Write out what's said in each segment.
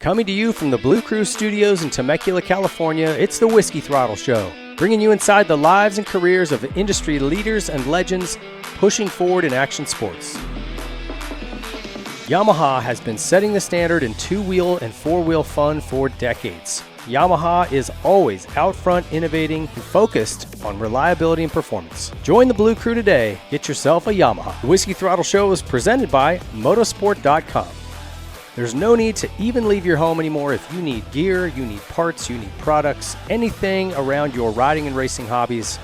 Coming to you from the Blue Crew Studios in Temecula, California, it's the Whiskey Throttle Show, bringing you inside the lives and careers of industry leaders and legends pushing forward in action sports. Yamaha has been setting the standard in two-wheel and four-wheel fun for decades. Yamaha is always out front, innovating, and focused on reliability and performance. Join the Blue Crew today. Get yourself a Yamaha. The Whiskey Throttle Show is presented by motosport.com. There's no need to even leave your home anymore if you need gear, you need parts, you need products, anything around your riding and racing hobbies.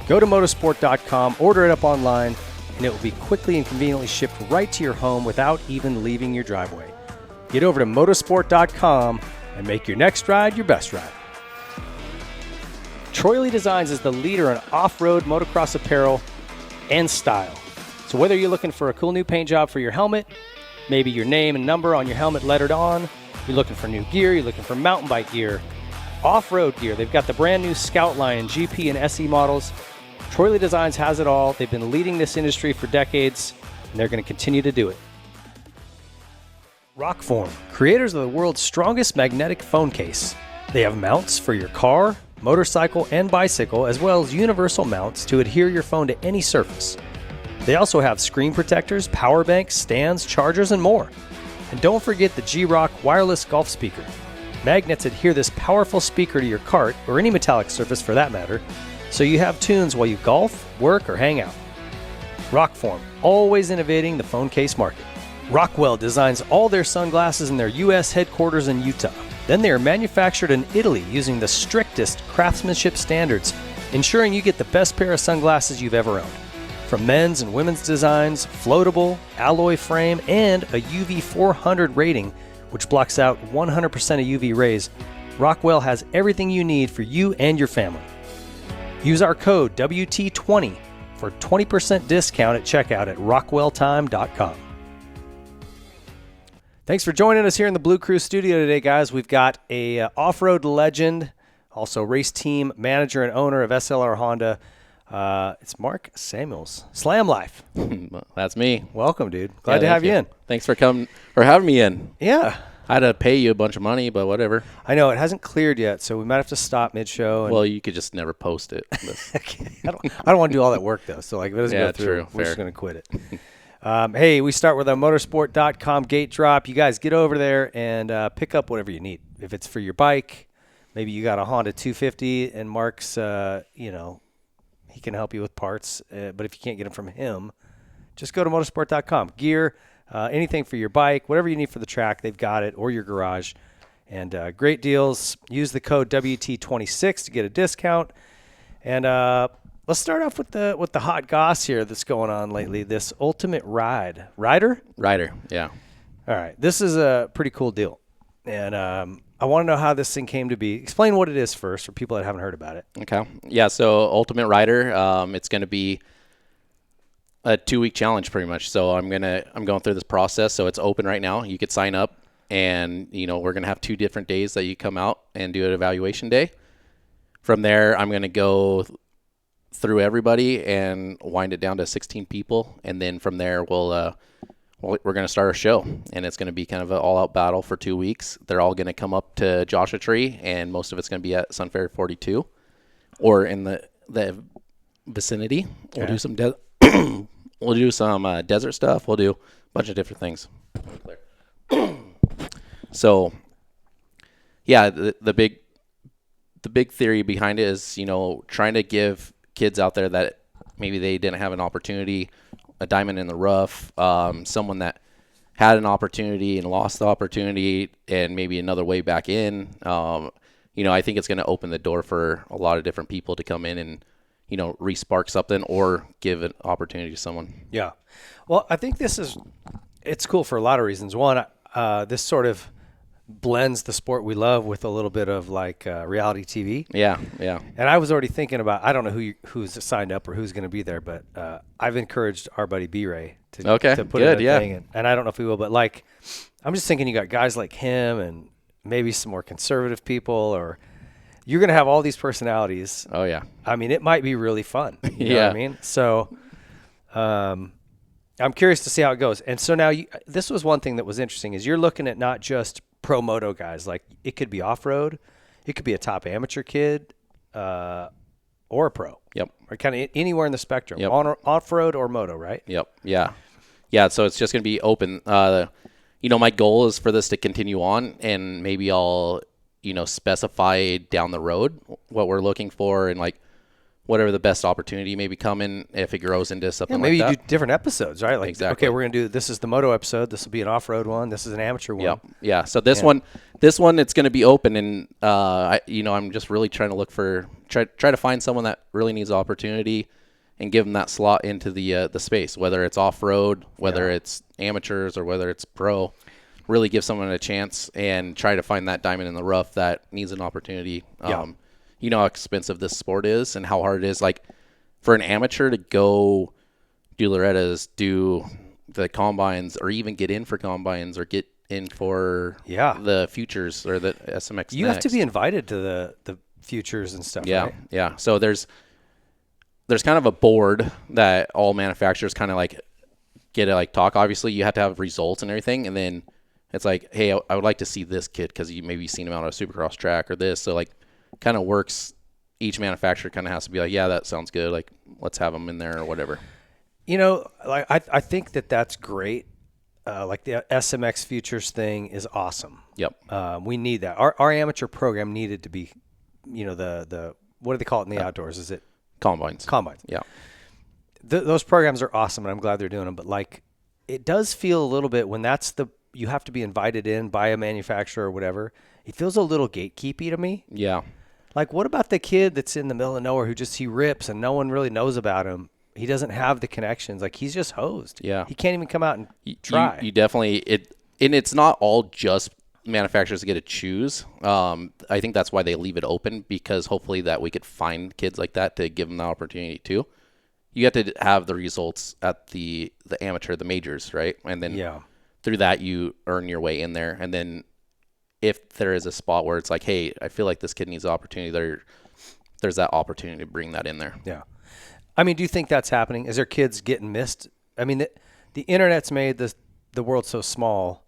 Go to motosport.com, order it up online, and it will be quickly and conveniently shipped right to your home without even leaving your driveway. Get over to motosport.com and make your next ride your best ride. Troy Lee Designs is the leader in off-road motocross apparel and style. So whether you're looking for a cool new paint job for your helmet, maybe your name and number on your helmet lettered on, you're looking for new gear, you're looking for mountain bike gear, off-road gear, they've got the brand new Scout line and GP and SE models. Troy Lee Designs has it all. They've been leading this industry for decades, and they're going to continue to do it. Rockform, creators of the world's strongest magnetic phone case. They have mounts for your car, motorcycle, and bicycle, as well as universal mounts to adhere your phone to any surface. They also have screen protectors, power banks, stands, chargers, and more. And don't forget the G-Rock wireless golf speaker. Magnets adhere this powerful speaker to your cart, or any metallic surface for that matter, so you have tunes while you golf, work, or hang out. Rockform, always innovating the phone case market. Rockwell designs all their sunglasses in their U.S. headquarters in Utah. Then they are manufactured in Italy using the strictest craftsmanship standards, ensuring you get the best pair of sunglasses you've ever owned. From men's and women's designs, floatable, alloy frame, and a UV 400 rating, which blocks out 100% of UV rays, Rockwell has everything you need for you and your family. Use our code WT20 for 20% discount at checkout at rockwelltime.com. Thanks for joining us here in the Blue Crew studio today, guys. We've got a off-road legend, also race team manager and owner of SLR Honda. It's Mark Samuels. Slam Life. That's me. Welcome, dude. Glad to have you in. Thanks for coming or having me in. Yeah. I had to pay you a bunch of money, but whatever. I know it hasn't cleared yet, so we might have to stop mid-show. Well, you could just never post it. I don't want to do all that work though. So like, if it doesn't go through, true. We're just going to quit it. Hey, we start with our motorsport.com gate drop. You guys get over there and pick up whatever you need. If it's for your bike, maybe you got a Honda 250, and Mark's, he can help you with parts. But if you can't get them from him, just go to motorsport.com. Gear. Anything for your bike, whatever you need for the track, they've got it, or your garage. And great deals. Use the code WT26 to get a discount. And let's start off with the hot goss here that's going on lately. This Ultimate Rider, yeah. All right, this is a pretty cool deal, and I want to know how this thing came to be. Explain what it is first for people that haven't heard about it. Okay, yeah. So Ultimate Rider, it's going to be a 2-week challenge pretty much. So I'm going through this process. So it's open right now. You could sign up, and we're going to have 2 different days that you come out and do an evaluation day. From there, I'm going to go through everybody and wind it down to 16 people. And then from there, we're going to start a show, and it's going to be kind of an all-out battle for 2 weeks. They're all going to come up to Joshua Tree, and most of it's going to be at Sunfair 42 or in the vicinity. Okay. We'll do some desert stuff. We'll do a bunch of different things. So, yeah, the big theory behind it is, trying to give kids out there that maybe they didn't have an opportunity, a diamond in the rough, someone that had an opportunity and lost the opportunity, and maybe another way back in. I think it's going to open the door for a lot of different people to come in and re-spark something or give an opportunity to someone. Yeah. Well, I think it's cool for a lot of reasons. One, this sort of blends the sport we love with a little bit of like reality TV. Yeah. And I was already thinking about, I don't know who's signed up or who's going to be there, but I've encouraged our buddy B-Ray to put in a thing. And I don't know if we will, but like, I'm just thinking you got guys like him and maybe some more conservative people, or you're going to have all these personalities. Oh, yeah. I mean, it might be really fun. You know yeah. what I mean? So I'm curious to see how it goes. And so now this was one thing that was interesting is you're looking at not just pro moto guys. Like it could be off road, it could be a top amateur kid, or a pro. Yep. Or kind of anywhere in the spectrum, Yep. on off road or moto, right? Yep. Yeah. Yeah. So it's just going to be open. My goal is for this to continue on, and maybe I'll, specify down the road what we're looking for, and like whatever the best opportunity may be coming if it grows into something maybe like that. You do different episodes, right? Like, exactly. Okay, we're going to do, this is the moto episode. This will be an off-road one. This is an amateur one. Yep. Yeah. So this one, it's going to be open, and I'm just really trying to look for, try to find someone that really needs opportunity and give them that slot into the space, whether it's off-road, whether it's amateurs, or whether it's pro. Really give someone a chance and try to find that diamond in the rough that needs an opportunity. You know how expensive this sport is and how hard it is. Like for an amateur to go do Lorettas, do the combines, or even get in for combines, or get in for the futures or the SMX. You have to be invited to the futures and stuff. Yeah, right? yeah. So there's kind of a board that all manufacturers kind of like get to like talk. Obviously, you have to have results and everything, and then it's like, hey, I would like to see this kid because you maybe seen him out on a supercross track or this. So like, kind of works. Each manufacturer kind of has to be like, yeah, that sounds good. Like, let's have them in there or whatever. Like I think that's great. Like the SMX Futures thing is awesome. Yep. We need that. Our amateur program needed to be, the what do they call it in the outdoors? Is it Combines? Yeah. Those programs are awesome, and I'm glad they're doing them. But like, it does feel a little bit when you have to be invited in by a manufacturer or whatever. It feels a little gatekeepy to me. Yeah. Like, what about the kid that's in the middle of nowhere who he rips and no one really knows about him? He doesn't have the connections. Like, he's just hosed. Yeah. He can't even come out and try. You definitely and it's not all just manufacturers get to choose. I think that's why they leave it open, because hopefully that we could find kids like that to give them the opportunity too. You have to have the results at the amateur, the majors, right? And then through that you earn your way in there, and then if there is a spot where it's like, hey, I feel like this kid needs opportunity, there's that opportunity to bring that in there. Yeah. I mean, do you think that's happening? Is there kids getting missed? I mean, the internet's made the world so small.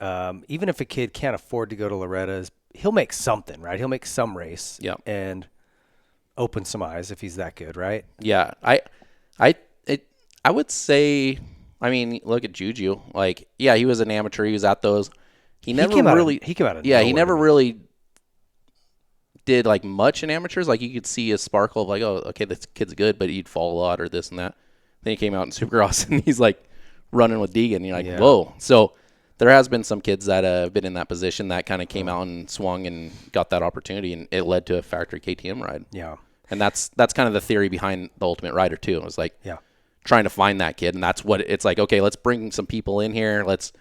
Even if a kid can't afford to go to Loretta's, he'll make something, right? He'll make some race and open some eyes if he's that good, right? Yeah. I would say, I mean, look at Juju. Like, yeah, he was an amateur. He was at those. He came out of nowhere, he never really did like much in amateurs. Like, you could see a sparkle of like, oh, okay, this kid's good, but he'd fall a lot or this and that. Then he came out in Supercross and he's like running with Deegan. And you're like, whoa. So there has been some kids that have been in that position that kind of came out and swung and got that opportunity, and it led to a factory KTM ride. Yeah. And that's kind of the theory behind the Ultimate Rider too. It was like trying to find that kid, and that's what it's like. Okay, let's bring some people in here. Let's,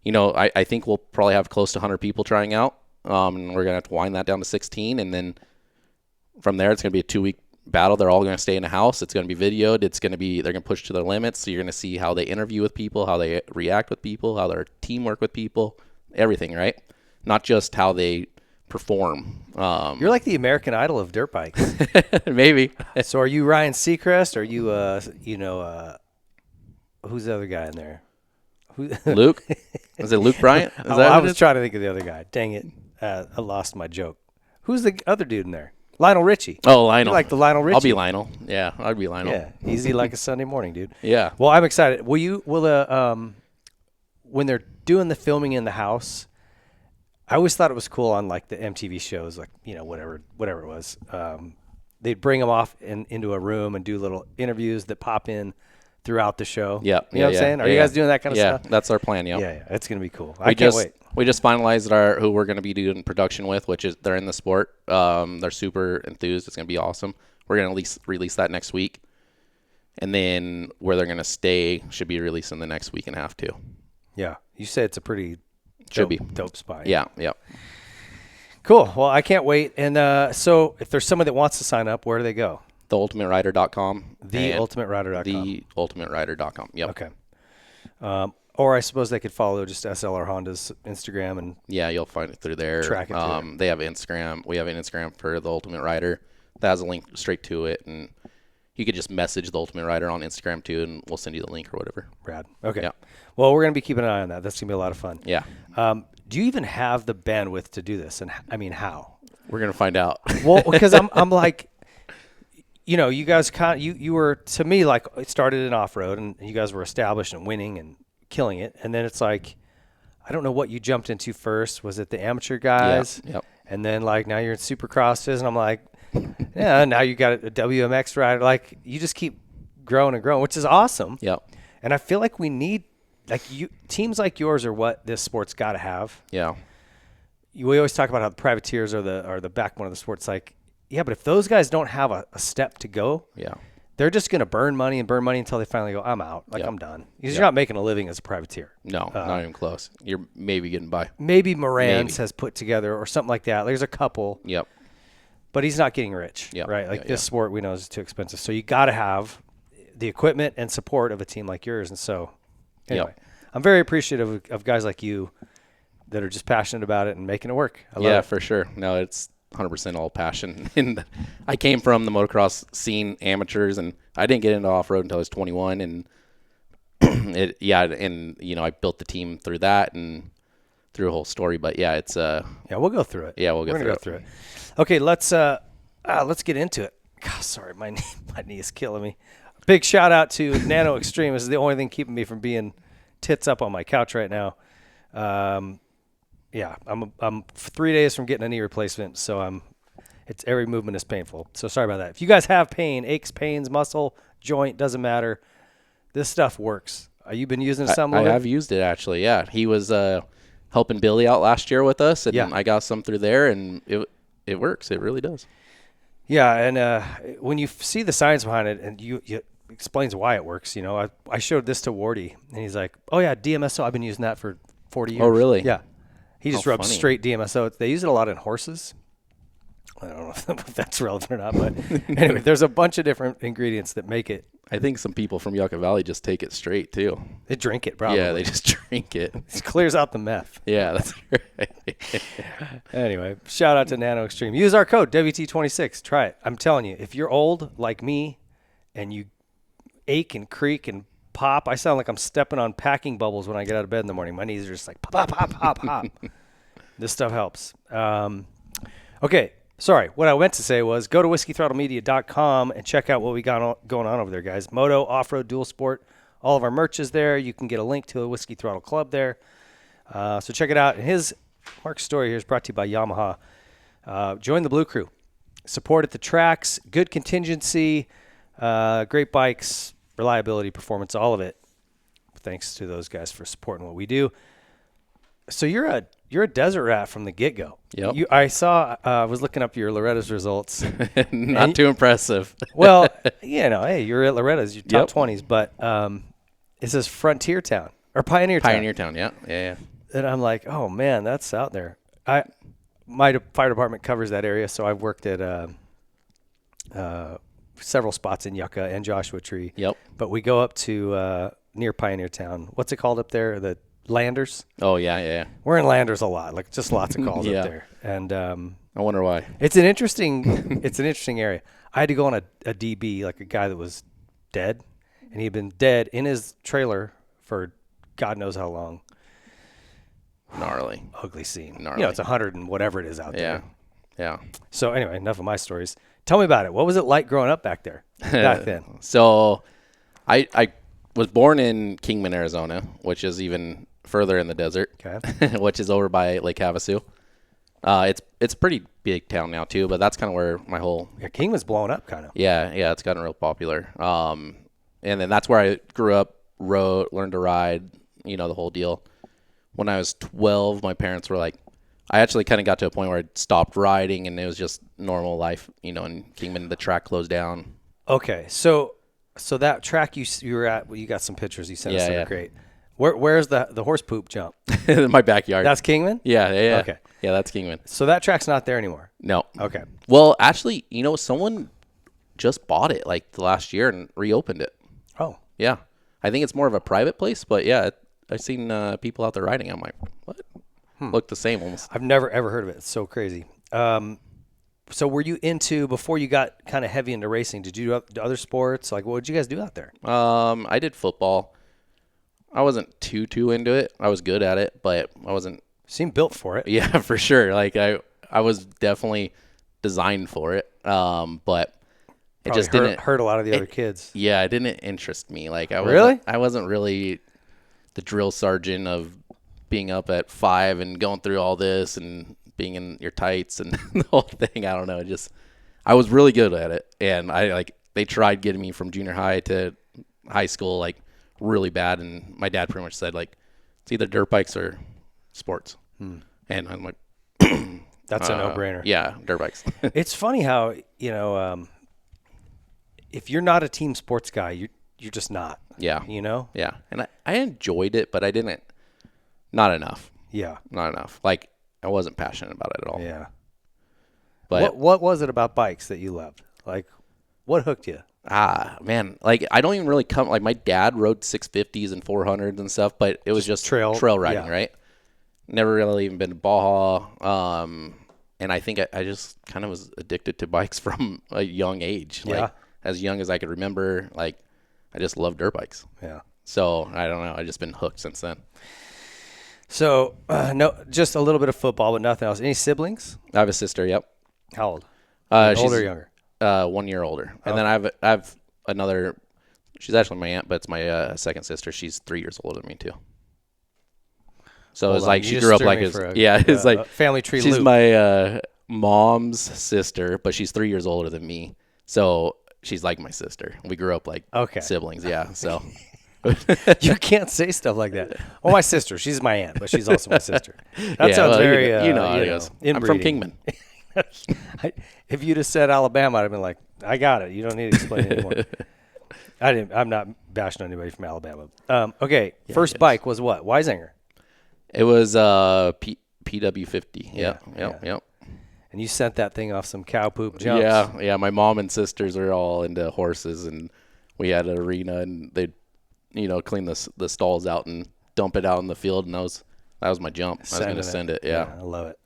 I think we'll probably have close to 100 people trying out. And we're gonna have to wind that down to 16, and then from there it's gonna be a 2-week battle. They're all gonna stay in a house. It's gonna be videoed. They're gonna push to their limits. So you're gonna see how they interview with people, how they react with people, how their teamwork with people, everything, right? Not just how they perform. You're like the American Idol of dirt bikes. Maybe. So are you Ryan Seacrest? Or are you who's the other guy in there? Luke? Is it Luke Bryant? I was trying to think of the other guy. Dang it. I lost my joke. Who's the other dude in there? Lionel Richie. Oh, Lionel. You're like the Lionel Richie. I'll be Lionel. Yeah, I'd be Lionel. Yeah, easy like a Sunday morning, dude. Yeah. Well, I'm excited. When they're doing the filming in the house, I always thought it was cool on like the MTV shows, like, whatever it was. They'd bring them off into a room and do little interviews that pop in throughout the show. Yeah. You know what I'm saying? Are you guys doing that kind of stuff? Yeah, that's our plan, yeah. Yeah, it's going to be cool. I can't wait. We just finalized who we're going to be doing production with, which is they're in the sport. They're super enthused. It's going to be awesome. We're going to release that next week. And then where they're going to stay should be released in the next week and a half too. Yeah. You say it's a pretty dope spot. Yeah. Cool. Well, I can't wait. And so if there's someone that wants to sign up, where do they go? TheUltimateRider.com. TheUltimateRider.com. TheUltimateRider.com. Yep. Okay. Or I suppose they could follow just SLR Honda's Instagram and you'll find it through there. Track it through They have Instagram. We have an Instagram for the Ultimate Rider that has a link straight to it, and you could just message the Ultimate Rider on Instagram too, and we'll send you the link or whatever. Rad. Okay. Yeah. Well, we're gonna be keeping an eye on that. That's gonna be a lot of fun. Yeah. Do Do you even have the bandwidth to do this? And I mean, how? We're gonna find out. Well, because I'm like, you know, you guys you were, to me, like, it started in off-road and you guys were established and winning and killing it. And then it's like, I don't know what you jumped into first. Was it the amateur guys? Yep. And then, like, now you're in supercrosses, and I'm like, yeah, now you got a WMX rider. Like, you just keep growing and growing, which is awesome. Yep. And I feel like we need, like, teams like yours are what this sport's got to have. Yeah. We always talk about how the privateers are the backbone of the sport. It's like, yeah, but if those guys don't have a step to go, Yeah. they're just going to burn money until they finally go, I'm out. Like, I'm done. Because you're not making a living as a privateer. No, not even close. You're maybe getting by. Maybe Moran's has put together or something like that. There's a couple. Yep. But he's not getting rich, right? Like, this sport we know is too expensive. So you got to have the equipment and support of a team like yours. And so, anyway, I'm very appreciative of guys like you that are just passionate about it and making it work. I love it. For sure. No, it's 100% all passion. And I came from the motocross scene, amateurs, and I didn't get into off-road until I was 21. And and you know, I built the team through that and through a whole story. But yeah, it's we'll go through it. Yeah, we're gonna go through it. Okay, let's get into it. God, sorry, my knee is killing me. Big shout out to Nano Extreme. This is the only thing keeping me from being tits up on my couch right now. I'm 3 days from getting a knee replacement, so it's every movement is painful. So sorry about that. If you guys have pain, aches, pains, muscle, joint, doesn't matter. This stuff works. You've been using some? I have used it, actually. Yeah, he was helping Billy out last year with us, and I got some through there, and it works. It really does. Yeah, and when you see the science behind it, and you explains why it works. You know, I showed this to Wardy, and he's like, "Oh yeah, DMSO. I've been using that for 40 years." Oh really? Yeah. He just rubs straight DMSO. They use it a lot in horses. I don't know if that's relevant or not, but anyway, there's a bunch of different ingredients that make it. I think some people from Yucca Valley just take it straight too. They drink it, probably. Yeah, they just drink it. It clears out the meth. Yeah, that's right. Anyway, shout out to Nano Extreme. Use our code WT26. Try it. I'm telling you, if you're old like me and you ache and creak and pop, I sound like I'm stepping on packing bubbles when I get out of bed in the morning. My knees are just like pop, pop, pop, pop. This stuff helps. Okay. Sorry. What I meant to say was go to WhiskeyThrottleMedia.com and check out what we got going on over there, guys. Moto, off-road, dual sport. All of our merch is there. You can get a link to a Whiskey Throttle Club there. So check it out. And Mark's story here is brought to you by Yamaha. Join the Blue Crew. Support at the tracks. Good contingency. Great bikes. Reliability, performance, all of it. Thanks to those guys for supporting what we do. So you're a desert rat from the get-go. Yep. I saw. I was looking up your Loretta's results. Not too impressive. Well, hey, you're at Loretta's, your top 20s, but it says Frontier Town or Pioneer Town. Pioneer Town, yeah. And I'm like, oh man, that's out there. My fire department covers that area, so I've worked at several spots in Yucca and Joshua Tree. Yep. But we go up to near Pioneer Town. What's it called up there? The Landers? Oh, yeah. We're in Landers a lot, like just lots of calls up there. And I wonder why. It's an interesting area. I had to go on a DB, like a guy that was dead, and he'd been dead in his trailer for God knows how long. Gnarly. Ugly scene. Gnarly. It's 100 and whatever it is out there. Yeah. So anyway, enough of my stories. Tell me about it. What was it like growing up back there, back then? So I was born in Kingman, Arizona, which is even further in the desert, which is over by Lake Havasu. It's a pretty big town now too, but that's kind of where my whole Kingman's blowing up, kind of. Yeah, it's gotten real popular. And then that's where I grew up, learned to ride, the whole deal. When I was 12, my parents were like, I actually kind of got to a point where I stopped riding, and it was just normal life, in Kingman. The track closed down. Okay, so that track you were at, you got some pictures you sent us. Yeah. Great. Where's the horse poop jump? In my backyard. That's Kingman? Yeah. Okay. Yeah, that's Kingman. So that track's not there anymore? No. Okay. Well, actually, someone just bought it like the last year and reopened it. Oh. Yeah. I think it's more of a private place, but yeah, I've seen people out there riding. I'm like, what? Look the same almost. I've never ever heard of it. It's so crazy. So were you before you got kind of heavy into racing, did you do other sports? Like, what did you guys do out there? I did football. I wasn't too into it. I was good at it, but I wasn't Seemed built for it. Yeah, for sure. Like I was definitely designed for it. But it Probably just didn't hurt a lot of the other kids. Yeah, it didn't interest me. Like Really? I wasn't really the drill sergeant of being up at 5 and going through all this and being in your tights and the whole thing. I don't know. I was really good at it. And they tried getting me from junior high to high school, like really bad. And my dad pretty much said, like, it's either dirt bikes or sports. And I'm like, that's a no-brainer. Yeah, dirt bikes. It's funny how, if you're not a team sports guy, you're just not. Yeah. Yeah. And I enjoyed it, but not enough. Yeah. Not enough. Like, I wasn't passionate about it at all. Yeah. But what was it about bikes that you loved? Like, what hooked you? Man, like I don't even really like my dad rode 650s and 400s and stuff, but it was just trail riding, right? Never really even been to Baja. And I think I just kind of was addicted to bikes from a young age. Yeah. Like as young as I could remember, like I just loved dirt bikes. Yeah. So I don't know. I've just been hooked since then. So, no, just a little bit of football, but nothing else. Any siblings? I have a sister. Yep. How old? She's older or younger? 1 year older. And then I have another. She's actually my aunt, but it's my second sister. She's 3 years older than me too. So it's like she grew up like it's like family tree. She's loop. my mom's sister, but she's 3 years older than me. So she's like my sister. We grew up like siblings. Yeah. So you can't say stuff like that. Well, my sister, she's my aunt, but she's also my sister. That sounds very. How it goes. I'm from Kingman. If you'd have said Alabama, I'd have been like, I got it. You don't need to explain it anymore. I'm not bashing anybody from Alabama. Okay. First bike was what? Weisinger. It was PW50. Yep. And you sent that thing off some cow poop jumps. Yeah. My mom and sisters are all into horses, and we had an arena, and they'd, clean the stalls out and dump it out in the field, and that was my jump. I was going to send it. Yeah. I love it.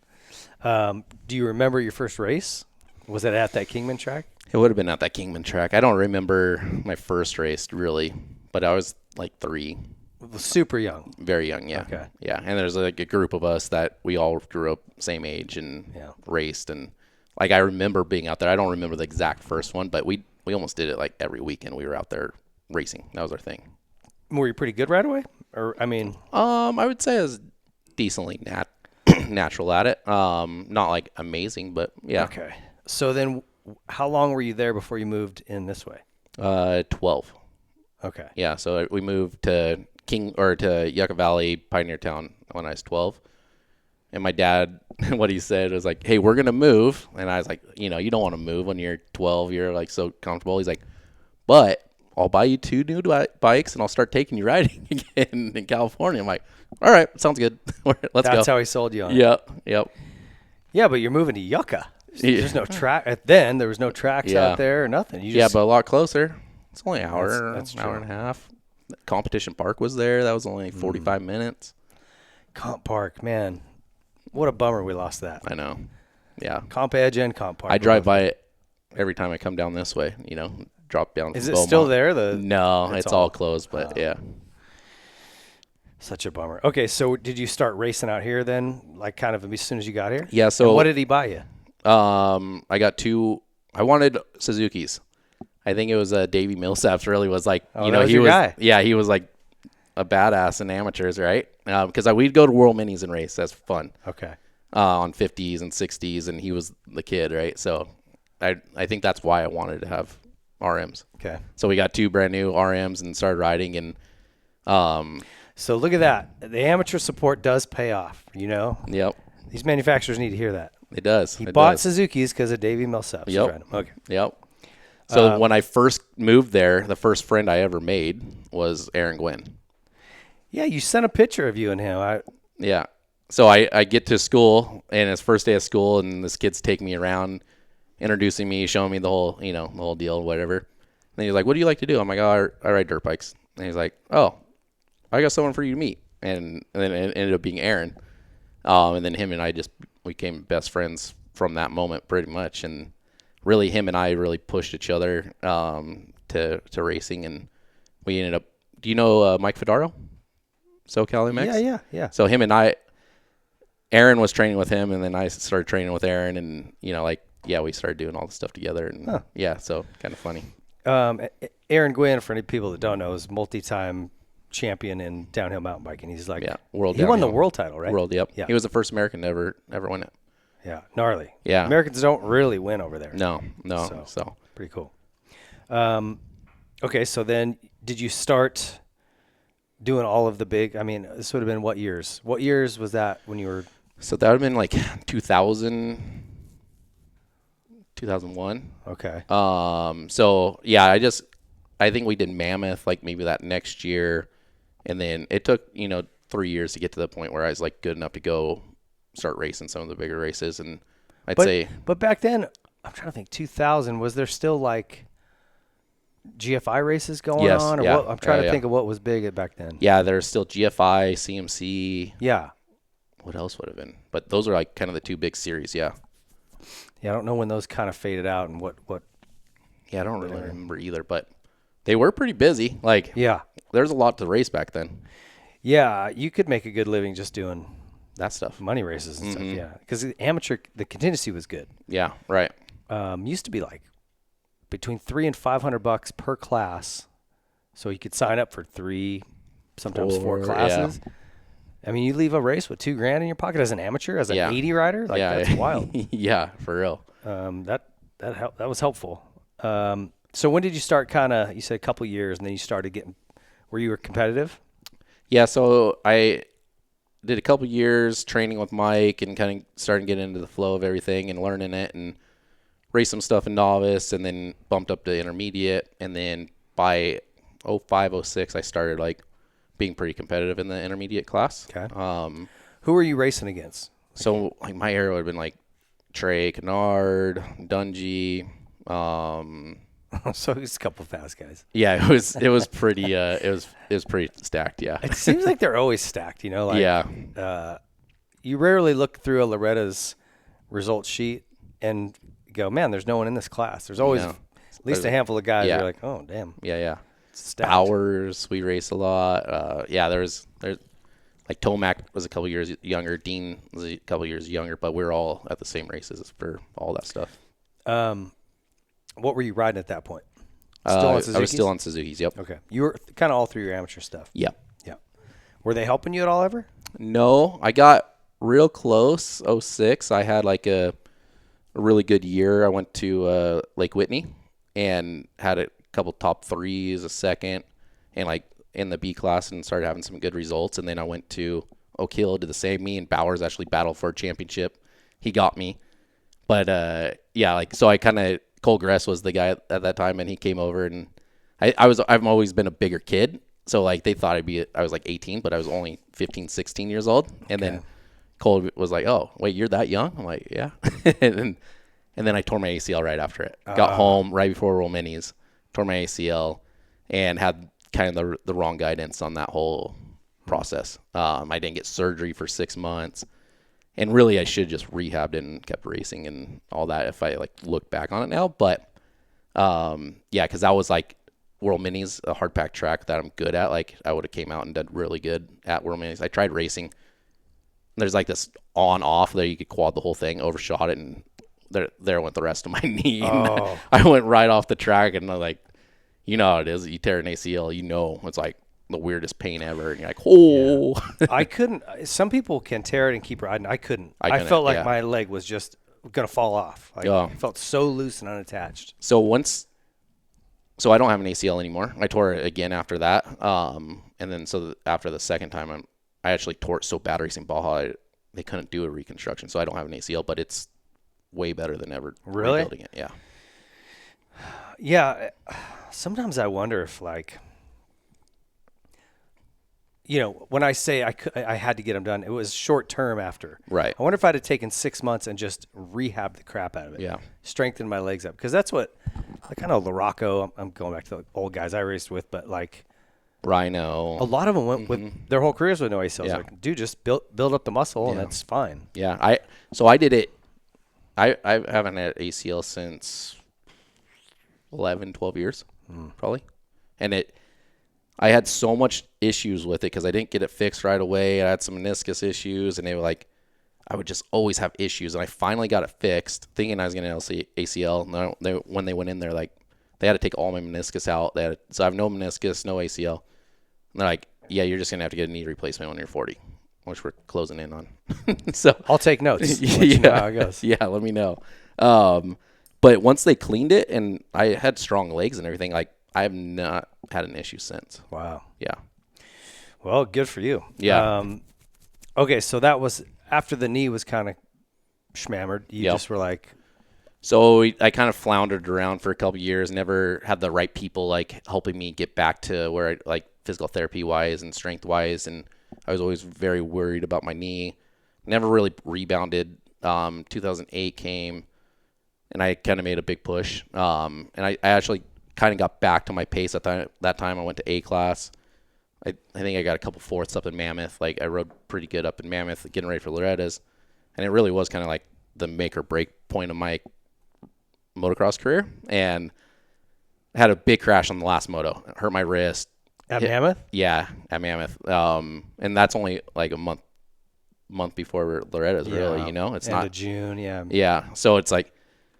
Do you remember your first race? Was it at that Kingman track? It would have been at that Kingman track. I don't remember my first race really, but I was like 3. Super young. Very young, yeah. Okay. Yeah, and there's like a group of us that we all grew up same age and raced, and like I remember being out there. I don't remember the exact first one, but we almost did it like every weekend. We were out there racing. That was our thing. Were you pretty good right away? Or I would say I was decently natural at it. Not like amazing, but yeah. Okay. So then how long were you there before you moved in this way? 12. Okay. Yeah, so we moved to to Yucca Valley, Pioneer Town when I was 12. And my dad, what he said was like, "Hey, we're going to move." And I was like, you don't want to move when you're 12, you're like so comfortable. He's like, "But I'll buy you 2 new bikes and I'll start taking you riding again in California." I'm like, "All right, sounds good. Let's go." That's how he sold you on it. Yep. Yeah, but you're moving to Yucca. There's no track. Then there was no tracks out there or nothing. But a lot closer. It's only an hour, that's hour and a half. Competition Park was there. That was only 45 minutes. Comp Park, man. What a bummer we lost that. I know. Yeah. Comp Edge and Comp Park. I drive by it every time I come down this way, drop down. Is it still there? No, it's all closed, but yeah. Such a bummer. Okay, so did you start racing out here then, like kind of as soon as you got here? Yeah, so. And what did he buy you? I got 2. I wanted Suzuki's. I think it was Davey Millsaps really was like, he was your guy. Yeah, he was like a badass in amateurs, right? Because we'd go to World Minis and race. That's fun. Okay. On 50s and 60s, and he was the kid, right? So I think that's why I wanted to have RMs. Okay. So we got 2 brand new RMs and started riding, and so look at that. The amateur support does pay off, Yep. These manufacturers need to hear that. It does. He bought Suzuki's because of Davey Millsaps. Yep. Okay. Yep. So when I first moved there, the first friend I ever made was Aaron Gwynn. Yeah, you sent a picture of you and him. Yeah. So I get to school, and it's first day of school, and this kid's taking me around, introducing me, showing me the whole, the whole deal, whatever. And then he's like, "What do you like to do?" I'm like, "Oh, I ride dirt bikes." And he's like, "Oh, I got someone for you to meet." And then it ended up being Aaron. And then him and I we became best friends from that moment pretty much. And really him and I really pushed each other to racing, and we ended up. Do you know Mike Fedaro? SoCal MX? Yeah. So him and I, Aaron was training with him, and then I started training with Aaron, and we started doing all the stuff together, and so kind of funny. Aaron Gwynn, for any people that don't know, is multi-time champion in downhill mountain biking. He's like, world. He won the world title, right? World, yep. Yeah. He was the first American to ever win it. Yeah, gnarly. Yeah. Americans don't really win over there. No. So pretty cool. Okay, so then did you start doing all of the big? I mean, this would have been what years? What years was that when you were? So that would have been like 2000, 2001. Okay. So yeah, I think we did Mammoth like maybe that next year, and then it took 3 years to get to the point where I was like good enough to go start racing some of the bigger races, and But back then, I'm trying to think. 2000, was there still like GFI races going on? Or yeah. what? I'm trying to think of what was big back then. Yeah, there's still GFI, CMC. Yeah. What else would have been? But those are like kind of the two big series. Yeah. Yeah, I don't know when those kind of faded out and what. Yeah, I don't really remember either, but they were pretty busy. Like, yeah, there's a lot to race back then. Yeah, you could make a good living just doing that stuff, money races and stuff. Yeah, because the contingency was good. Yeah, right. Used to be like between $300 and $500 per class, so you could sign up for 3, sometimes 4 classes. Yeah. I mean, you leave a race with $2,000 in your pocket as an amateur, as an 80 rider. Like, that's wild. Yeah, for real. That was helpful. So when did you start? You said a couple years, and then you started getting. Were you competitive? Yeah, so I did a couple years training with Mike and kind of starting to get into the flow of everything and learning it, and raced some stuff in novice, and then bumped up to intermediate, and then by 05, 06, I started like being pretty competitive in the intermediate class. Okay. Who were you racing against? So like my era would have been like Trey, Kennard, Dungy. So it was a couple fast guys. Yeah, it was pretty it was pretty stacked. Yeah. It seems like they're always stacked. Like, yeah. You rarely look through a Loretta's results sheet and go, man, there's no one in this class. There's always at least a handful of guys. You're like, oh damn. Yeah. Stacked. Bowers, we race a lot. There's like Tomac was a couple years younger. Dean was a couple years younger, but we're all at the same races for all that stuff. What were you riding at that point? Still on Suzuki's? I was still on Suzuki's, yep. Okay. You were kind of all through your amateur stuff. Yeah. Yeah. Were they helping you at all ever? No. I got real close, 06. I had like a really good year. I went to Lake Whitney and had a couple top 3s, a second, and like in the B class, and started having some good results. And then I went to Oak Hill, did the same. Me and Bowers actually battled for a championship. He got me. But so I kind of, Cole Gress was the guy at that time, and he came over, and I've always been a bigger kid. So like they thought I was like 18, but I was only 15, 16 years old. And then Cole was like, "Oh, wait, you're that young?" I'm like, "Yeah." and then I tore my ACL right after it. Got home right before World Minis, tore my ACL, and had kind of the wrong guidance on that whole process. I didn't get surgery for 6 months. And really, I should have just rehabbed and kept racing and all that if I like look back on it now. But because that was like World Minis, a hard pack track that I'm good at. Like I would have came out and done really good at World Minis. I tried racing. There's like this on off there you could quad the whole thing, overshot it, and there went the rest of my knee. Oh. I went right off the track, and I'm like, you know how it is. You tear an ACL, it's like the weirdest pain ever, and you're like, oh. Yeah. I couldn't. Some people can tear it and keep riding. I couldn't. I felt like my leg was just gonna fall off. I felt so loose and unattached. So I don't have an ACL anymore. I tore it again after that, and then after the second time, I actually tore it so bad racing Baja, they couldn't do a reconstruction, so I don't have an ACL, but it's way better than ever rebuilding it. Yeah. Yeah. Sometimes I wonder if like. When I say I had to get them done, it was short term after. Right. I wonder if I'd have taken 6 months and just rehab the crap out of it. Yeah. Strengthen my legs up. Because that's what, like, I know LaRocco, I'm going back to the old guys I raced with, but like. Rhino. A lot of them went with their whole careers with no ACLs. Yeah. Like, dude, just build up the muscle and that's fine. Yeah. I did it. I haven't had ACL since 11, 12 years, probably. And I had so much issues with it because I didn't get it fixed right away. I had some meniscus issues, and they were like, I would just always have issues. And I finally got it fixed, thinking I was going to ACL. And when they went in there, like, they had to take all my meniscus out. So I have no meniscus, no ACL. And they're like, yeah, you're just going to have to get a knee replacement when you're 40, which we're closing in on. So I'll take notes. Yeah, You know how it goes. Yeah, let me know. But once they cleaned it and I had strong legs and everything, like, I have not had an issue since. Wow. Yeah. Well, good for you. Yeah. Okay, so that was after the knee was kind of schmammered. You just were like. So I kind of floundered around for a couple of years, never had the right people like helping me get back to where I like physical therapy wise and strength wise. And I was always very worried about my knee. Never really rebounded. 2008 came and I kind of made a big push. And I actually kind of got back to my pace at that time. I went to A class. I think I got a couple fourths up in Mammoth. Like, I rode pretty good up in Mammoth, getting ready for Loretta's. And it really was kind of like the make or break point of my motocross career. And I had a big crash on the last moto. It hurt my wrist. At Mammoth? Yeah, at Mammoth. And that's only like a month before Loretta's, really, you know? It's End not of June, yeah. Yeah. So it's like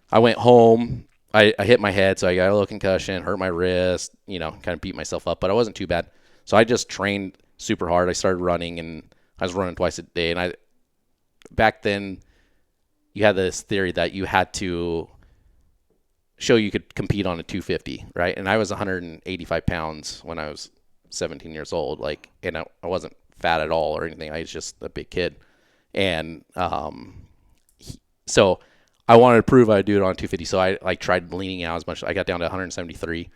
I went home. I hit my head, so I got a little concussion, hurt my wrist, you know, kind of beat myself up, but I wasn't too bad. So I just trained super hard. I started running, and I was running twice a day. And back then, you had this theory that you had to show you could compete on a 250, right? And I was 185 pounds when I was 17 years old, like, and I wasn't fat at all or anything. I was just a big kid. And so I wanted to prove I'd do it on 250. So I like tried leaning out as much. I got down to 173.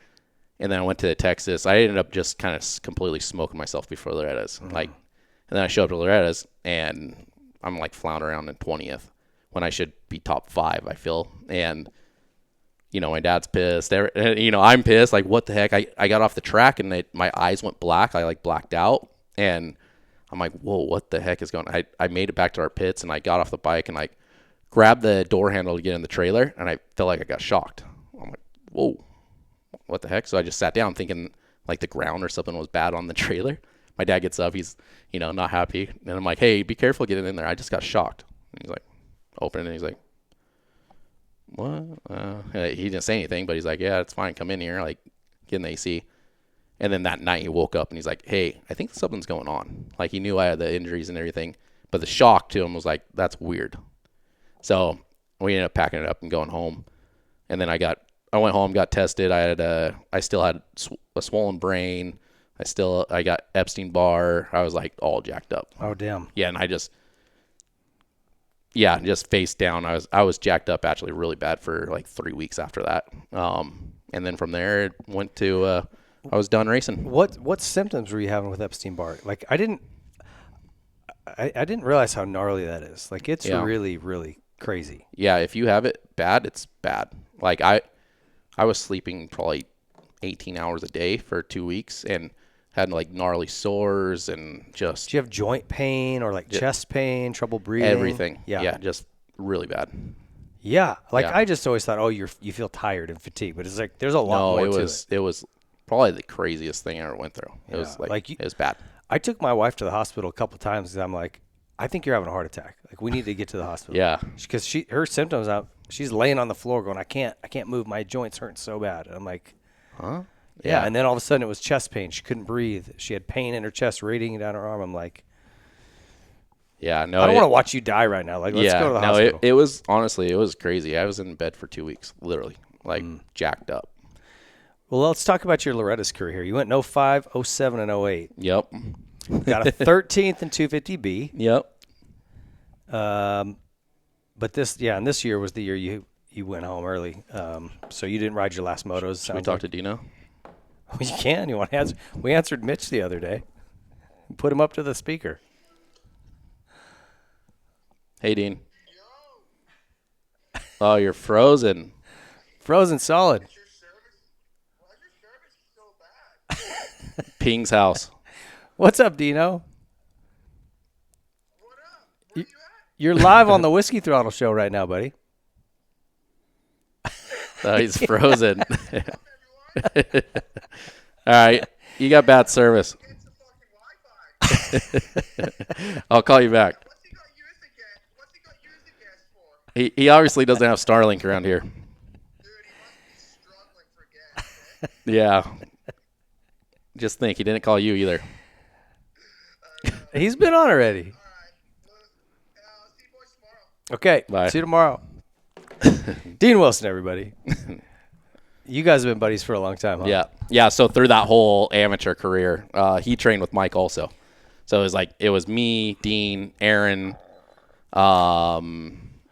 And then I went to Texas. I ended up just kind of completely smoking myself before Loretta's. Mm-hmm. Like, and then I show up to Loretta's, and I'm like floundering around in 20th when I should be top 5, I feel. And, you know, my dad's pissed. You know, I'm pissed. Like, what the heck? I got off the track, and my eyes went black. I, like, blacked out. And I'm like, whoa, what the heck is going on? I made it back to our pits, and I got off the bike and, like, grabbed the door handle to get in the trailer, and I felt like I got shocked. I'm like, whoa. What the heck? So I just sat down thinking like the ground or something was bad on the trailer. My dad gets up. He's, you know, not happy. And I'm like, hey, be careful getting in there. I just got shocked. And he's like, open it. And he's like, what? He didn't say anything, but he's like, yeah, it's fine. Come in here. Like, get in the AC. And then that night he woke up and he's like, hey, I think something's going on. Like, he knew I had the injuries and everything. But the shock to him was like, that's weird. So we ended up packing it up and going home. And then I went home, got tested. I still had a swollen brain. I got Epstein-Barr. I was like all jacked up. Oh, damn. Yeah. And just face down. I was jacked up actually really bad for like 3 weeks after that. And then from there it went to, I was done racing. What symptoms were you having with Epstein-Barr? Like, I didn't realize how gnarly that is. Like, it's really, really crazy. Yeah. If you have it bad, it's bad. Like, I was sleeping probably 18 hours a day for 2 weeks and had like gnarly sores and just. Do you have joint pain or like chest pain, trouble breathing? Everything. Yeah. Just really bad. Yeah. Like, I just always thought, you feel tired and fatigued, but it's like there's a lot more to it. It was probably the craziest thing I ever went through. It was like it was bad. I took my wife to the hospital a couple times because I'm like, I think you're having a heart attack. Like, we need to get to the hospital. Yeah. Because her symptoms she's laying on the floor going, I can't move. My joints hurt so bad. And I'm like, huh? Yeah. And then all of a sudden it was chest pain. She couldn't breathe. She had pain in her chest radiating down her arm. I'm like, yeah, no. I don't want to watch you die right now. Like, let's go to the hospital. It was, honestly, it was crazy. I was in bed for 2 weeks, literally, like jacked up. Well, let's talk about your Loretta's career here. You went in 05, 07, and 08. Yep. Got a 13th in 250B. Yep. But this year was the year you went home early. So you didn't ride your last motos. Should we talk to Dino? You can. You want to answer? We answered Mitch the other day. Put him up to the speaker. Hey, Dean. Oh, you're frozen. Frozen solid. Why is your service so bad? Ping's house. What's up, Dino? What up? Where you at? You're live on the Whiskey Throttle Show right now, buddy. Oh, he's frozen. All right. You got bad service. Get some fucking Wi-Fi. I'll call you back. What's he gonna use again? He obviously doesn't have Starlink around here. Dude, he must be struggling for gas. Yeah. Just think, he didn't call you either. He's been on already. All right. Well, see you boys tomorrow. Okay. Bye. See you tomorrow. Dean Wilson, everybody. You guys have been buddies for a long time, huh? Yeah. Yeah, so through that whole amateur career, he trained with Mike also. So it was me, Dean, Aaron.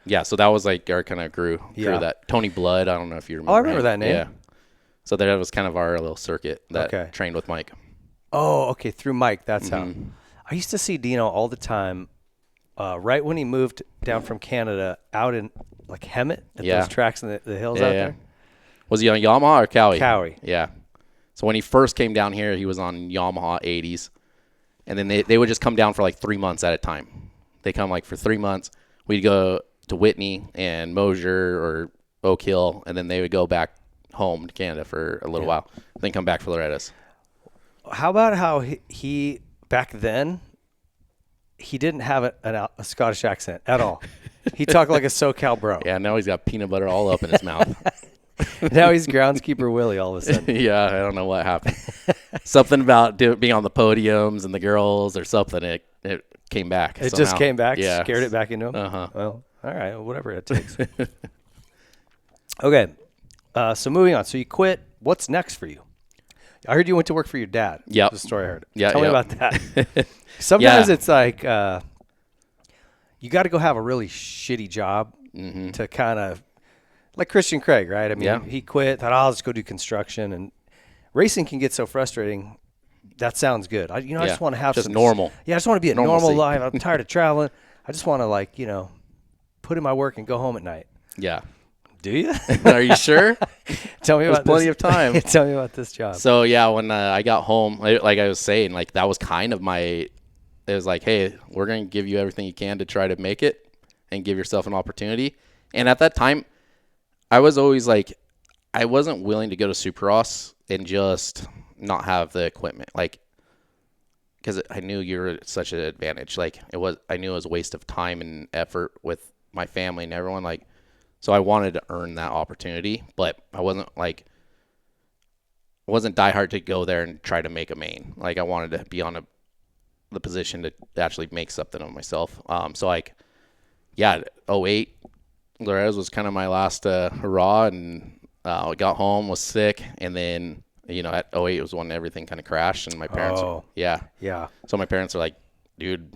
Yeah, so that was like our kind of grew that. Tony Blood, I don't know if you remember. Oh, I remember that name. Yeah. So that was kind of our little circuit that trained with Mike. Oh, okay. Through Mike, that's how. I used to see Dino all the time. Right when he moved down from Canada, out in like Hemet at those tracks in the hills out there. Was he on Yamaha or Cowie? Cowie. Yeah. So when he first came down here, he was on Yamaha 80s. And then they would just come down for like 3 months at a time. They come like for 3 months. We'd go to Whitney and Mosier or Oak Hill, and then they would go back home to Canada for a little while, then come back for Loretta's. How about how he back then, he didn't have a Scottish accent at all. He talked like a SoCal bro. Yeah, now he's got peanut butter all up in his mouth. Now he's groundskeeper Willie all of a sudden. Yeah, I don't know what happened. Something about being on the podiums and the girls or something. It came back. It somehow. just came back, Yeah. scared it back into him? Uh-huh. Well, all right, whatever it takes. Okay, so moving on. So you quit. What's next for you? I heard you went to work for your dad. Yep. That's the story I heard. Yeah, Tell me yep. about that. Sometimes it's like you got to go have a really shitty job to kind of, like Christian Craig, right? I mean, he quit, thought, I'll just go do construction. And racing can get so frustrating. That sounds good. I just want to have just normal. Yeah, I just want to be a Normalcy. normal life. I'm tired of traveling. I just want to, put in my work and go home at night. Yeah. Do you? Are you sure? Tell me There's about plenty this. of time. Tell me about this job. So, yeah, when I got home, like I was saying, like that was kind of it was like, hey, we're going to give you everything you can to try to make it and give yourself an opportunity. And at that time, I was always like, I wasn't willing to go to Supercross and just not have the equipment. Like, because I knew you were such an advantage. Like, I knew it was a waste of time and effort with my family and everyone. Like, so I wanted to earn that opportunity, but I wasn't diehard to go there and try to make a main. Like, I wanted to be on the position to actually make something of myself. So like, yeah, 08, Loretta's was kind of my last hurrah, and I got home, was sick, and then at 08 was when everything kind of crashed, and my parents, yeah. So my parents are like, dude,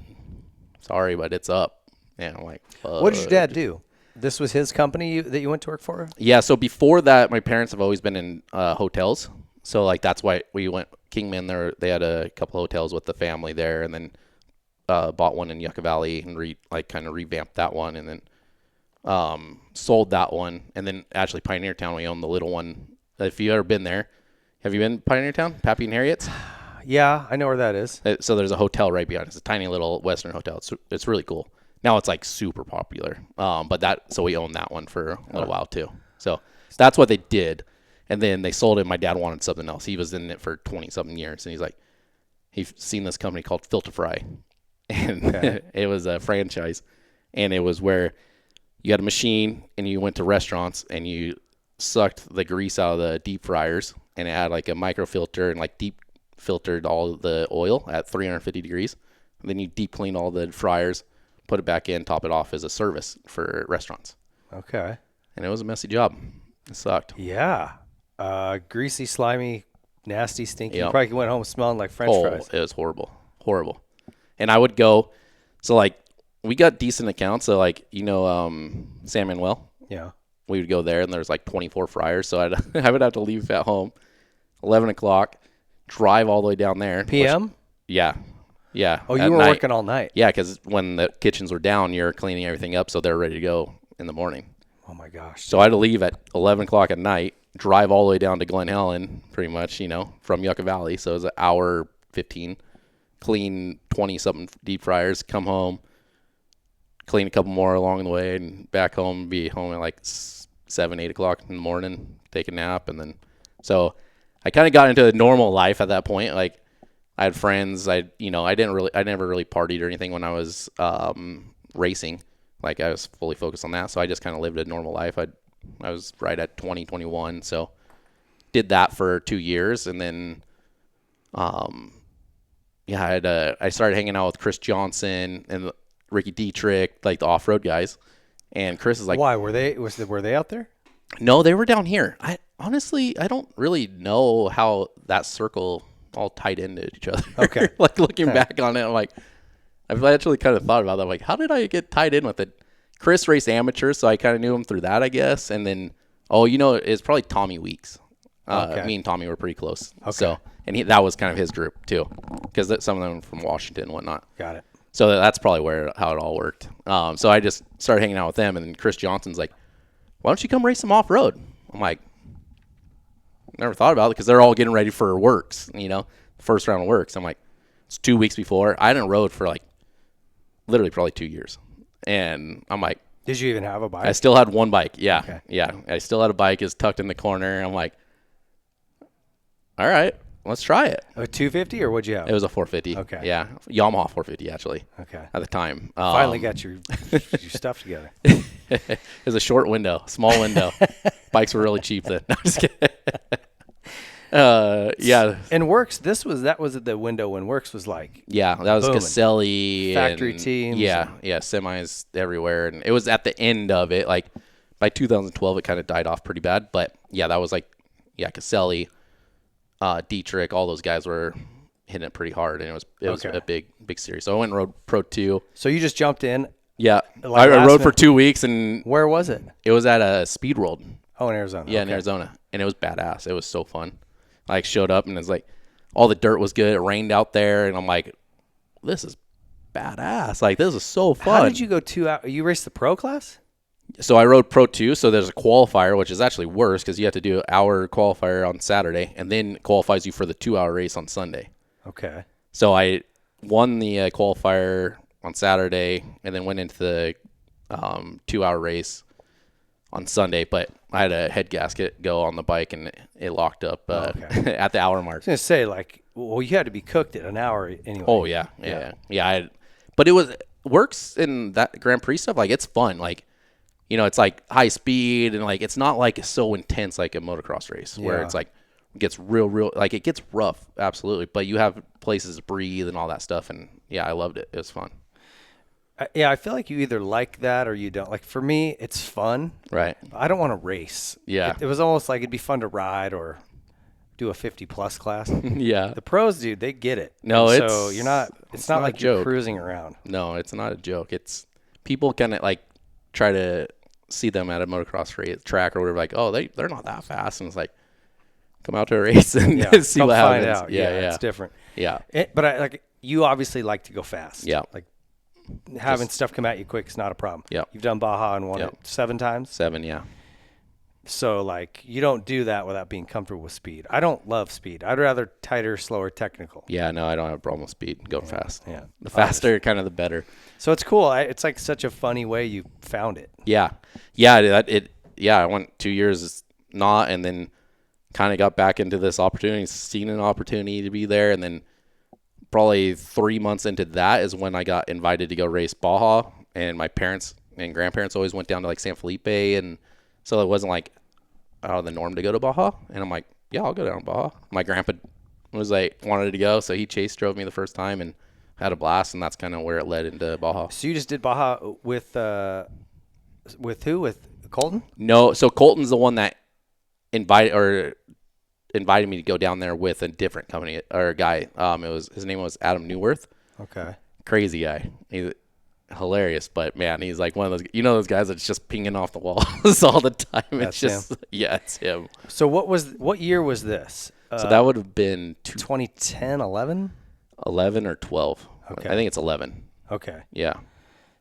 sorry, but it's up. And I'm like, what did your dad do? This was his company that you went to work for? Yeah, so before that, my parents have always been in hotels. So, like, that's why we went Kingman there. They had a couple hotels with the family there, and then bought one in Yucca Valley and kind of revamped that one, and then sold that one. And then actually Pioneer Town, we own the little one. If you've ever been there, have you been Pioneer Town? Pappy and Harriet's? Yeah, I know where that is. So there's a hotel right behind. It's a tiny little Western hotel. It's really cool. Now it's like super popular. So we owned that one for a little while too. So that's what they did. And then they sold it. My dad wanted something else. He was in it for 20-something years. And he's like, he's seen this company called Filter Fry. And it was a franchise. And it was where you had a machine and you went to restaurants and you sucked the grease out of the deep fryers. And it had like a microfilter and like deep filtered all the oil at 350 degrees. And then you deep clean all the fryers, put it back in, top it off as a service for restaurants. Okay. And it was a messy job. It sucked. Yeah. Greasy, slimy, nasty, stinky. Yep. You probably went home smelling like French fries. It was horrible. Horrible. And I would go, so like, we got decent accounts. So like, San Manuel. Yeah. We would go there and there's like 24 fryers. So I would have to leave at home 11 o'clock, drive all the way down there. PM? Yeah. Oh, you were working all night. Yeah, because when the kitchens were down, you're cleaning everything up so they're ready to go in the morning. Oh, my gosh. So I had to leave at 11 o'clock at night, drive all the way down to Glen Helen, pretty much, from Yucca Valley. So it was an hour 15, clean 20-something deep fryers, come home, clean a couple more along the way, and back home, be home at like 7, 8 o'clock in the morning, take a nap. And then, so I kind of got into a normal life at that point. Like, I had friends. I never really partied or anything when I was racing. Like I was fully focused on that. So I just kind of lived a normal life. I was right at 20, 21. So did that for 2 years. And then, I started hanging out with Chris Johnson and Ricky Dietrich, like the off-road guys. And Chris is like, why were they out there? no, they were down here. I don't really know how that circle all tied into each other. Okay. Like looking back on it, I'm like, I've actually kind of thought about that. I'm like, how did I get tied in with it? Chris raced amateur, so I kind of knew him through that, I guess. And then, it's probably Tommy Weeks. Okay. Me and Tommy were pretty close. Okay. So, and that was kind of his group too, because some of them were from Washington and whatnot. Got it. So that's probably how it all worked. So I just started hanging out with them, and then Chris Johnson's like, why don't you come race some off-road? I'm like, never thought about it, because they're all getting ready for Works, first round of Works. I'm like, it's 2 weeks before. I hadn't rode for like literally probably 2 years. And I'm like, did you even have a bike? I still had one bike. Yeah. Okay. Yeah. I still had a bike. It's tucked in the corner. I'm like, all right, let's try it. A 250 or what'd you have? It was a 450. Okay. Yeah. Yamaha 450, actually. Okay. At the time. Finally got your stuff together. It was a short window, small window. Bikes were really cheap then. No, I'm just kidding. Yeah. And Works, that was the window when Works was like, Yeah, that was booming. Caselli. Factory teams. Yeah, semis everywhere. And it was at the end of it. Like, by 2012, it kind of died off pretty bad. But, yeah, that was like, Caselli, Dietrich, all those guys were hitting it pretty hard. And it was Okay. a big series. So I went and rode Pro 2. So you just jumped in. Yeah. Like I last rode for minute. 2 weeks, and Where was it? it was at a Speed World. Oh, in Arizona. Yeah, in Arizona. And it was badass. It was so fun. I showed up, and it's like all the dirt was good. It rained out there, and I'm like, this is badass. Like, this is so fun. How did you go 2 hours? You raced the pro class? So I rode Pro 2, so there's a qualifier, which is actually worse because you have to do an hour qualifier on Saturday, and then it qualifies you for the 2-hour race on Sunday. Okay. So I won the qualifier on Saturday and then went into the 2-hour race on Sunday, but I had a head gasket go on the bike, and it locked up Okay. at the hour mark. I was going to say, like, well, you had to be cooked at an hour anyway. Oh, yeah. But it works in that Grand Prix stuff. Like, it's fun. Like, it's like high speed, and like it's not like so intense like a motocross race where it's like it gets real, like it gets rough, absolutely. But you have places to breathe and all that stuff, and yeah, I loved it. It was fun. I feel like you either like that or you don't. Like, for me, it's fun. Right. I don't want to race. Yeah. It was almost like it'd be fun to ride or do a 50-plus class. Yeah. The pros, dude, they get it. No, And it's so you're not. It's not not a like you're joke. cruising around. No, it's not a joke. It's people kind of like try to see them at a motocross race track or whatever. Like, oh, they're not that fast, and it's like, come out to a race and see come what find happens. out. Yeah, It's different. Yeah. But you obviously like to go fast. Yeah. Like, having stuff come at you quick is not a problem. Yeah. You've done Baja and won it 7 times. 7, yeah. So, like, you don't do that without being comfortable with speed. I don't love speed. I'd rather tighter, slower, technical. Yeah, no, I don't have a problem with speed. Go fast. Yeah. The faster, kind of the better. So it's cool. It's like such a funny way you found it. Yeah. I went 2 years not, and then kind of got back into this opportunity, seen an opportunity to be there, and then probably 3 months into that is when I got invited to go race Baja, and my parents and grandparents always went down to like San Felipe, and so it wasn't like out of the norm to go to Baja, and I'm like, yeah, I'll go down to Baja. My grandpa was like, wanted to go, so he drove me the first time and had a blast, and that's kind of where it led into Baja. So you just did Baja with who? With Colton? No, so Colton's the one that invited me to go down there with a different company or guy. His name was Adam Newworth. Okay. Crazy guy. He's hilarious, but man, he's like one of those, those guys that's just pinging off the walls all the time. That's It's just, it's him. So what year was this? So that would have been 2010, 11? 11 or 12. Okay. I think it's 11. Okay. Yeah.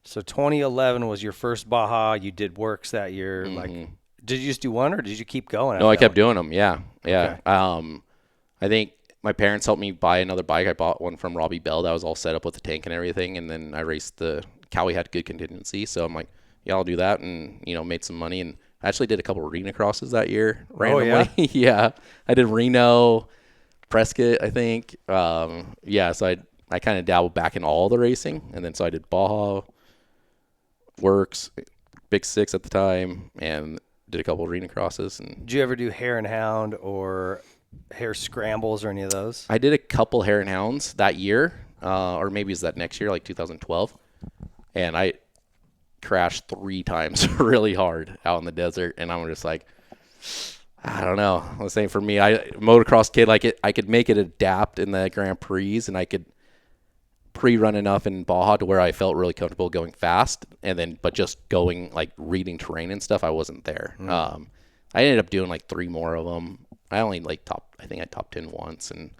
So 2011 was your first Baja. You did Works that year. Mm-hmm. Like, did you just do one or did you keep going? No, I kept doing them. Yeah. Yeah. Okay. I think my parents helped me buy another bike. I bought one from Robbie Bell that was all set up with the tank and everything. And then I raced Cowie had good contingency. So I'm like, yeah, I'll do that. And, made some money. And I actually did a couple of Reno crosses that year randomly. Oh, yeah? Yeah. I did Reno, Prescott, I think. So I kind of dabbled back in all the racing. And then so I did Baja, works, Big Six at the time, and did a couple arena crosses. And Did you ever do Hare and Hound or Hare Scrambles or any of those? I did a couple Hare and Hounds that year, or maybe it's that next year, like 2012. And I crashed 3 times really hard out in the desert, and I'm just like, I don't know. I was saying for me, motocross kid, like I could make it adapt in the Grand Prix, and I could pre-run enough in Baja to where I felt really comfortable going fast, but just going like reading terrain and stuff, I wasn't there. I ended up doing like 3 more of them. I only I think I topped 10 once, and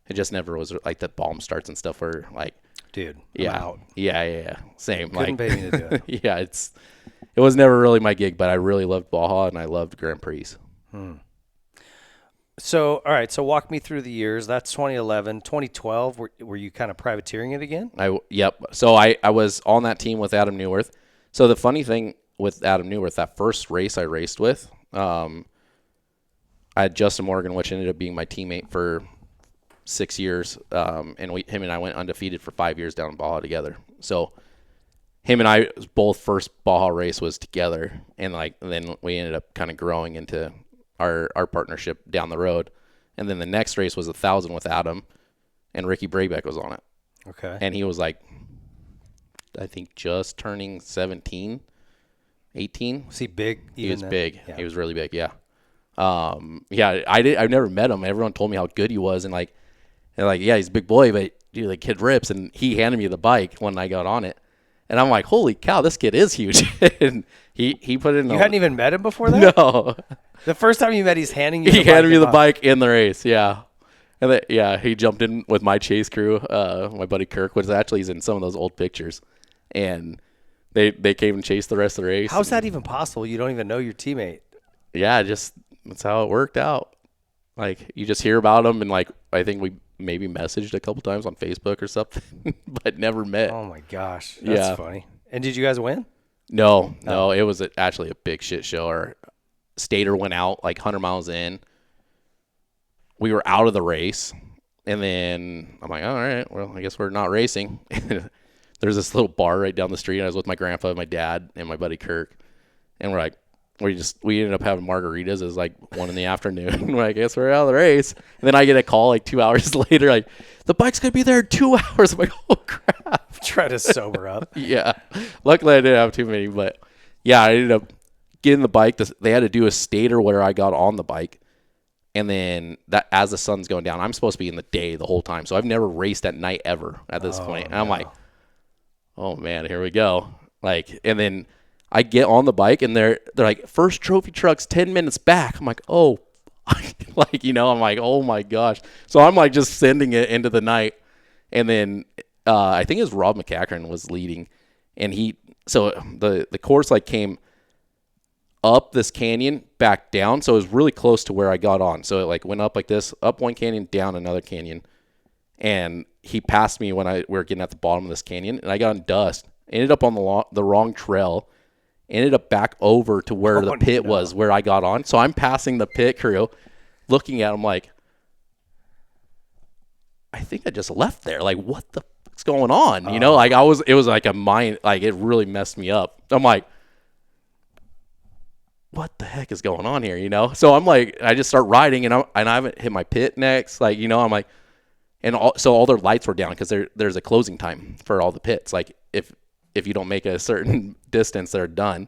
it just never was like the bomb starts and stuff were like, dude, yeah, I'm out. Yeah, same. Couldn't pay me to do it. Yeah, it was never really my gig, but I really loved Baja and I loved Grand Prix. So, all right. So walk me through the years. That's 2011, 2012. Were you kind of privateering it again? Yep. So I was on that team with Adam Newworth. So the funny thing with Adam Newworth, that first race I raced with, I had Justin Morgan, which ended up being my teammate for 6 years. And him and I went undefeated for 5 years down in Baja together. So him and I both first Baja race was together, and then we ended up kind of growing into our partnership down the road. And then the next race was 1,000 with Adam, and Ricky Brabeck was on it. Okay. And he was like, I think just turning 17, 18. Was he big? He was big. Yeah. He was really big. Yeah. I've never met him. Everyone told me how good he was, and yeah, he's a big boy, but dude, the kid rips. And he handed me the bike when I got on it, and I'm like, holy cow, this kid is huge. And he put it in. You hadn't even met him before that? No. The first time you met, he's handing you. He handed me the bike in the race. Yeah. And he jumped in with my chase crew. My buddy Kirk was actually he's in some of those old pictures, and they came and chased the rest of the race. How's that even possible? You don't even know your teammate. Yeah, that's how it worked out. Like you just hear about them, and like I think we maybe messaged a couple times on Facebook or something, but never met. Oh my gosh, that's funny. And did you guys win? No, it was actually a big shit show. Our stator went out like 100 miles in. We were out of the race, and then I'm like, all right, well, I guess we're not racing. There's this little bar right down the street. I was with my grandpa, my dad, and my buddy Kirk, and we're like, we ended up having margaritas. It was like 1 in the afternoon. I guess we're out of the race. And then I get a call like 2 hours later, like, the bike's going to be there in 2 hours. I'm like, oh, crap. Try to sober up. Yeah. Luckily, I didn't have too many. But, yeah, I ended up getting the bike. They had to do a stator where I got on the bike. And then that as the sun's going down, I'm supposed to be in the day the whole time. So I've never raced at night ever at this point. And I'm like, oh, man, here we go. Like, and then I get on the bike, and they're like, first trophy truck's 10 minutes back. I'm like, oh, like, I'm like, oh my gosh. So I'm like just sending it into the night. And then I think it was Rob McCachran was leading, and so the course like came up this canyon, back down. So it was really close to where I got on. So it like went up like this, up one canyon, down another canyon. And he passed me when we were getting at the bottom of this canyon, and I got in dust. Ended up on the wrong trail. Ended up back over to where the pit was, where I got on. So I'm passing the pit crew, looking at them like, I think I just left there. Like, what the fuck's going on? Like it was like a mind, like it really messed me up. I'm like, what the heck is going on here? So I'm like, I just start riding, and I haven't hit my pit next. Like, I'm like, and so all their lights were down because there's a closing time for all the pits. Like if you don't make a certain distance, they're done.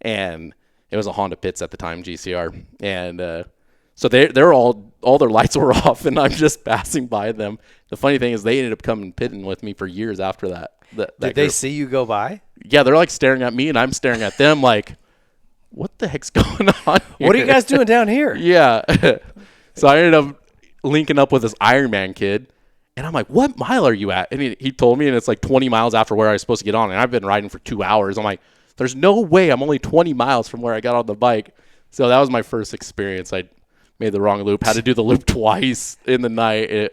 And it was a Honda pits at the time, GCR. And so they're all their lights were off, and I'm just passing by them. The funny thing is they ended up coming pitting with me for years after that. Did they see you go by? Yeah, they're like staring at me, and I'm staring at them like, what the heck's going on here? What are you guys doing down here? Yeah. So I ended up linking up with this Ironman kid. And I'm like, what mile are you at? And he told me, and it's like 20 miles after where I was supposed to get on. And I've been riding for 2 hours. I'm like, there's no way I'm only 20 miles from where I got on the bike. So that was my first experience. I made the wrong loop. Had to do the loop twice in the night.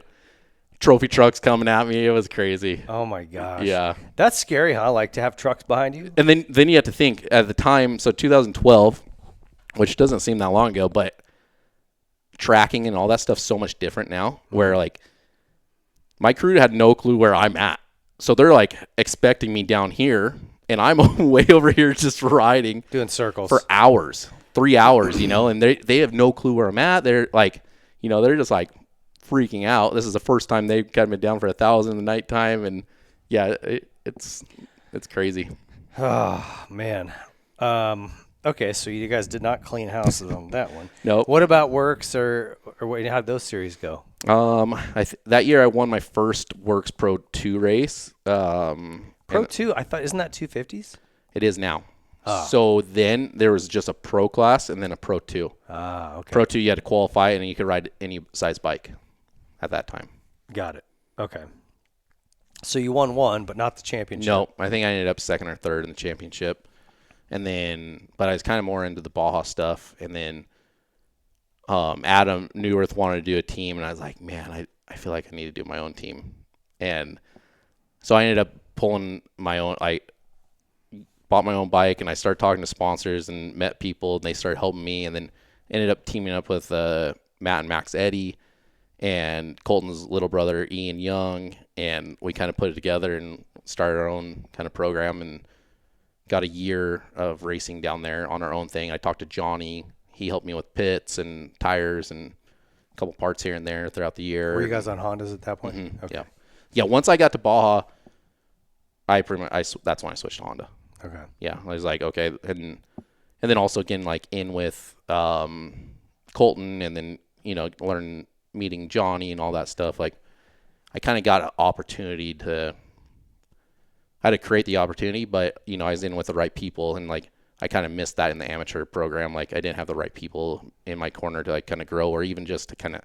Trophy trucks coming at me. It was crazy. Oh, my gosh. Yeah. That's scary, huh? Like to have trucks behind you? And then you have to think at the time, so 2012, which doesn't seem that long ago, but tracking and all that stuff's so much different now, where like, my crew had no clue where I'm at. So they're like expecting me down here, and I'm way over here just riding Doing circles. for hours, 3 hours, and they have no clue where I'm at. They're like, they're just like freaking out. This is the first time they've got me down for 1,000 in the nighttime, and yeah, it's crazy. Oh man. Okay, so you guys did not clean houses on that one. Nope. What about Works or what? How'd those series go? That year I won my first Works Pro 2 race. Pro 2, I thought, isn't that 250s? It is now. So then there was just a Pro class and then a Pro 2. Okay. Pro 2 you had to qualify and you could ride any size bike at that time. Got it. Okay. So you won one, but not the championship. No, I think I ended up second or third in the championship. And then, but I was kind of more into the Baja stuff. And then Adam Newirth wanted to do a team, and I was like, man, I feel like I need to do my own team. And so I ended up pulling my own. I bought my own bike, and I started talking to sponsors and met people, and they started helping me. And then ended up teaming up with Matt and Max Eddy and Colton's little brother Ian Young, and we kind of put it together and started our own kind of program and got a year of racing down there on our own thing. I talked to Johnny. He helped me with pits and tires and a couple parts here and there throughout the year. Were you guys on Hondas at that point? Mm-hmm. Okay. Yeah. Once I got to Baja, that's when I switched to Honda. Okay. Yeah, I was like, okay, and then also again like in with Colton, and then meeting Johnny and all that stuff. Like I kind of got an opportunity I had to create the opportunity, but I was in with the right people, and like I kind of missed that in the amateur program. Like I didn't have the right people in my corner to like kind of grow, or even just to kind of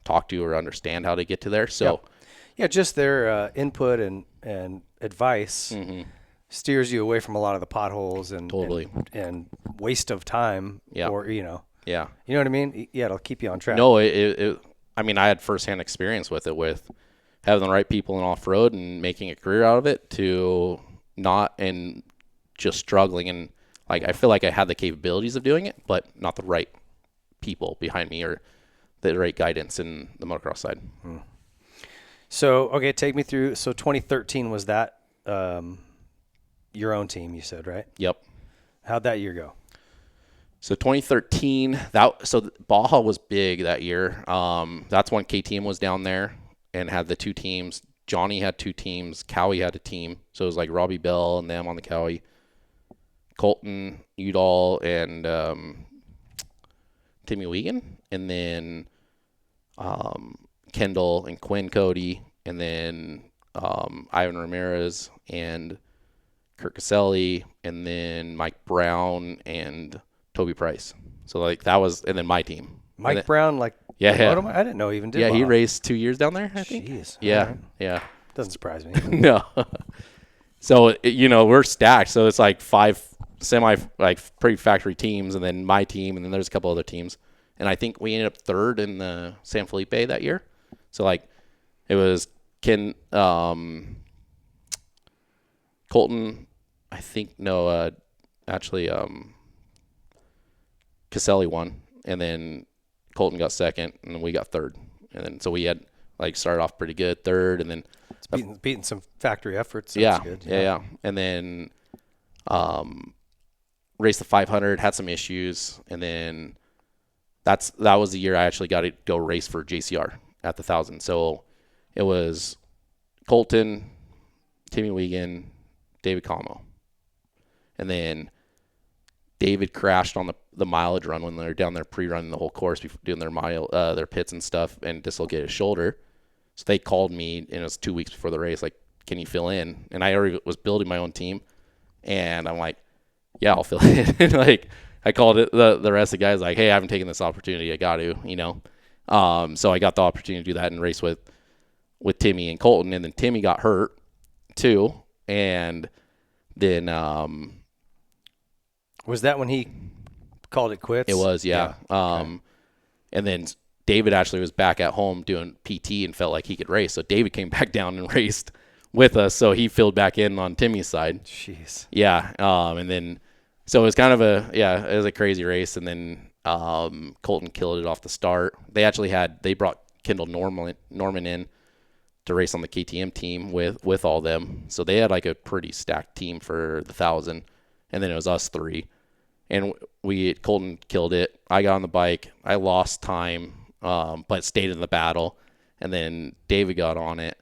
talk to or understand how to get to there. So yeah, just their input and advice steers you away from a lot of the potholes and Totally. and waste of time. Yeah. Or Yeah. You know what I mean? Yeah, it'll keep you on track. No, I mean, I had firsthand experience with it, with having the right people in off-road and making a career out of it, to not, and just struggling. And like, I feel like I had the capabilities of doing it, but not the right people behind me or the right guidance in the motocross side. So, okay, take me through. So 2013 was that your own team, you said, right? Yep. How'd that year go? So 2013, Baja was big that year. That's when KTM was down there and had the two teams. Johnny had two teams. Cowie had a team. So it was like Robbie Bell and them on the Cowie. Colton, Udall, and Timmy Wiegand. And then Kendall and Quinn Cody. And then Ivan Ramirez and Kurt Caselli. And then Mike Brown and Toby Price. So like that was, and then my team. Mike Brown, like, yeah. I didn't know he even did. Yeah, Baja. He raced 2 years down there, I think. Jeez. Yeah, right. yeah. Doesn't surprise me. No. So we're stacked. So it's like 5 pretty factory teams, and then my team, and then there's a couple other teams, and I think we ended up third in the San Felipe that year. So like it was Colton, I think Caselli won, and then Colton got second, and then we got third. And then so we had like started off pretty good, third, and then it's beating some factory efforts. So yeah, that's good. Yeah. And then raced the 500, had some issues, and then that was the year I actually got to go race for JCR at the 1,000. So it was Colton, Timmy Wiegand, David Como, and then David crashed on the mileage run when they were down there pre-running the whole course, doing their pits and stuff, and dislocated his shoulder. So they called me, and it was 2 weeks before the race, like, can you fill in? And I already was building my own team, and I'm like, yeah, I'll fill in. And like, I called it the rest of the guys like, hey, I haven't taken this opportunity, I got to, So I got the opportunity to do that and race with Timmy and Colton, and then Timmy got hurt too, and then was that when he called it quits? It was, yeah. Okay. And then David actually was back at home doing PT and felt like he could race. So David came back down and raced with us. So he filled back in on Timmy's side. Jeez. Yeah. And then, so it was kind of it was a crazy race. And then Colton killed it off the start. They brought Kendall Norman in to race on the KTM team with all them. So they had like a pretty stacked team for the 1,000, and then it was us three, and Colton killed it. I got on the bike. I lost time, but stayed in the battle, and then David got on it.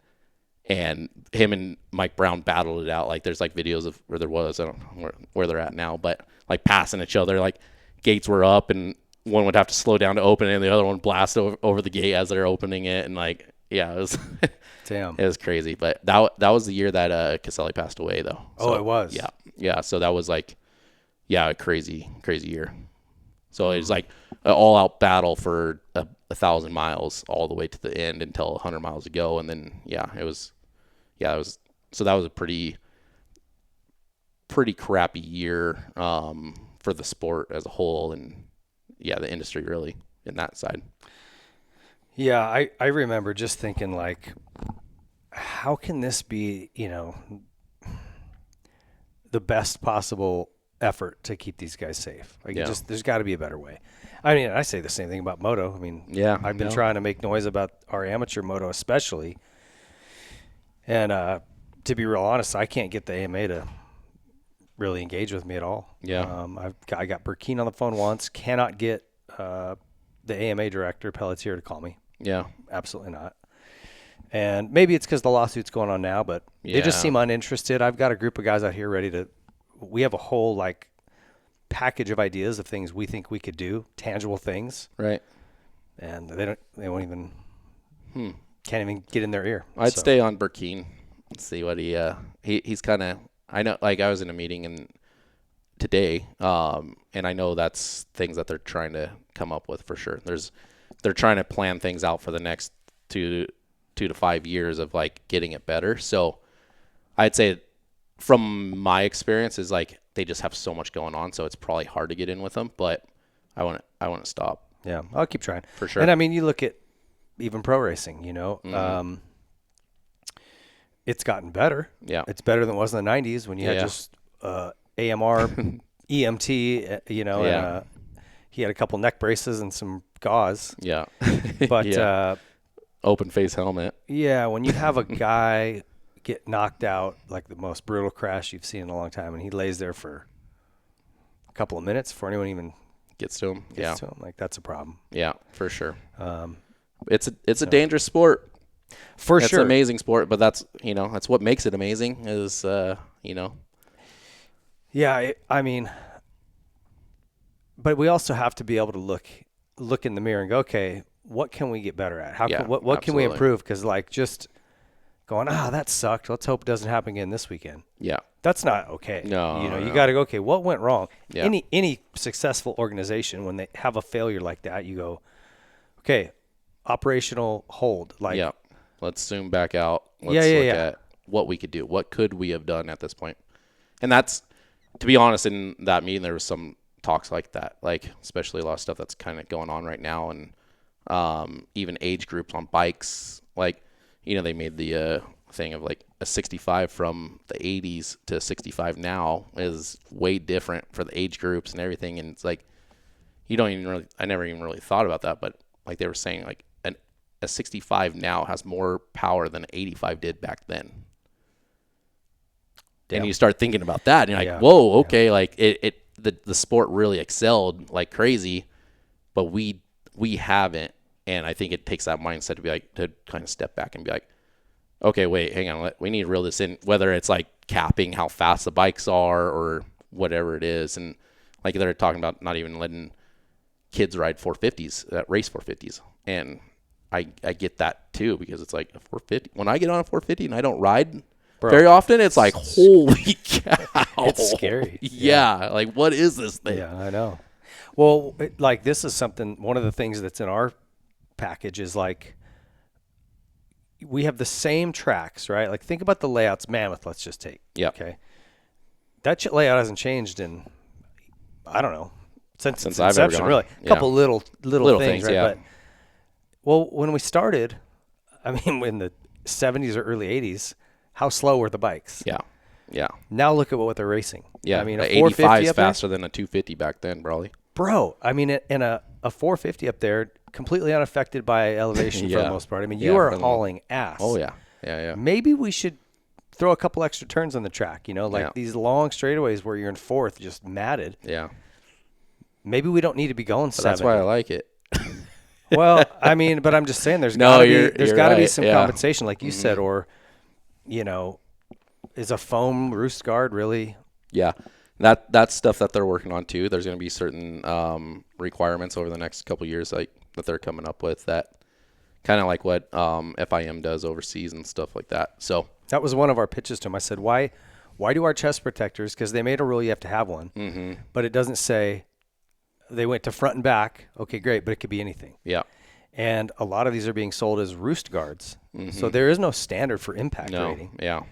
And him and Mike Brown battled it out. Like there's like videos of where there was, I don't know where they're at now, but like passing each other, like gates were up and one would have to slow down to open it and the other one blast over the gate as they're opening it. And like, yeah, it was, damn, it was crazy. But that was the year that Caselli passed away though. So, it was. Yeah. Yeah. So that was like, yeah, a crazy year. So it was like an all out battle for 1,000 miles all the way to the end until 100 miles to go. And then, it was a pretty crappy year for the sport as a whole, and the industry really in that side. Yeah, I remember just thinking like, how can this be, the best possible effort to keep these guys safe? Like there's got to be a better way. I mean, I say the same thing about moto. I mean, I've been trying to make noise about our amateur moto especially. And to be real honest, I can't get the AMA to really engage with me at all. Yeah. I got Burkeen on the phone once. Cannot get the AMA director, Pelletier, to call me. Yeah. Absolutely not. And maybe it's because the lawsuit's going on now, but they just seem uninterested. I've got a group of guys out here ready to – we have a whole, like, package of ideas of things we think we could do, tangible things. Right. And they won't even can't even get in their ear. I'd stay on Burkeen. Let's see what he's kind of, I know, like I was in a meeting today, and I know that's things that they're trying to come up with for sure. They're trying to plan things out for the next 2 to 5 years of like getting it better. So I'd say from my experience is like they just have so much going on, so it's probably hard to get in with them, but I want to stop. Yeah, I'll keep trying. For sure. And I mean, you look at even pro racing, it's gotten better. Yeah. It's better than it was in the 90s when you had just AMR, EMT, and he had a couple neck braces and some gauze. Yeah. But open face helmet. Yeah, when you have a guy get knocked out, like the most brutal crash you've seen in a long time, and he lays there for a couple of minutes before anyone even gets to him. Like that's a problem. Yeah, for sure. It's a dangerous sport. For sure. It's an amazing sport, but that's what makes it amazing is, Yeah, I mean, but we also have to be able to look in the mirror and go, okay, what can we get better at? What can we improve? Because like just going, that sucked. Let's hope it doesn't happen again this weekend. Yeah. That's not okay. No. You got to go, okay, what went wrong? Yeah. Any successful organization, when they have a failure like that, you go, okay, operational hold. Like, let's zoom back out. Let's look at what we could do. What could we have done at this point? And that's, to be honest, in that meeting, there was some talks like that, like especially a lot of stuff that's kind of going on right now. And even age groups on bikes, like, they made the thing of like a 65 from the 80s to 65 now is way different for the age groups and everything. And it's like, I never even really thought about that, but like they were saying, like a 65 now has more power than an 85 did back then. Damn. And you start thinking about that and you're like, whoa, okay. Like the sport really excelled like crazy, but we haven't. And I think it takes that mindset to be like, to kind of step back and be like, okay, wait, hang on. We need to reel this in, whether it's like capping how fast the bikes are or whatever it is. And like they're talking about not even letting kids ride 450s, race 450s. And I get that too, because it's like a 450. When I get on a 450 and I don't ride very often, it's like, holy cow. It's scary. Yeah. Like, what is this thing? Yeah, I know. Well, like this is one of the things that's in our package is like, we have the same tracks, right? Like think about the layouts. Mammoth, let's just take. Yeah. Okay. That layout hasn't changed in, I don't know, since its I've ever inception, gone. really. A couple little things, right? Yeah. But, well, when we started, I mean, in the 70s or early 80s, how slow were the bikes? Yeah. Yeah. Now look at what they're racing. Yeah. I mean, a a 450 is up there, faster than a 250 back then, probably. Bro, I mean, in a 450 up there, completely unaffected by elevation for the most part. I mean, you are hauling ass. Oh, yeah. Yeah. maybe we should throw a couple extra turns on the track, like these long straightaways where you're in fourth, just matted. Yeah. Maybe we don't need to be going 70. That's why I like it. Well, I mean, but I'm just saying there's No, got to be right. some Yeah. compensation, like you said, or, is a foam roost guard really? Yeah. That's stuff that they're working on too. There's going to be certain requirements over the next couple of years that they're coming up with, that kind of like what FIM does overseas and stuff like that. So that was one of our pitches to them. I said, why do our chest protectors, because they made a rule you have to have one, but it doesn't say they went to front and back. Okay, great, but it could be anything. Yeah. And a lot of these are being sold as roost guards. So there is no standard for impact rating. Yeah.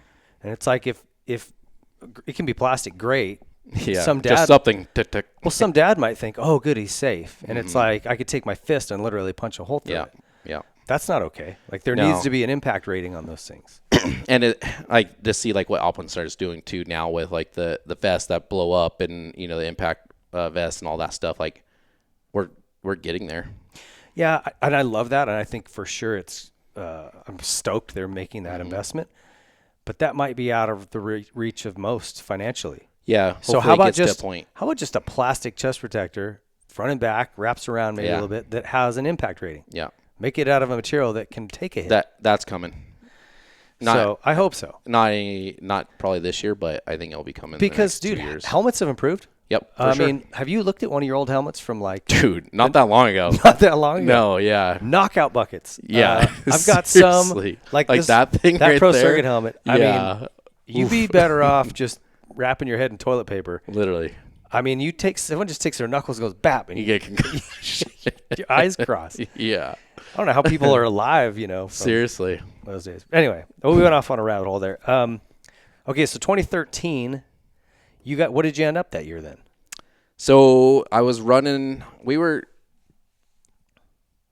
And it's like if it can be plastic, great. Yeah. Some dad, just something to well, some dad might think, oh, good, he's safe. And it's like I could take my fist and literally punch a hole through it. Yeah. That's not okay. Like there needs to be an impact rating on those things. And like to see like what Alpenstar is doing too now with like the vests that blow up and the impact vests and all that stuff. Like we're getting there. Yeah, and I love that, and I think for sure it's. I'm stoked they're making that investment, but that might be out of the reach of most financially. Yeah. So how about how about just a plastic chest protector, front and back, wraps around maybe a little bit, that has an impact rating? Yeah. Make it out of a material that can take a hit. That's coming. So I hope so. Not probably this year, but I think it'll be coming. Because, in the next dude, 2 years. helmets have improved. Yep. I sure. mean, have you looked at one of your old helmets from like? Dude, not that long ago. Not that long ago. No, yeah. Knockout buckets. Yeah. I've got some like this, that thing that right Pro there. Circuit helmet. I Yeah. mean, you'd be better off just wrapping your head in toilet paper. Literally. I mean, someone just takes their knuckles and goes bap, and You get concussion. your eyes cross. Yeah. I don't know how people are alive, from Seriously. those days. Anyway, we went off on a rabbit hole there. Okay, so 2013, what did you end up that year then? So I was running. We were,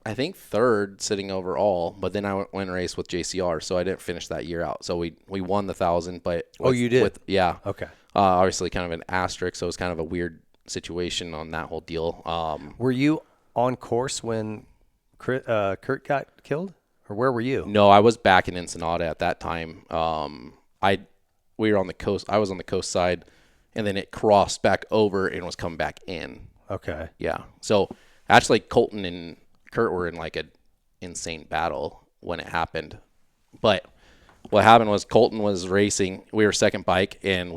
I think, third sitting overall, but then I went and raced with JCR, so I didn't finish that year out. So we won the 1,000, but you did? Yeah. Okay. Obviously, kind of an asterisk, so it was kind of a weird situation on that whole deal. Were you on course when Kurt got killed, or where were you? No, I was back in Ensenada at that time. We were on the coast. I was on the coast side, and then it crossed back over and was coming back in. Okay. Yeah. So actually, Colton and Kurt were in like an insane battle when it happened. But what happened was Colton was racing. We were second bike, and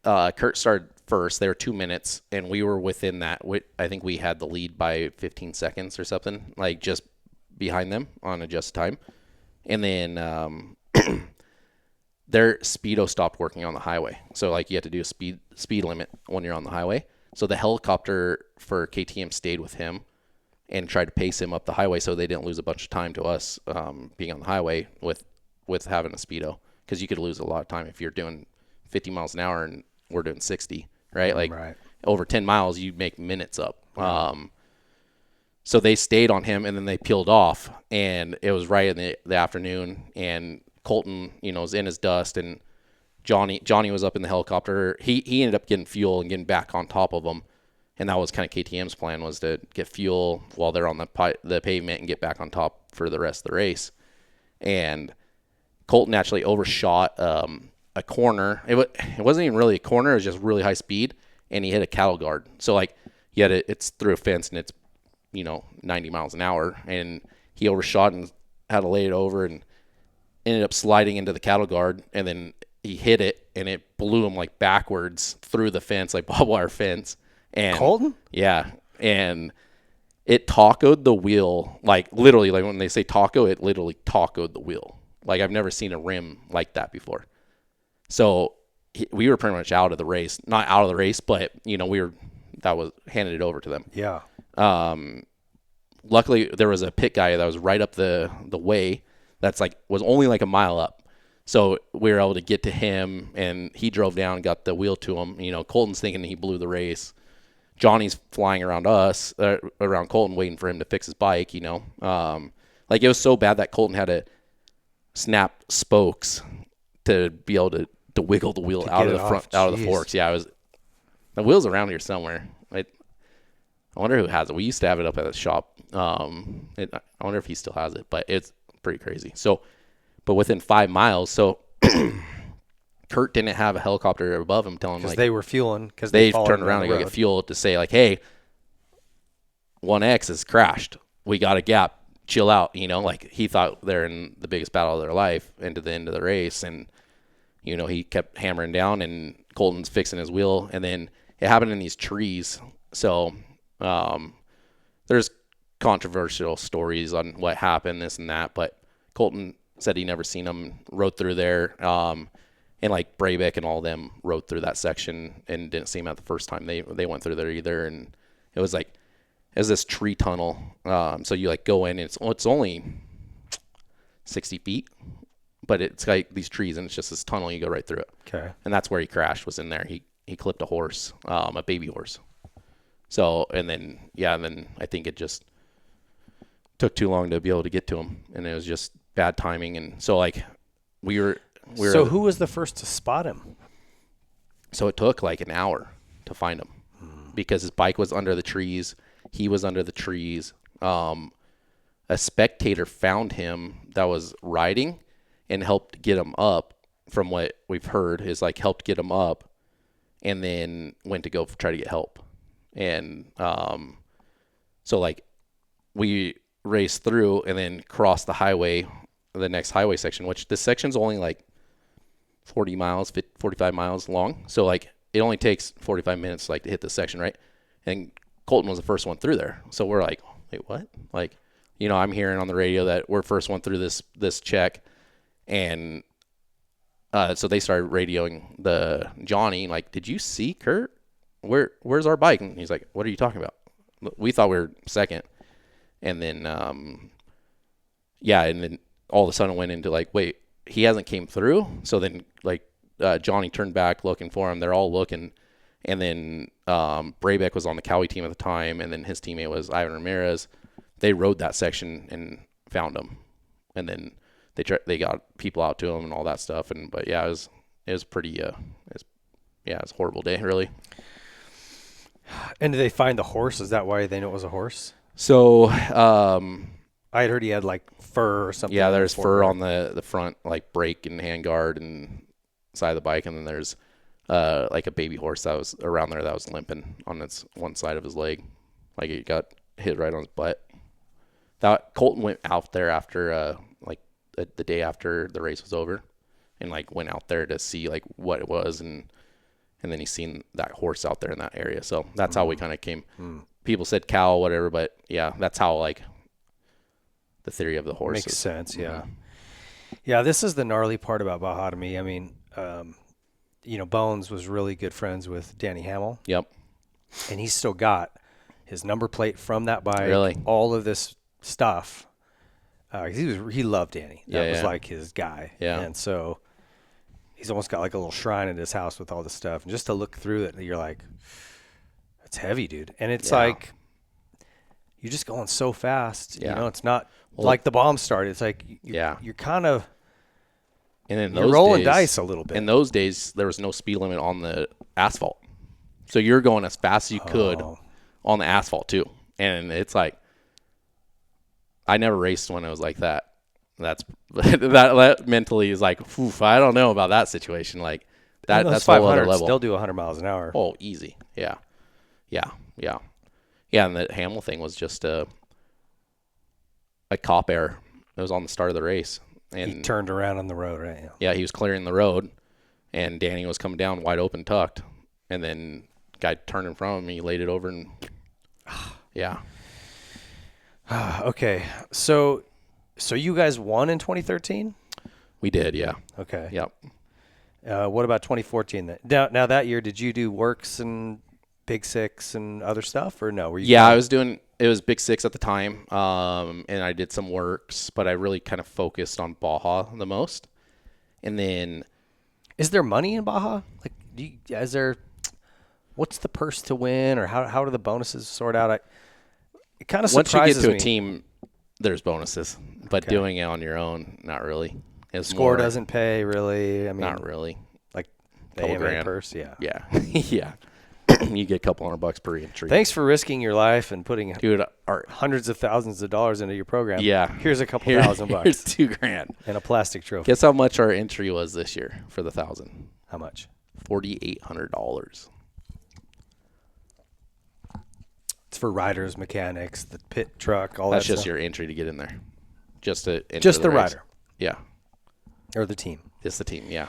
Kurt started first. They were 2 minutes, and we were within that. I think we had the lead by 15 seconds or something, like just behind them on adjusted time. And then their speedo stopped working on the highway. So like you have to do a speed limit when you're on the highway. So the helicopter for KTM stayed with him and tried to pace him up the highway so they didn't lose a bunch of time to us being on the highway with having a speedo, because you could lose a lot of time if you're doing 50 miles an hour and we're doing 60, right? Like over 10 miles, you make minutes up. So they stayed on him, and then they peeled off, and it was right in the afternoon, and Colton, was in his dust, and Johnny was up in the helicopter. He ended up getting fuel and getting back on top of them, and that was kind of KTM's plan, was to get fuel while they're on the pavement and get back on top for the rest of the race. And Colton actually overshot a corner. It wasn't even really a corner. It was just really high speed, and he hit a cattle guard. So like it's through a fence, and it's 90 miles an hour, and he overshot and had to lay it over and ended up sliding into the cattle guard, and then he hit it, and it blew him like backwards through the fence, like barbed wire fence. And Colton? Yeah. And it tacoed the wheel, like literally, like when they say taco, it literally tacoed the wheel. Like I've never seen a rim like that before. So we were pretty much out of the race. Not out of the race, but that was handed it over to them. Yeah. Luckily there was a pit guy that was right up the way was only like a mile up. So we were able to get to him, and he drove down and got the wheel to him. Colton's thinking he blew the race. Johnny's flying around around Colton, waiting for him to fix his bike, like it was so bad that Colton had to snap spokes to be able to wiggle the wheel out of the front, out of the forks. Yeah, the wheel's around here somewhere. I wonder who has it. We used to have it up at the shop. I wonder if he still has it, but it's pretty crazy. So but within 5 miles. So Kurt didn't have a helicopter above him telling him, Because like, they were fueling. Because they turned around and go get fuel to say, like, hey, 1X has crashed. We got a gap. Chill out. You know, like, he thought they're in the biggest battle of their life into the end of the race. And, you know, he kept hammering down, and Colton's fixing his wheel. And then it happened in these trees. So there's controversial stories on what happened, this and that. But Colton said he never seen them, rode through there. And like Brabeck and all of them rode through that section and didn't see him at the first time they went through there either. And it was like, it was this tree tunnel. So you like go in, and it's only 60 feet, but it's like these trees, and it's just this tunnel. You go right through it. Okay. And that's where he crashed, was in there. He clipped a horse, a baby horse. So, and then I think it just took too long to be able to get to him, and it was just bad timing. And so like so who was the first to spot him? So it took like an hour to find him because his bike was under the trees. He was under the trees. A spectator found him that was riding and helped get him up, from what we've heard, is like helped get him up and then went to go try to get help. And so like we raced through and then crossed the highway, the next highway section, which this section's only like 40 miles, 45 miles long. So like it only takes 45 minutes like to hit this section, right? And Colton was the first one through there. So we're like, wait, what? Like, you know, I'm hearing on the radio that we're first one through this check. And so they started radioing the Johnny, like, did you see Kurt? Where's our bike? And he's like, what are you talking about? We thought we were second. And then, and then all of a sudden went into like, wait, he hasn't came through. So then like Johnny turned back looking for him. They're all looking. And then Brabeck was on the Cowie team at the time, and then his teammate was Ivan Ramirez. They rode that section and found him. And then they got people out to him and all that stuff. But yeah, it was pretty it was a horrible day, really. And did they find the horse? Is that why they knew it was a horse? So I had heard he had like fur or something. Yeah, there's fur on the front, like brake and handguard and side of the bike, and then there's like a baby horse that was around there that was limping on its one side of his leg, like it got hit right on his butt. That Colton went out there after like the day after the race was over, and like went out there to see like what it was, and then he seen that horse out there in that area. So that's how we kind of came. People said cow, whatever, but yeah, that's how like the theory of the horse makes is. sense. Yeah. Yeah. This is the gnarly part about Baja to me. I mean, you know, Bones was really good friends with Danny Hamill. Yep. And he's still got his number plate from that bike. Really? All of this stuff. He loved Danny. That was like his guy. Yeah. And so he's almost got like a little shrine in his house with all this stuff. And just to look through it, you're like, it's heavy, dude. And it's like, you're just going so fast. You know, it's not like the bomb started. It's like, you're kind of, and in you're those rolling days, dice a little bit. In those days, there was no speed limit on the asphalt. So you're going as fast as you could on the asphalt too. And it's like, I never raced when it was like that. That mentally is like, oof, I don't know about that situation. Like that, that's a whole other level. Still do 100 miles an hour. Oh, easy. Yeah. And the Hamill thing was just a cop error. It was on the start of the race. And he turned around on the road, right? Yeah, he was clearing the road, and Danny was coming down wide open, tucked, and then guy turned in front of him. He laid it over, and Okay, so you guys won in 2013? We did, yeah. Okay. Yep. What about 2014 then? Now that year, did you do works and Big Six and other stuff, or no? Were you? Yeah, I was doing. It was Big Six at the time, and I did some works, but I really kind of focused on Baja the most. And then, is there money in Baja? Like, is there? What's the purse to win, or how do the bonuses sort out? It kind of surprises me. Once you get to a team, there's bonuses, but doing it on your own, not really. It's Score doesn't pay really. I mean, not really. Like the AMA purse, yeah. Yeah. you get a couple $100 per entry. Thanks for risking your life and putting Dude, hundreds of thousands of dollars into your program. yeah. Here's a couple $1,000 Here's $2,000. and a plastic trophy. Guess how much our entry was this year for the 1,000? How much? $4,800. It's for riders, mechanics, the pit truck, all That's that just stuff. your entry to get in there. Just to enter Just the race. rider. Yeah. Or the team. It's the team, yeah.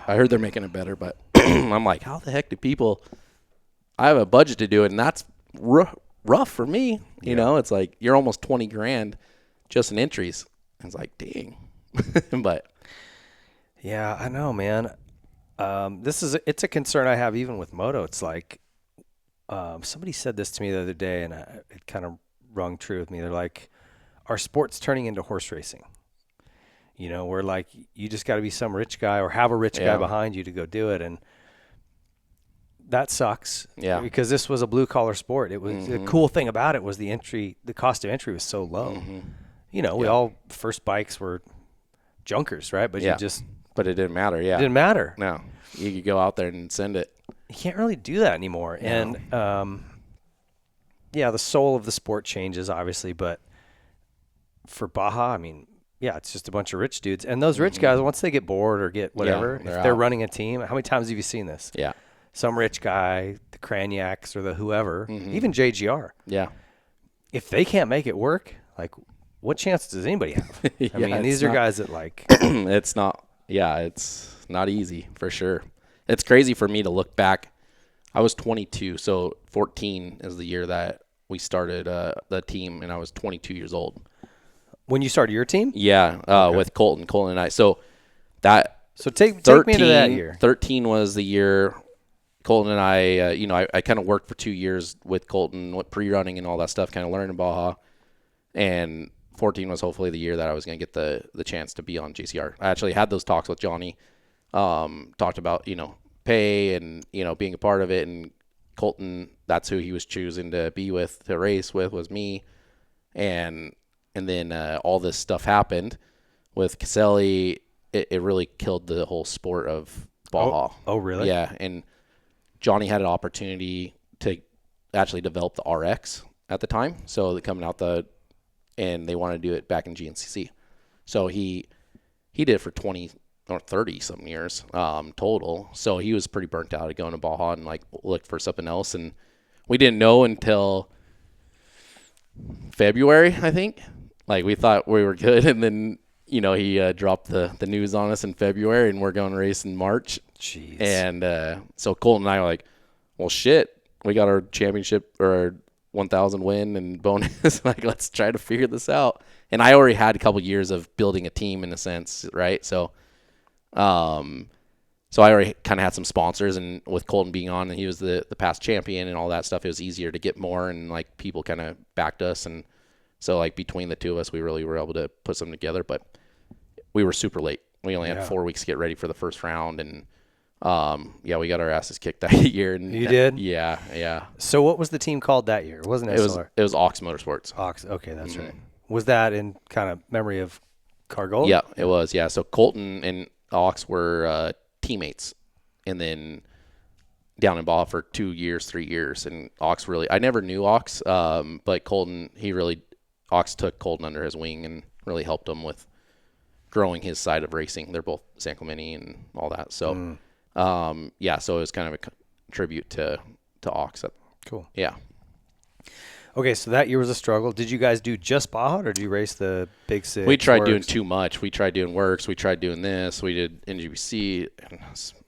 I heard they're making it better, but I'm like, how the heck do people – I have a budget to do it, and that's rough for me. You know, it's like you're almost $20,000 just in entries. It's like, dang. But – yeah, I know, man. It's a concern I have even with Moto. It's like somebody said this to me the other day, and it kind of rung true with me. They're like, our sport's turning into horse racing. You know, where like you just got to be some rich guy or have a rich guy behind you to go do it, and that sucks. Yeah, because this was a blue collar sport. It was the cool thing about it was the cost of entry was so low. You know, we all first bikes were junkers, right? But but it didn't matter. Yeah, it didn't matter. No, you could go out there and send it. You can't really do that anymore. No. And the soul of the sport changes obviously, but for Baja, I mean. Yeah, it's just a bunch of rich dudes. And those rich guys, once they get bored or get whatever, if they're running a team, how many times have you seen this? Yeah. Some rich guy, the Craniacs or the whoever, even JGR. Yeah. If they can't make it work, like, what chance does anybody have? I mean, these are guys that, like... it's not easy, for sure. It's crazy for me to look back. I was 22, so 14 is the year that we started the team, and I was 22 years old. When you started your team? Yeah, with Colton and I. So take me to that year. 13 was the year Colton and I, I kind of worked for 2 years with Colton, pre-running and all that stuff, kind of learning Baja. And 14 was hopefully the year that I was going to get the chance to be on JCR. I actually had those talks with Johnny, talked about, pay and, being a part of it. And Colton, that's who he was choosing to be with, to race with, was me. And then all this stuff happened with Caselli. It really killed the whole sport of Baja. Oh, really? Yeah, and Johnny had an opportunity to actually develop the RX at the time. So they're coming out and they wanted to do it back in GNCC. So he did it for 20 or 30 some years total. So he was pretty burnt out at going to Baja and like looked for something else. And we didn't know until February, I think. Like, we thought we were good, and then, he dropped the news on us in February, and we're going to race in March. Jeez. And so Colton and I were like, well, shit, we got our championship or our 1,000 win and bonus. Like, let's try to figure this out. And I already had a couple years of building a team in a sense, right? So I already kind of had some sponsors, and with Colton being on, and he was the past champion and all that stuff, it was easier to get more, and, like, people kind of backed us. And so, like, between the two of us, we really were able to put something together, but we were super late. We only had 4 weeks to get ready for the first round, and, we got our asses kicked that year. And you did? Yeah. So what was the team called that year? It wasn't SLR? It was Ox Motorsports. Ox, okay, that's right. Was that in kind of memory of Cargola? Yeah, it was, yeah. So Colton and Ox were teammates, and then down in Baja for 2 years, 3 years, and Ox really – I never knew Ox, but Colton, Ox took Colton under his wing and really helped him with growing his side of racing. They're both San Clemente and all that. So, so it was kind of a tribute to Ox. Cool. Yeah. Okay, so that year was a struggle. Did you guys do just Baja, or did you race the Big Six? We tried doing too much. We tried doing Works. We tried doing this. We did NGBC,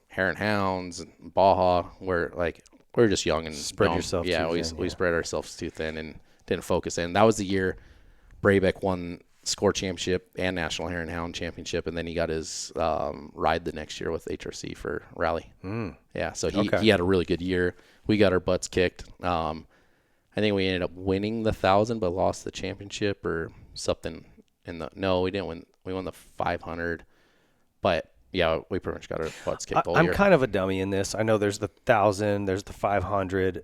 Hare and Hounds, and Baja, where, like, we were just young and spread dumb. yourself Yeah, too thin, we spread ourselves too thin and didn't focus in. That was the year Brabeck won Score Championship and National Hare and Hound Championship, and then he got his ride the next year with HRC for Rally. Yeah, so he had a really good year. We got our butts kicked. I think we ended up winning the 1,000, but lost the championship or something. No, we didn't win. We won the 500, but yeah, we pretty much got our butts kicked all year. I'm kind of a dummy in this. I know there's the 1,000, there's the 500.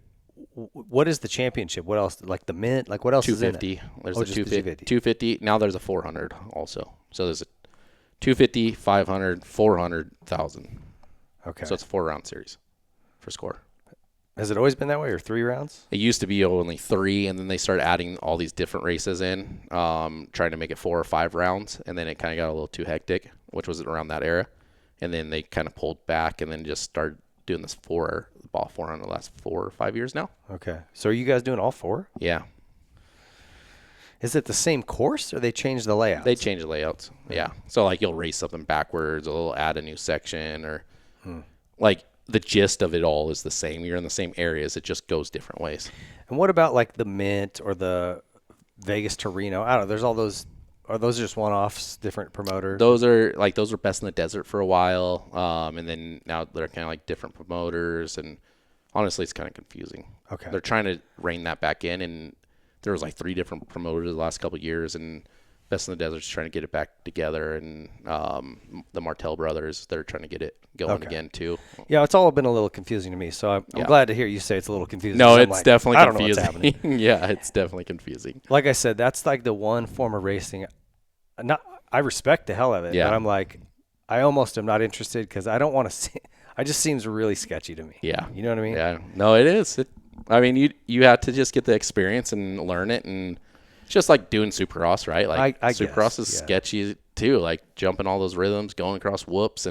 What is the championship? What else? Like the Mint? Like what else is in it? 250. There's Oh, a just the 250. 250. Now there's a 400 also. So there's a 250, 500, 400, 1,000. Okay. So it's a 4-round series for Score. Has it always been that way, or 3 rounds? It used to be only 3, and then they started adding all these different races in, trying to make it 4 or 5 rounds, and then it kind of got a little too hectic, which was around that era. And then they kind of pulled back and then just started doing this Baja 400 the last 4 or 5 years now. Okay. So are you guys doing all 4? Yeah. Is it the same course, or they changed the layout? They change the layouts. Yeah. So, like, you'll race something backwards, or they'll add a new section, or like the gist of it all is the same. You're in the same areas. It just goes different ways. And what about like the Mint or the Vegas to Reno? I don't know. There's all those. Are those just one-offs, different promoters? Those are best in the desert for a while. And then now they're kind of like different promoters. And honestly, it's kind of confusing. Okay. They're trying to rein that back in. And there was like 3 different promoters the last couple of years. And Best in the Desert's trying to get it back together, and the Martell brothers, they're trying to get it going again too. Yeah, it's all been a little confusing to me, so I'm glad to hear you say it's a little confusing. No, it's definitely confusing. I don't know what's happening. Yeah, it's definitely confusing. Like I said, that's like the one form of racing. I respect the hell of it, but I'm like, I almost am not interested because I don't want to see. It just seems really sketchy to me. Yeah, you know what I mean? Yeah, no, it is. I mean, you have to just get the experience and learn it, and it's just like doing Supercross, right? Like I Supercross guess, is sketchy too, like jumping all those rhythms, going across whoops,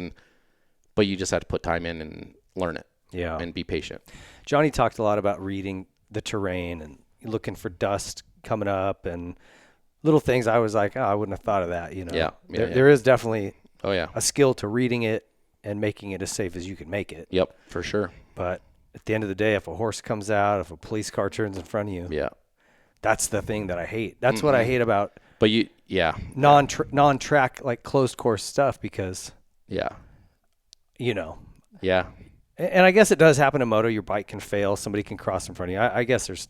but you just have to put time in and learn it. Yeah, and be patient. Johnny talked a lot about reading the terrain and looking for dust coming up and little things. I was like, I wouldn't have thought of that. You know, there is definitely a skill to reading it and making it as safe as you can make it. Yep, for sure. But at the end of the day, if a horse comes out, if a police car turns in front of you, that's the thing that I hate. That's what I hate about non-track, like closed course stuff, because you know. Yeah. And I guess it does happen in moto. Your bike can fail. Somebody can cross in front of you. I guess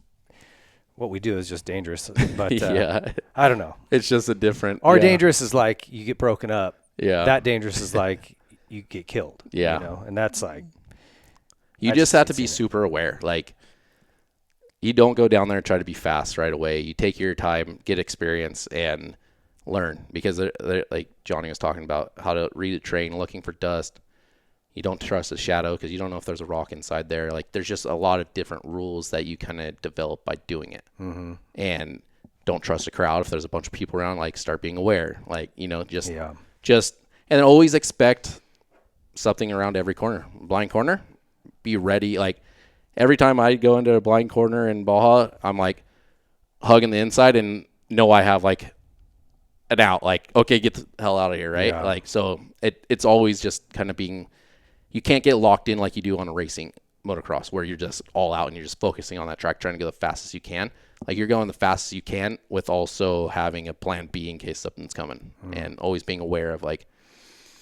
what we do is just dangerous. But I don't know. It's just a different. Our dangerous is like you get broken up. Yeah. That dangerous is like you get killed. Yeah. You know? And that's like. You just have to be super aware. Like, you don't go down there and try to be fast right away. You take your time, get experience, and learn. Because, they're, like Johnny was talking about, how to read a terrain, looking for dust. You don't trust a shadow because you don't know if there's a rock inside there. Like, there's just a lot of different rules that you kind of develop by doing it. Mm-hmm. And don't trust a crowd. If there's a bunch of people around, like, start being aware. Like, you know, just and always expect something around every corner. Blind corner, be ready. Like, every time I go into a blind corner in Baja, I'm like hugging the inside and know I have like an out. Like, okay, get the hell out of here, right? Yeah. Like, so it's always just kind of being. You can't get locked in like you do on a racing motocross, where you're just all out and you're just focusing on that track, trying to go the fastest you can. Like, you're going the fastest you can with also having a plan B in case something's coming, and always being aware of like.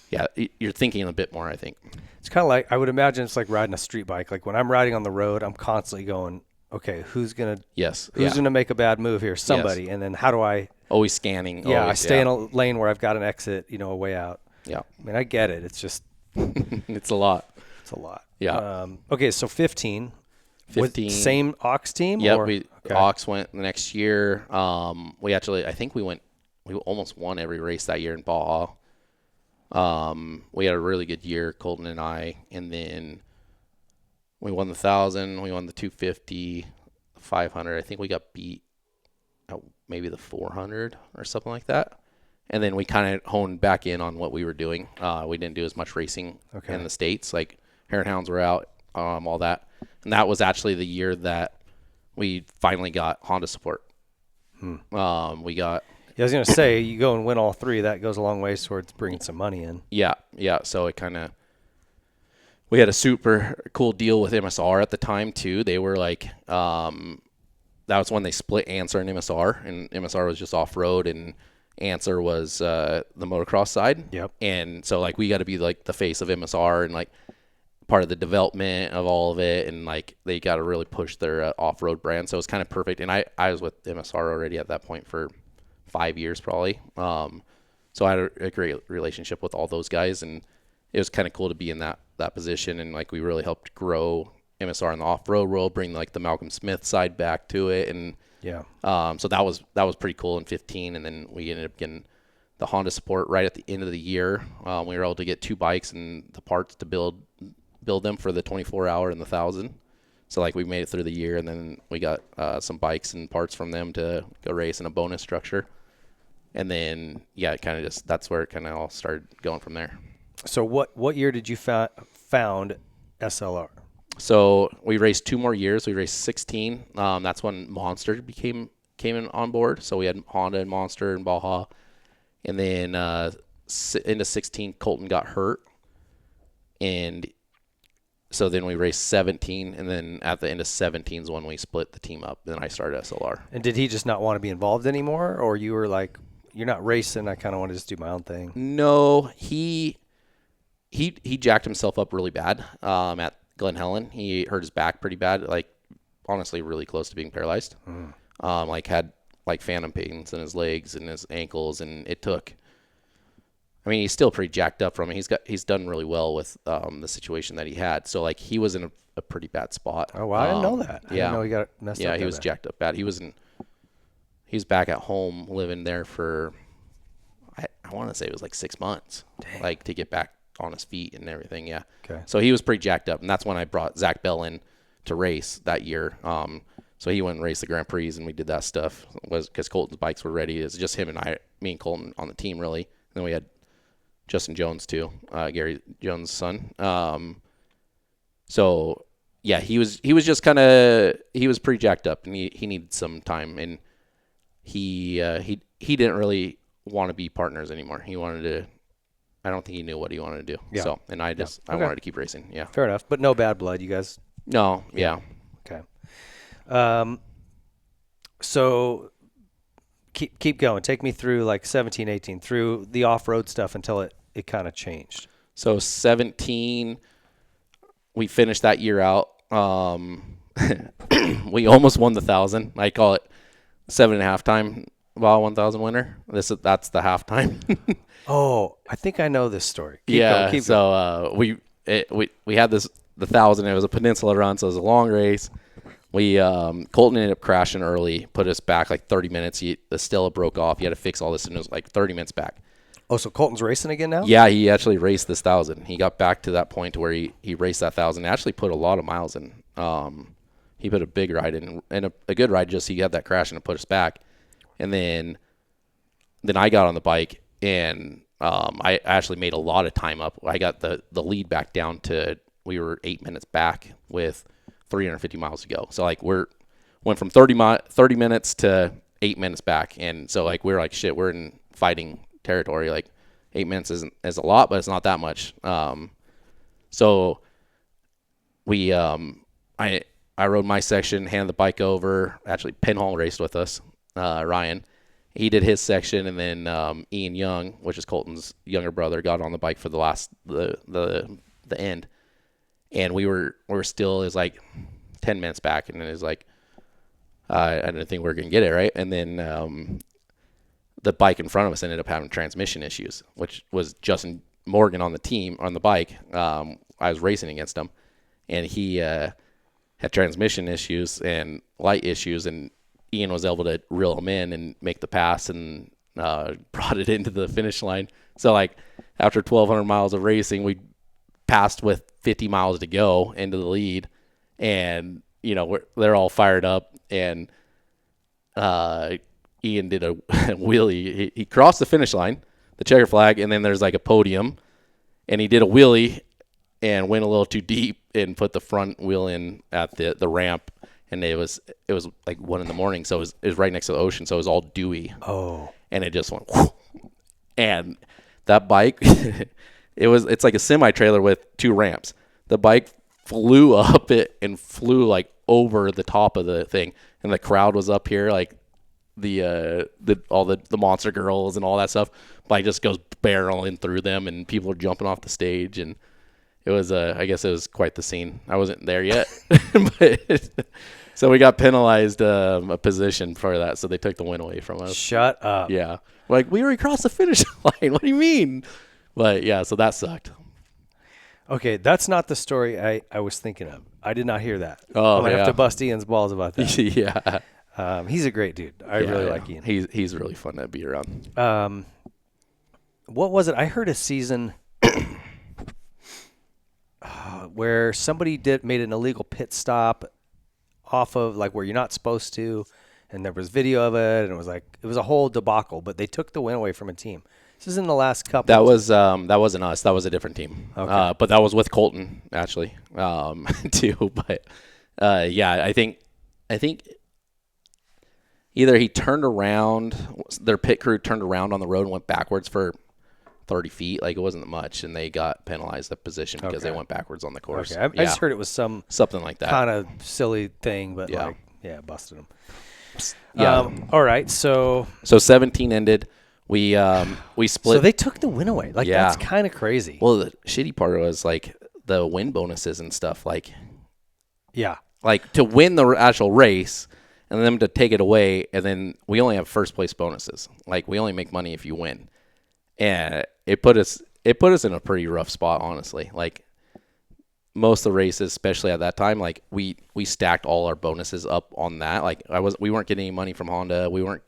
Yeah, you're thinking a bit more, I think. It's kind of like, I would imagine it's like riding a street bike. Like, when I'm riding on the road, I'm constantly going, okay, who's going to make a bad move here? Somebody. Yes. And then how do I... Always scanning. Yeah, I stay in a lane where I've got an exit, you know, a way out. Yeah. I mean, I get it. It's just... It's a lot. It's a lot. Yeah. Okay, so 15. Same Ox team? Yeah, Ox went the next year. We almost won every race that year in Baja. We had a really good year, Colton and I, and then we won the 1,000, we won the 250, 500. I think we got beat at maybe the 400 or something like that. And then we kind of honed back in on what we were doing. We didn't do as much racing in the States. Like, Hare and Hounds were out, all that. And that was actually the year that we finally got Honda support. We got... Yeah, I was going to say, you go and win all 3, that goes a long way towards bringing some money in. Yeah. So it kind of, we had a super cool deal with MSR at the time too. They were like, that was when they split Answer and MSR, and MSR was just off-road and Answer was the motocross side. Yep. And so like, we got to be like the face of MSR and like part of the development of all of it. And like, they got to really push their off-road brand. So it was kind of perfect. And I was with MSR already at that point for 5 years probably. So I had a great relationship with all those guys, and it was kind of cool to be in that position. And like, we really helped grow MSR in the off-road world, bring like the Malcolm Smith side back to it. And so that was pretty cool in 15. And then we ended up getting the Honda support right at the end of the year. We were able to get 2 bikes and the parts to build them for the 24-hour and the 1,000. So like we made it through the year, and then we got some bikes and parts from them to go race in a bonus structure. And then, yeah, it kind of just, that's where it kind of all started going from there. So what year did you found SLR? So we raced 2 more years. We raced 16. That's when Monster came in on board. So we had Honda and Monster and Baja. And then into 16, Colton got hurt. And so then we raced 17. And then at the end of 17 is when we split the team up. Then I started SLR. And did he just not want to be involved anymore? Or you were like, you're not racing, I kind of want to just do my own thing? No, he jacked himself up really bad at Glen Helen. He hurt his back pretty bad, like honestly really close to being paralyzed. Like had like phantom pains in his legs and his ankles, and it took, I mean, he's still pretty jacked up from it. He's done really well with the situation that he had. So like he was in a pretty bad spot. Oh, wow, I didn't know that. I didn't know he got messed up. Yeah, he was jacked up bad. He's back at home living there for, I want to say it was like 6 months. Dang. Like to get back on his feet and everything. Yeah. Okay. So he was pretty jacked up, and that's when I brought Zach Bell in to race that year. So he went and raced the Grand Prix, and we did that stuff because Colton's bikes were ready. It's just him and me and Colton on the team really. And then we had Justin Jones too, Gary Jones' son. So yeah, he was just kind of, he was pretty jacked up, and he needed some time, and he didn't really want to be partners anymore. He wanted to, I don't think he knew what he wanted to do. Yeah. So, and I wanted to keep racing. Yeah. Fair enough. But no bad blood, you guys? No. Yeah. Okay. So keep going. Take me through like 17, 18, through the off-road stuff until it kind of changed. So 17, we finished that year out. We almost won the 1,000. I call it 7.5 time Baja 1,000 winner. That's the halftime. Oh, I think I know this story. Keep going. So we had the 1,000. It was a peninsula run, so it was a long race. Colton ended up crashing early, put us back like 30 minutes. The Stella broke off. He had to fix all this, and it was like 30 minutes back. Oh, so Colton's racing again now? Yeah, he actually raced this 1,000. He got back to that point to where he raced that 1,000. Actually put a lot of miles in. He put a big ride in, and a good ride. Just he had that crash and it put us back. And then I got on the bike, and I actually made a lot of time up. I got the lead back down to, we were 8 minutes back with 350 miles to go. So like went from 30 minutes to 8 minutes back, and so like we're like, shit, we're in fighting territory. Like 8 minutes is a lot, but it's not that much. So we I rode my section, handed the bike over. Actually, Penhall raced with us, Ryan. He did his section, and then Ian Young, which is Colton's younger brother, got on the bike for the end. And we were still, it was like 10 minutes back, and it was like, I didn't think we were going to get it, right? And then the bike in front of us ended up having transmission issues, which was Justin Morgan on the bike. I was racing against him, and he had transmission issues and light issues, and Ian was able to reel him in and make the pass and brought it into the finish line. So like after 1,200 miles of racing, we passed with 50 miles to go into the lead, and they're all fired up, and Ian did a wheelie. He crossed the finish line, the checker flag, and then there's like a podium, and he did a wheelie and went a little too deep and put the front wheel in at the ramp, and it was like 1 a.m, so it was right next to the ocean, so it was all dewy. Oh. And it just went whoosh, and that bike it's like a semi trailer with 2 ramps. The bike flew up it and flew like over the top of the thing, and the crowd was up here, like all the monster girls and all that stuff. Bike just goes barreling through them, and people are jumping off the stage, and it was I guess it was quite the scene. I wasn't there yet, but so we got penalized a position for that, so they took the win away from us. Shut up. Yeah, like we already crossed the finish line. What do you mean? But yeah, so that sucked. Okay, that's not the story I was thinking of. I did not hear that. Oh, I'm gonna yeah. have to bust Ian's balls about that. Yeah. He's a great dude. I really like Ian. He's really fun to be around. What was it? I heard a season where somebody made an illegal pit stop off of like where you're not supposed to, and there was video of it, and it was a whole debacle. But they took the win away from a team. This is in the last couple. That wasn't us. That was a different team. Okay. But that was with Colton actually, too. But yeah, I think either he turned around, their pit crew turned around on the road and went backwards for 30 feet. Like, it wasn't much, and they got penalized the position because they went backwards on the course. Okay. I just heard it was something like that. kind of silly thing, but busted them. Yeah. All right. So 17 ended. We split. So they took the win away. Like, that's kind of crazy. Well, the shitty part was like the win bonuses and stuff. Like to win the actual race and them to take it away, and then we only have first place bonuses. Like, we only make money if you win, and it put us in a pretty rough spot, honestly. Like, most of the races, especially at that time, like we stacked all our bonuses up on that. Like, we weren't getting any money from Honda. We were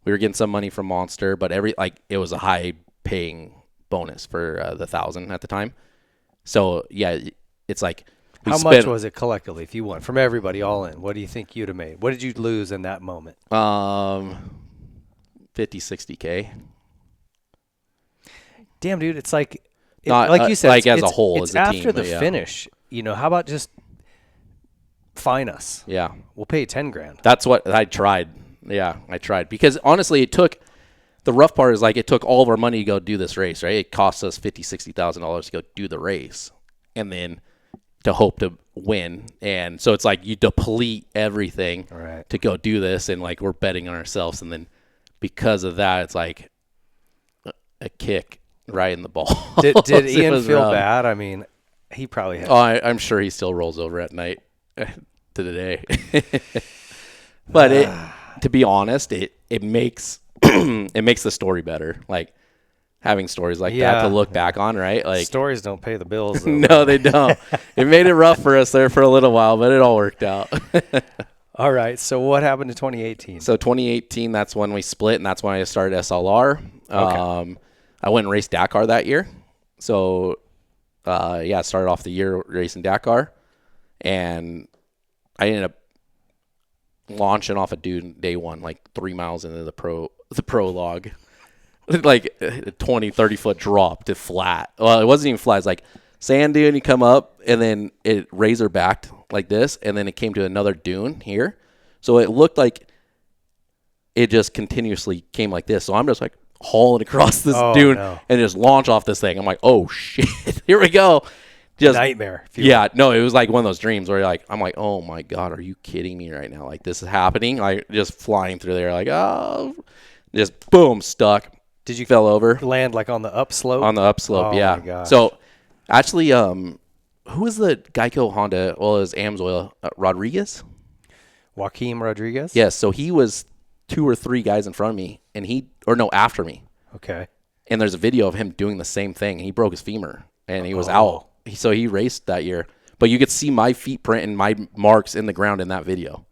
getting some money from Monster, but it was a high paying bonus for the 1,000 at the time. So yeah, it's like how much was it collectively if you won from everybody all in? What do you think you'd have made? What did you lose in that moment? 50-60K. Damn, dude, it's like not like you said, like as a whole, it's as a after team, the finish. How about just fine us? Yeah, we'll pay you $10,000. That's what I tried. Yeah, I tried because honestly, the rough part is like it took all of our money to go do this race, right? It cost us $50,000-$60,000 to go do the race, and then to hope to win. And so it's like you deplete everything to go do this, and like we're betting on ourselves, and then because of that, it's like a kick right in the ball. Did Ian feel bad? I mean, he probably had. Oh, I'm sure he still rolls over at night to the day. But to be honest, it makes it makes the story better. Like, having stories like that to look back on, right? Like, stories don't pay the bills, though. No, they don't. It made it rough for us there for a little while, but it all worked out. All right. So what happened in 2018? So 2018, that's when we split, and that's when I started SLR. Okay. I went and raced Dakar that year. So I started off the year racing Dakar, and I ended up launching off a dude day one, like 3 miles into the prologue. Like a 20, 30-foot drop to flat. Well, it wasn't even flat. It's like sand dune, you come up, and then it razor backed like this, and then it came to another dune here. So it looked like it just continuously came like this. So I'm just like hauling across this dune and just launch off this thing. I'm like, oh, shit, here we go. Just nightmare. No, it was like one of those dreams where I'm like, oh, my God, are you kidding me right now? Like, this is happening? Like, just flying through there, like, oh, just boom, stuck. Did you fell over? Land like on the upslope? On the upslope, yeah. My gosh. So actually, who was the Geico Honda? Well, it was Amsoil Rodriguez. Joaquim Rodriguez? Yes. So he was 2 or 3 guys in front of me, after me. Okay. And there's a video of him doing the same thing, and he broke his femur, and he was out. So he raced that year, but you could see my feet print and my marks in the ground in that video.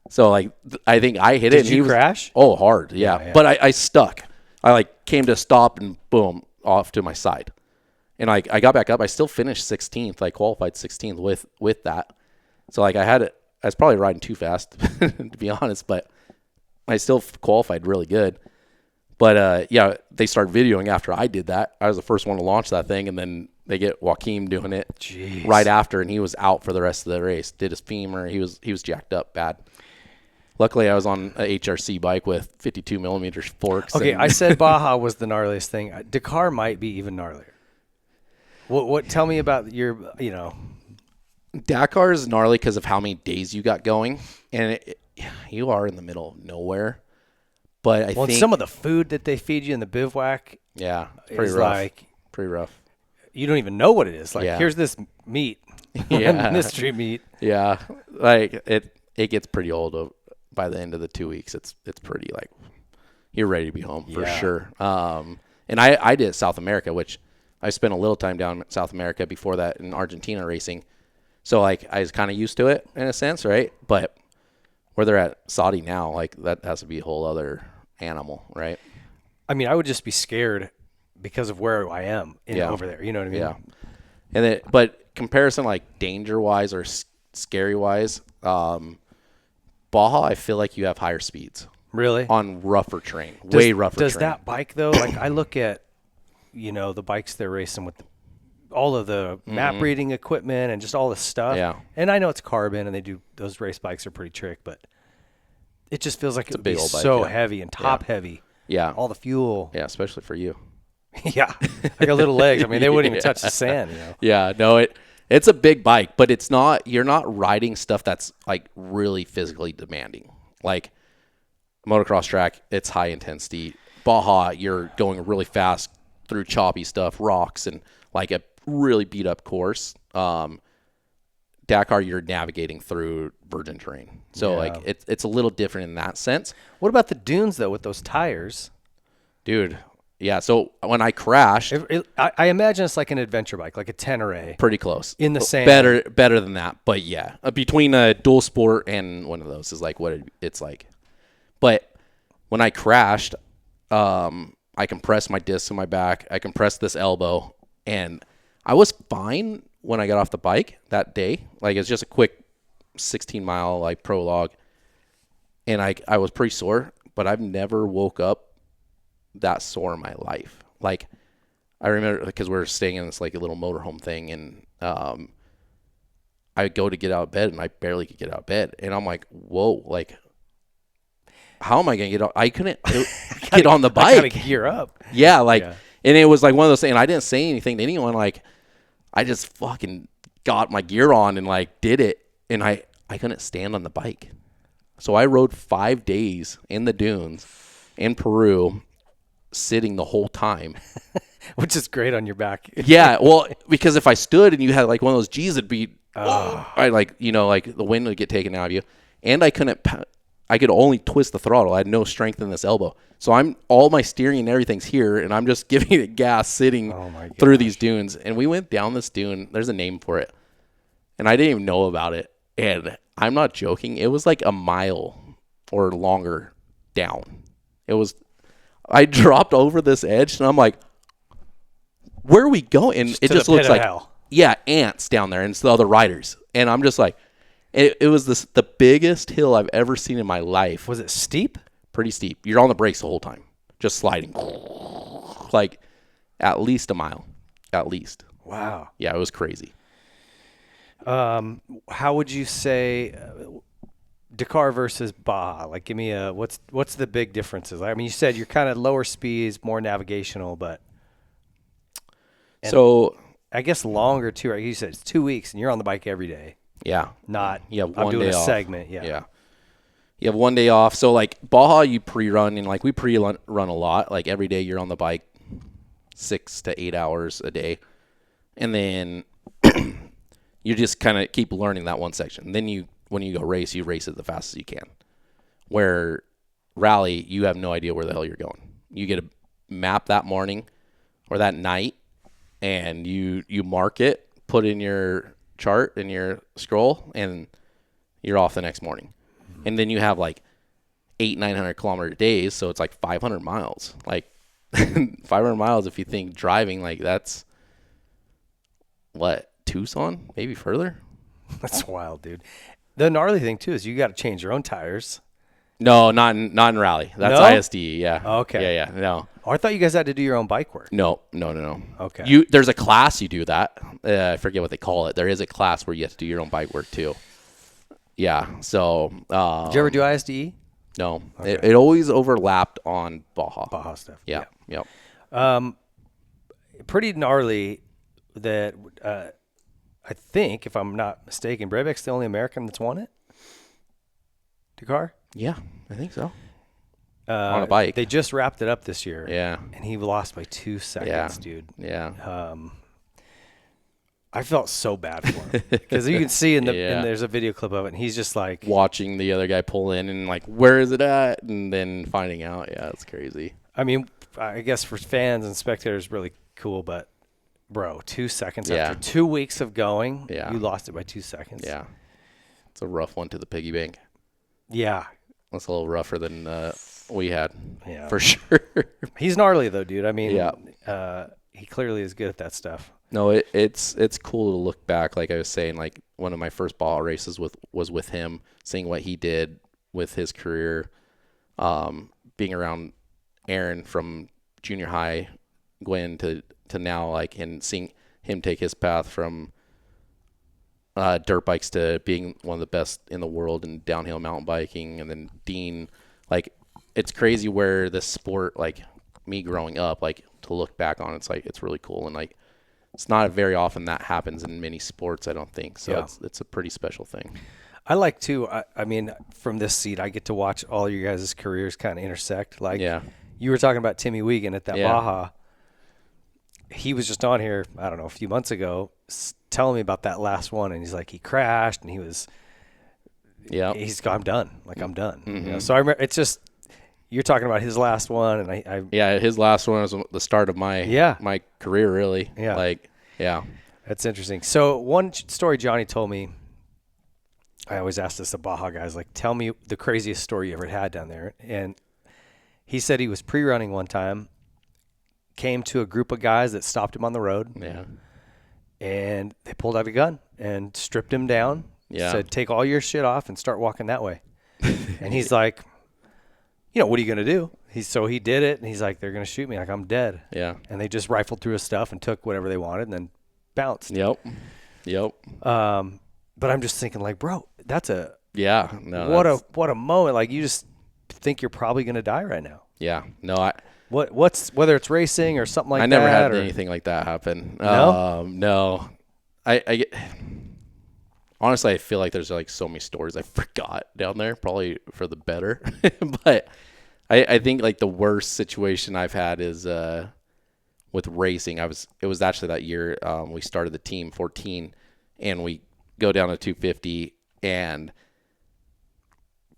So like, I think I hit it. Did you crash? Oh, hard, yeah. But I stuck. I like came to stop and boom, off to my side. And I got back up. I still finished 16th. I qualified 16th with that. So like I was probably riding too fast to be honest, but I still qualified really good. But they started videoing after I did that. I was the first one to launch that thing, and then they get Joaquim doing it right after, and he was out for the rest of the race. Did his femur. He was jacked up bad. Luckily, I was on a HRC bike with 52 millimeter forks. Okay, I said Baja was the gnarliest thing. Dakar might be even gnarlier. What? Tell me about your, Dakar is gnarly because of how many days you got going, and you are in the middle of nowhere. But I think some of the food that they feed you in the bivouac, pretty rough. Pretty rough. You don't even know what it is. Like, here's this meat, mystery meat. Yeah, like it gets pretty old by the end of the 2 weeks. It's pretty like you're ready to be home for sure. And I did South America, which I spent a little time down in South America before that in Argentina racing. So like I was kind of used to it in a sense, right? But where they're at Saudi now, like that has to be a whole other animal, right? I mean, I would just be scared because of where I am over there. You know what I mean? Yeah. And but comparison, like danger wise or scary wise, Baja, I feel like you have higher speeds Really? on rougher terrain, way rougher Does terrain. that bike, though, like I look at, the bikes they're racing with, all of the map reading equipment and just all the stuff. Yeah. And I know it's carbon and those race bikes are pretty trick, but it just feels like it would be big old bike, so yeah. heavy and top heavy. Yeah. All the fuel. Yeah, especially for you. Yeah. Like a little legs. I mean, they wouldn't even touch the sand, Yeah, no, it's a big bike, but you're not riding stuff that's like really physically demanding. Like motocross track, it's high intensity. Baja, you're going really fast through choppy stuff, rocks, and like a really beat up course. Dakar, you're navigating through virgin terrain. So like it's a little different in that sense. What about the dunes, though, with those tires? Dude, yeah, so when I crashed, I imagine it's like an adventure bike, like a Tenere. pretty close. In the sand. Better than that, but yeah. Between a dual sport and one of those is like what it's like. But when I crashed, I compressed my discs in my back. I compressed this elbow, and I was fine when I got off the bike that day. Like, it's just a quick 16-mile like prologue, and I was pretty sore, but I've never woke up that sore in my life. Like, I remember because we were staying in this like a little motorhome thing, and I go to get out of bed, and I barely could get out of bed, and I'm like, whoa, like, how am I gonna get out? I couldn't get on the bike. I gotta gear up. Yeah, like, and it was like one of those things, and I didn't say anything to anyone. Like, I just fucking got my gear on and like did it, and I couldn't stand on the bike. So I rode 5 days in the dunes in Peru, sitting the whole time. Which is great on your back. Yeah, well, because if I stood and you had like one of those G's, it'd be, I like, like the wind would get taken out of you. And I could only twist the throttle. I had no strength in this elbow. So all my steering and everything's here, and I'm just giving it gas sitting through these dunes. And we went down this dune. There's a name for it. And I didn't even know about it. And I'm not joking. It was like a mile or longer down. I dropped over this edge, and I'm like, where are we going? And it just looks like, ants down there, and it's the other riders. And I'm just like, it was the biggest hill I've ever seen in my life. Was it steep? Pretty steep. You're on the brakes the whole time, just sliding, like at least a mile, at least. Wow. Yeah, it was crazy. How would you say Dakar versus Baja? Like, give me what's the big differences? I mean, you said you're kind of lower speeds, more navigational, but so I guess longer too. Right? You said it's 2 weeks, and you're on the bike every day. Yeah. Not you have I'm one doing day a off. segment. Yeah. Yeah. You have 1 day off. So like Baja, you pre-run, and like we pre-run a lot. Like every day you're on the bike 6 to 8 hours a day, and then you just kind of keep learning that one section. And then when you go race, you race it the fastest you can. Where rally, you have no idea where the hell you're going. You get a map that morning or that night, and you mark it, put in your chart in your scroll, and you're off the next morning. And then you have like 900 kilometer days, so it's like 500 miles. Like 500 miles, if you think driving, like that's what, Tucson, maybe further. That's wild, dude. The gnarly thing too is you got to change your own tires. No, not in rally. That's No? ISD. Yeah. Okay. Yeah. No. Oh, I thought you guys had to do your own bike work. No. Okay. There's a class you do that. I forget what they call it. There is a class where you have to do your own bike work too. Yeah. So. Did you ever do ISDE? No. Okay. It always overlapped on Baja. Baja stuff. Yeah. Yep. Pretty gnarly that I think, if I'm not mistaken, Breivik's the only American that's won it. Dakar? Yeah, I think so. On a bike. They just wrapped it up this year. Yeah. And he lost by 2 seconds, dude. Yeah. I felt so bad for him because you can see and there's a video clip of it, and he's just like watching the other guy pull in and like, where is it at? And then finding out. Yeah, it's crazy. I mean, I guess for fans and spectators, really cool, but bro, 2 seconds after 2 weeks of going, you lost it by 2 seconds. Yeah. It's a rough one to the piggy bank. Yeah. That's a little rougher than we had. Yeah. For sure. He's gnarly though, dude. I mean, Yeah. He clearly is good at that stuff. No, it's cool to look back. Like I was saying, like one of my first Baja races was with him, seeing what he did with his career, being around Aaron from junior high, Gwen to now, like, and seeing him take his path from dirt bikes to being one of the best in the world in downhill mountain biking, and then Dean, like, it's crazy where this sport, like me growing up, like to look back on, it's like it's really cool, and like it's not very often that happens in many sports, I don't think. So it's a pretty special thing. I like to, I mean, from this seat, I get to watch all you guys' careers kind of intersect. Like, you were talking about Timmy Wiegand at that Baja. He was just on here, I don't know, a few months ago, telling me about that last one, and he's like, he crashed, and he was, he's I'm done. Like, I'm done. Mm-hmm. You know? So I remember, it's just, you're talking about his last one, and I his last one was the start of my my career, really. Yeah. Like, that's interesting. So one story Johnny told me, I always ask this of Baja guys, like, tell me the craziest story you ever had down there. And he said he was pre-running one time, came to a group of guys that stopped him on the road. Yeah. And they pulled out a gun and stripped him down. Yeah. Said, take all your shit off and start walking that way. And he's like, you know, what are you going to do? So he did it, and he's like, they're going to shoot me. Like, I'm dead. Yeah. And they just rifled through his stuff and took whatever they wanted and then bounced. Yep. But I'm just thinking, like, bro, that's a what a moment. Like, you just think you're probably going to die right now. Yeah. No, what's whether it's racing or something like that. I never had anything like that happen. No? No. I get, honestly, I feel like there's like so many stories I forgot down there, probably for the better. But I think like the worst situation I've had is with racing. It was actually that year we started the team 14, and we go down to 250, and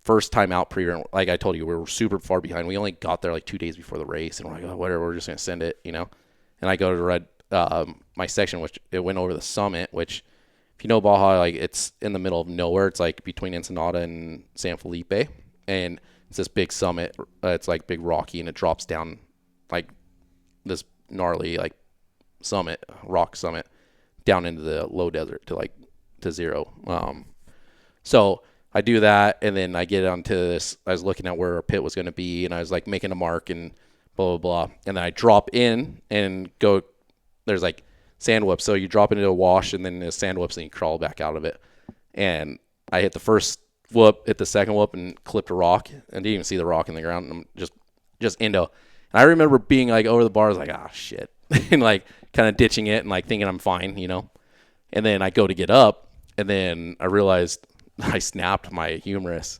first time out pre-run, like I told you, we were super far behind. We only got there like 2 days before the race, and we're like, oh, whatever, we're just gonna send it, you know. And I go to ride my section, which it went over the summit, which if you know Baja, like it's in the middle of nowhere. It's like between Ensenada and San Felipe, and it's this big summit. It's like big rocky, and it drops down like this gnarly like rock summit down into the low desert to zero. So I do that, and then I get onto this. I was looking at where our pit was going to be, and I was like making a mark and blah, blah, blah. And then I drop in and go, there's like sand whoops. So you drop into a wash, and then there's sand whoops, and you crawl back out of it. And I hit the first whoop, hit the second whoop, and clipped a rock, and didn't even see the rock in the ground. And I'm just into. And I remember being like over the bars, like, ah, shit. And like kind of ditching it and like thinking I'm fine, you know. And then I go to get up, and then I realized I snapped my humerus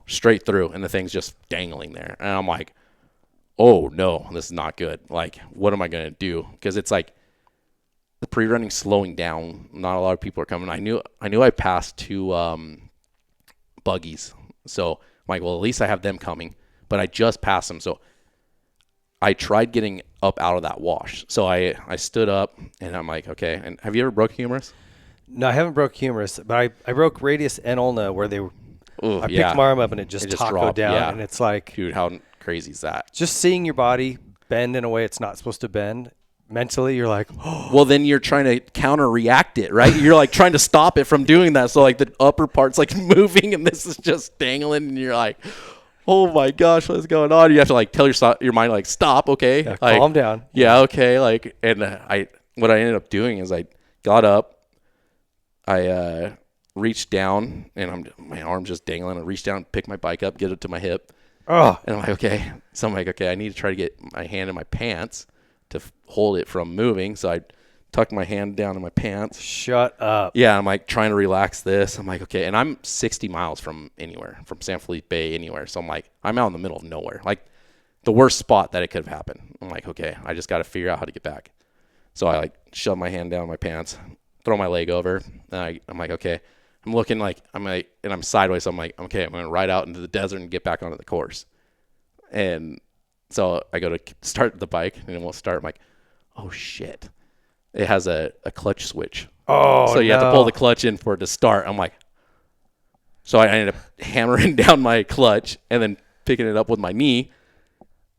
straight through, and the thing's just dangling there. And I'm like, oh, no, this is not good. Like, what am I going to do? Because it's like the pre-running slowing down. Not a lot of people are coming. I knew I passed two buggies. So I'm like, well, at least I have them coming. But I just passed them. So I tried getting up out of that wash. So I stood up, and I'm like, okay. And have you ever broke humerus? No, I haven't broke humerus, but I broke radius and ulna where they were. I picked my arm up, and it just tacoed down, and it's like, dude, how crazy is that? Just seeing your body bend in a way it's not supposed to bend. Mentally, you're like, oh. Well, then you're trying to counter-react it, right? You're like trying to stop it from doing that. So like the upper part's like moving, and this is just dangling, and you're like, oh my gosh, what's going on? You have to like tell your mind like, stop, okay, yeah, like, calm down. Yeah, okay, like, and what I ended up doing is I got up, I reached down, and my arm's just dangling. I reached down, pick my bike up, get it to my hip, and I'm like, okay. So I'm like, okay, I need to try to get my hand in my pants to hold it from moving. So I tucked my hand down in my pants. Shut up. Yeah, I'm like trying to relax this. I'm like, okay, and I'm 60 miles from anywhere, from San Felipe anywhere. So I'm like, I'm out in the middle of nowhere, like the worst spot that it could have happened. I'm like, okay, I just got to figure out how to get back. So I like shove my hand down my pants, throw my leg over, and I'm like, okay. I'm looking like, and I'm sideways. So I'm like, okay, I'm going to ride out into the desert and get back onto the course. And so I go to start the bike, and it won't start. I'm like, oh shit. It has a clutch switch. Oh, so you have to pull the clutch in for it to start. I'm like, so I ended up hammering down my clutch and then picking it up with my knee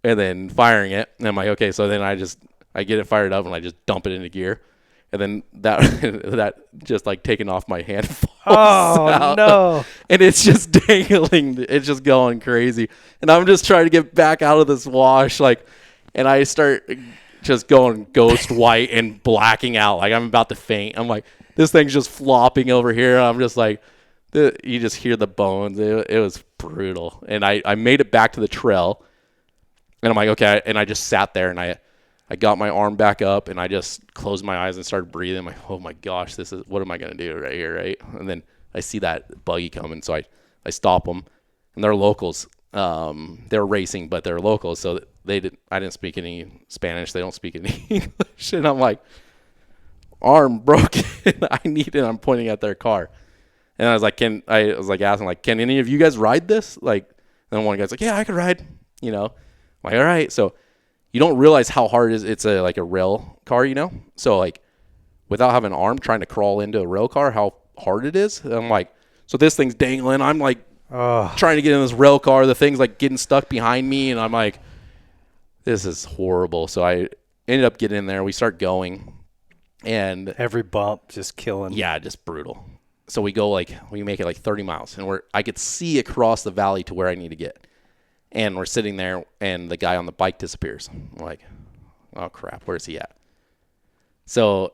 and then firing it. And I'm like, okay, so then I get it fired up and I just dump it into gear. And then that that just like taking off my hand falls out. No. And it's just dangling. It's just going crazy. And I'm just trying to get back out of this wash. Like, and I start just going ghost white and blacking out. Like I'm about to faint. I'm like, this thing's just flopping over here. I'm just like, you just hear the bones. It was brutal. And I made it back to the trail. And I'm like, okay. And I just sat there and I got my arm back up and I just closed my eyes and started breathing. I'm like, oh my gosh, what am I going to do right here, right? And then I see that buggy coming, so I stop them. And they're locals. They're racing, but they're locals, so I didn't speak any Spanish. They don't speak any English. And I'm like, arm broken. I need it. I'm pointing at their car. And I was like, asking, like, can any of you guys ride this? Like, and then one guy's like, yeah, I could ride, you know. I'm like, all right. So you don't realize how hard it is. It's like a rail car, you know? So, like, without having an arm, trying to crawl into a rail car, how hard it is. And I'm like, so this thing's dangling. I'm, like, trying to get in this rail car. The thing's, like, getting stuck behind me. And I'm like, this is horrible. So I ended up getting in there. We start going. And every bump just killing. Yeah, just brutal. So we make it, like, 30 miles. And I could see across the valley to where I need to get. And we're sitting there, and the guy on the bike disappears. I'm like, oh, crap, where's he at? So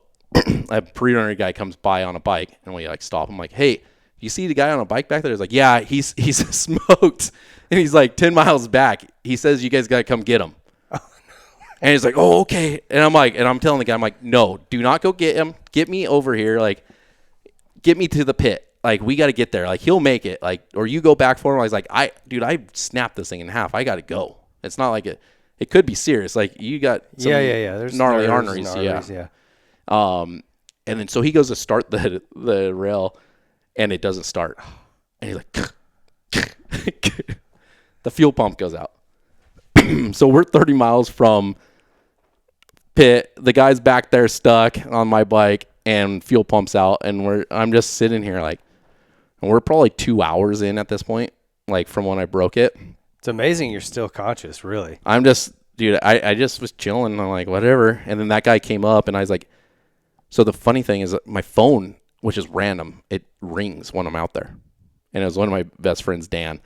a pre-runner guy comes by on a bike, and we, like, stop him. Like, hey, you see the guy on a bike back there? He's like, yeah, he's smoked. And he's, like, 10 miles back. He says you guys got to come get him. And he's like, oh, okay. And I'm telling the guy, I'm like, no, do not go get him. Get me over here. Like, get me to the pit. Like, we got to get there. Like, he'll make it. Like, or you go back for him. I was like, I snapped this thing in half. I got to go. It's not like it could be serious. Like, you got some There's gnarly arteries. Yeah. And then so he goes to start the rail, and it doesn't start. And he's like, the fuel pump goes out. So we're 30 miles from pit. The guy's back there stuck on my bike, and fuel pumps out, and I'm just sitting here like. And we're probably 2 hours in at this point, like from when I broke it. It's amazing you're still conscious, really. I'm just, dude, I just was chilling. I'm like, whatever. And then that guy came up, and I was like, so the funny thing is my phone, which is random, it rings when I'm out there. And it was one of my best friends, Dan.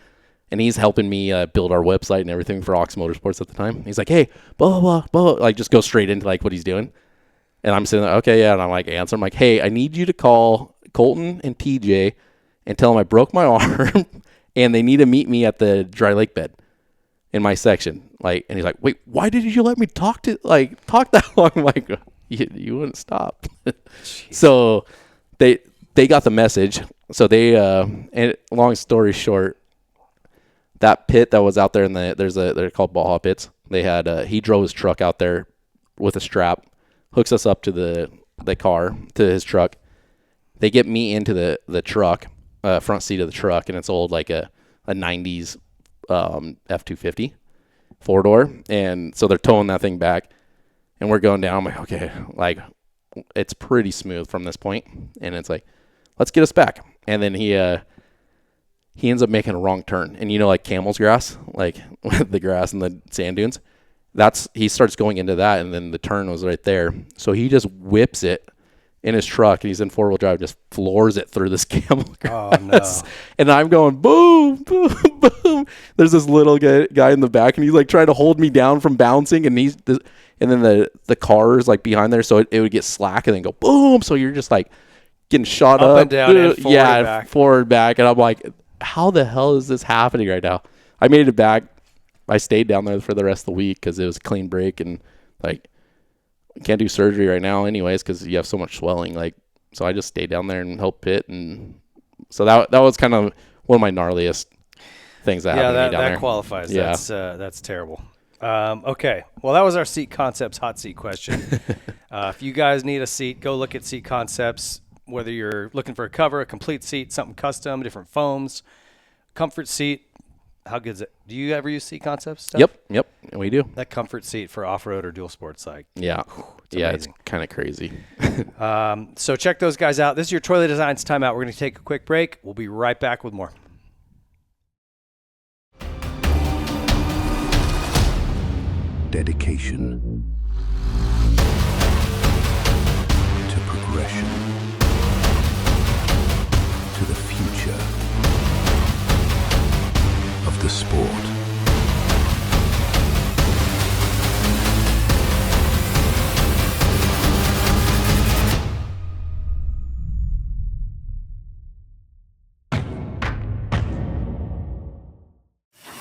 And he's helping me build our website and everything for Ox Motorsports at the time. He's like, hey, blah, blah, blah, like just go straight into like what he's doing. And I'm sitting there, okay, yeah. And I'm like, answer. I'm like, hey, I need you to call Colton and TJ and tell them I broke my arm and they need to meet me at the dry lake bed in my section. Like, and he's like, wait, why did you let me talk that long? I'm like, you wouldn't stop. So they got the message. So and long story short, that pit that was out there they're called Baja pits. They had, he drove his truck out there with a strap, hooks us up to the car, to his truck. They get me into the truck. Front seat of the truck, and it's old like a 90s F-250 four-door, and so they're towing that thing back, and we're going down. I'm like, okay, like it's pretty smooth from this point, and it's like, let's get us back. And then he ends up making a wrong turn, and like camel's grass, like the grass and the sand dunes, he starts going into that, and then the turn was right there, so he just whips it in his truck, and he's in four-wheel drive, just floors it through this camel grass. Oh, no. And I'm going, boom, boom, boom. There's this little guy in the back, and he's, like, trying to hold me down from bouncing, and then the car is, like, behind there, so it would get slack and then go boom. So you're just, like, getting shot up. And down and forward back. Forward, back. And I'm like, how the hell is this happening right now? I made it back. I stayed down there for the rest of the week because it was a clean break, and, like, can't do surgery right now anyways because you have so much swelling. Like, so I just stayed down there and helped pit. And so that was kind of one of my gnarliest things that happened to me down there. Yeah, that qualifies. Yeah. That's terrible. Okay. Well, that was our Seat Concepts hot seat question. If you guys need a seat, go look at Seat Concepts, whether you're looking for a cover, a complete seat, something custom, different foams, comfort seat. How good is it? Do you ever use Seat Concepts stuff? Yep, we do. That comfort seat for off-road or dual sports, like, yeah, it's amazing. It's kind of crazy. So check those guys out. This is your Toilet Designs Timeout. We're going to take a quick break. We'll be right back with more. Dedication to progression to the future of the sport.